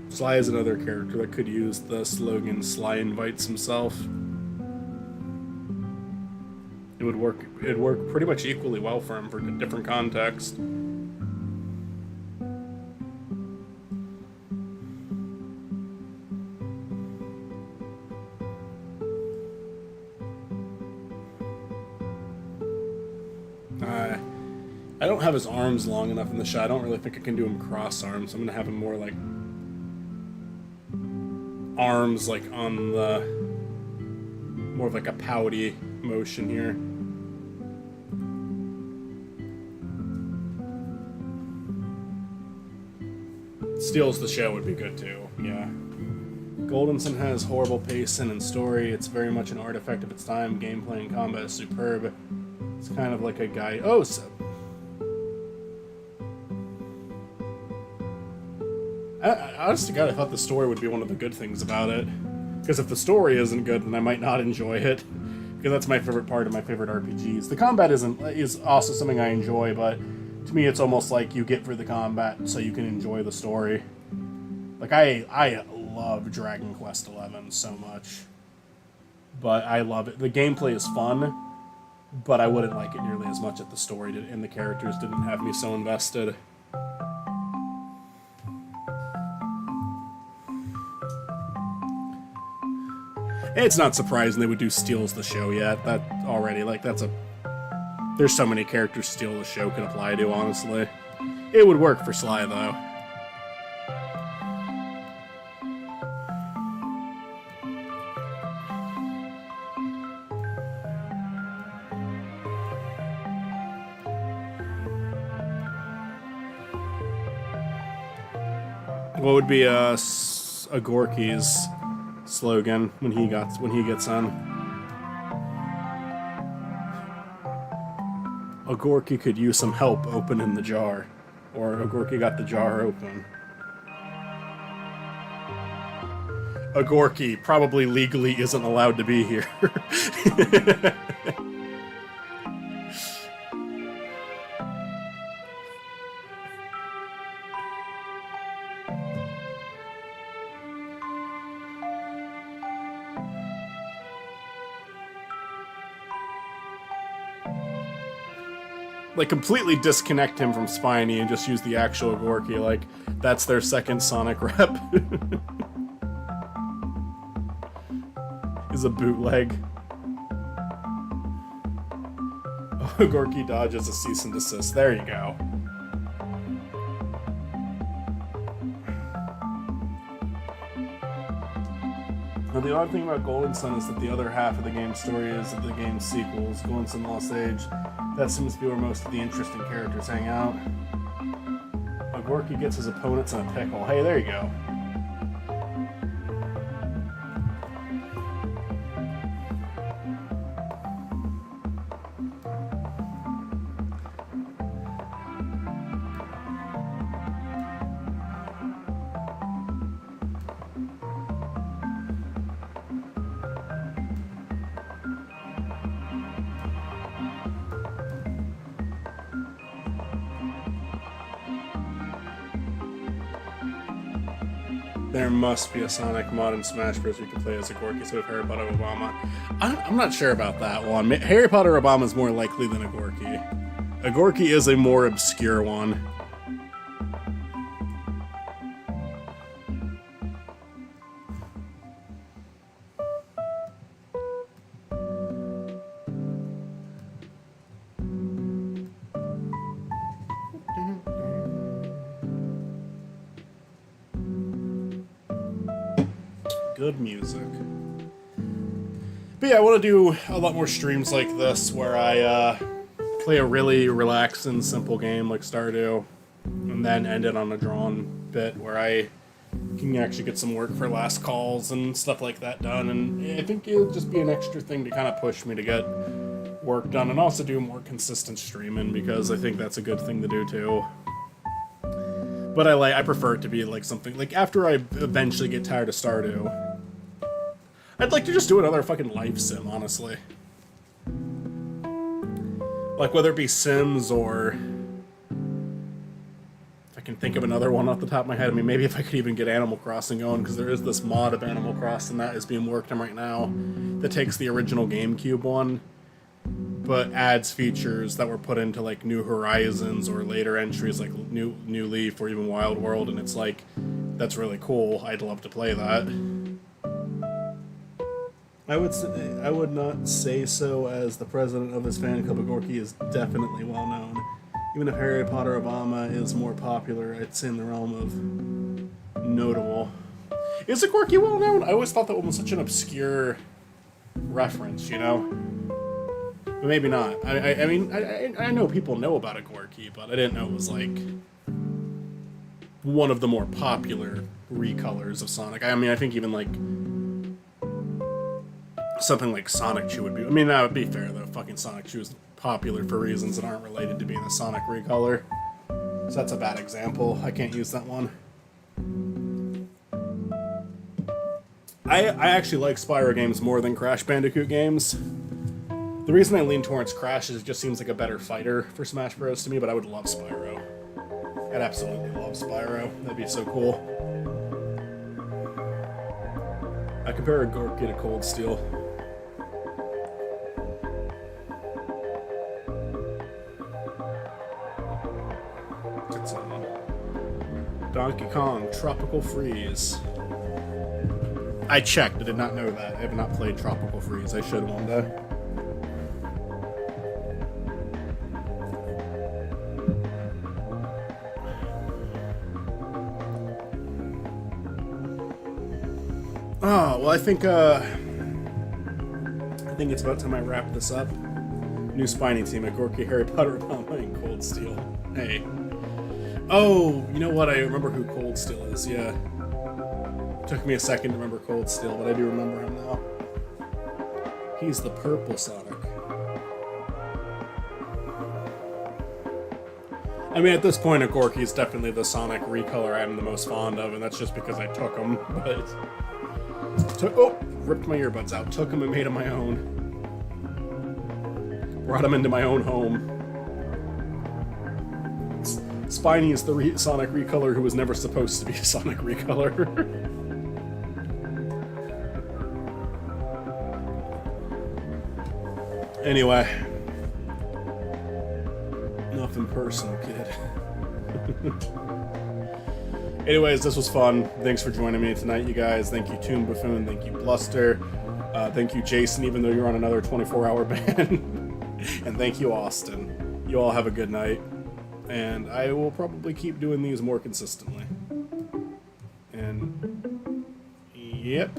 Sly is another character that could use the slogan "Sly invites himself." It'd work pretty much equally well for him for a different context. I don't have his arms long enough in the shot. I don't really think I can do him cross arms. I'm gonna have him more like arms on the more of like a pouty motion here. Steals the Show would be good too, yeah. Golden Sun has horrible pacing and story. It's very much an artifact of its time. Gameplay and combat is superb. It's kind of like a guy. Oh, so honest to God, I thought the story would be one of the good things about it. Because if the story isn't good, then I might not enjoy it. Because that's my favorite part of my favorite RPGs. The combat is also something I enjoy, but to me it's almost like you get through the combat so you can enjoy the story. Like, I love Dragon Quest XI so much. But I love it. The gameplay is fun, but I wouldn't like it nearly as much if the story and the characters didn't have me so invested. It's not surprising they would do Steals the Show yet. That already, there's so many characters Steal the Show can apply to, honestly. It would work for Sly, though. What would be a Gorky's slogan when he gets on? A Gorky could use some help opening the jar. Or a Gorky got the jar open. A Gorky probably legally isn't allowed to be here. Like, completely disconnect him from Spiny and just use the actual Gorky. Like, that's their second Sonic rep. Is a bootleg. Oh, Gorky dodges a cease and desist. There you go. Now, the odd thing about Golden Sun is that the other half of the game's story is that the game's sequels, Golden Sun Lost Age, that seems to be where most of the interesting characters hang out. Gorky gets his opponents in a pickle. Hey, there you go. There must be a Sonic mod in Smash Bros. We can play as a Gorky, so if Harry Potter Obama. I'm not sure about that one. Harry Potter Obama is more likely than a Gorky. A Gorky is a more obscure one. Good music. But yeah, I want to do a lot more streams like this where I play a really relaxing, simple game like Stardew, and then end it on a drawn bit where I can actually get some work for last calls and stuff like that done. And I think it'll just be an extra thing to kind of push me to get work done and also do more consistent streaming, because I think that's a good thing to do too. But I prefer it to be like something like after I eventually get tired of Stardew, I'd like to just do another fucking life sim, honestly. Like, whether it be Sims or if I can think of another one off the top of my head. I mean, maybe if I could even get Animal Crossing going, because there is this mod of Animal Crossing that is being worked on right now that takes the original GameCube one, but adds features that were put into like New Horizons or later entries like New Leaf or even Wild World, and it's like, that's really cool. I'd love to play that. I would not say so, as the president of this fan club of Gorky is definitely well known. Even if Harry Potter Obama is more popular, it's in the realm of notable. Is it Gorky well known? I always thought that one was such an obscure reference, you know? But maybe not. I mean, I know people know about a Gorky, but I didn't know it was like one of the more popular recolors of Sonic. I mean, I think even like something like Sonic Chew would be... I mean, that would be fair, though. Fucking Sonic Chew is popular for reasons that aren't related to being a Sonic recolor. So that's a bad example. I can't use that one. I actually like Spyro games more than Crash Bandicoot games. The reason I lean towards Crash is it just seems like a better fighter for Smash Bros. To me, but I would love Spyro. I'd absolutely love Spyro. That'd be so cool. I compare a Gorky to Cold Steel. Donkey Kong Tropical Freeze. I checked. I did not know that. I have not played Tropical Freeze. I should one day. Oh, well, I think it's about time I wrap this up. New Spiny team at Gorky, Harry Potter, Obama, and Cold Steel. Hey. Oh, you know what? I remember who Cold Steel is, yeah. Took me a second to remember Cold Steel, but I do remember him now. He's the purple Sonic. I mean, at this point, a Gorky is definitely the Sonic recolor I'm the most fond of, and that's just because I took him, but... Oh! Ripped my earbuds out. Took him and made him my own. Brought him into my own home. Spiny is the Sonic recolor who was never supposed to be a Sonic recolor. Anyway. Nothing personal, kid. Anyways, this was fun. Thanks for joining me tonight, you guys. Thank you, Toon Buffoon. Thank you, Bluster. Thank you, Jason, even though you're on another 24-hour ban. And thank you, Austin. You all have a good night. And I will probably keep doing these more consistently. And... yep.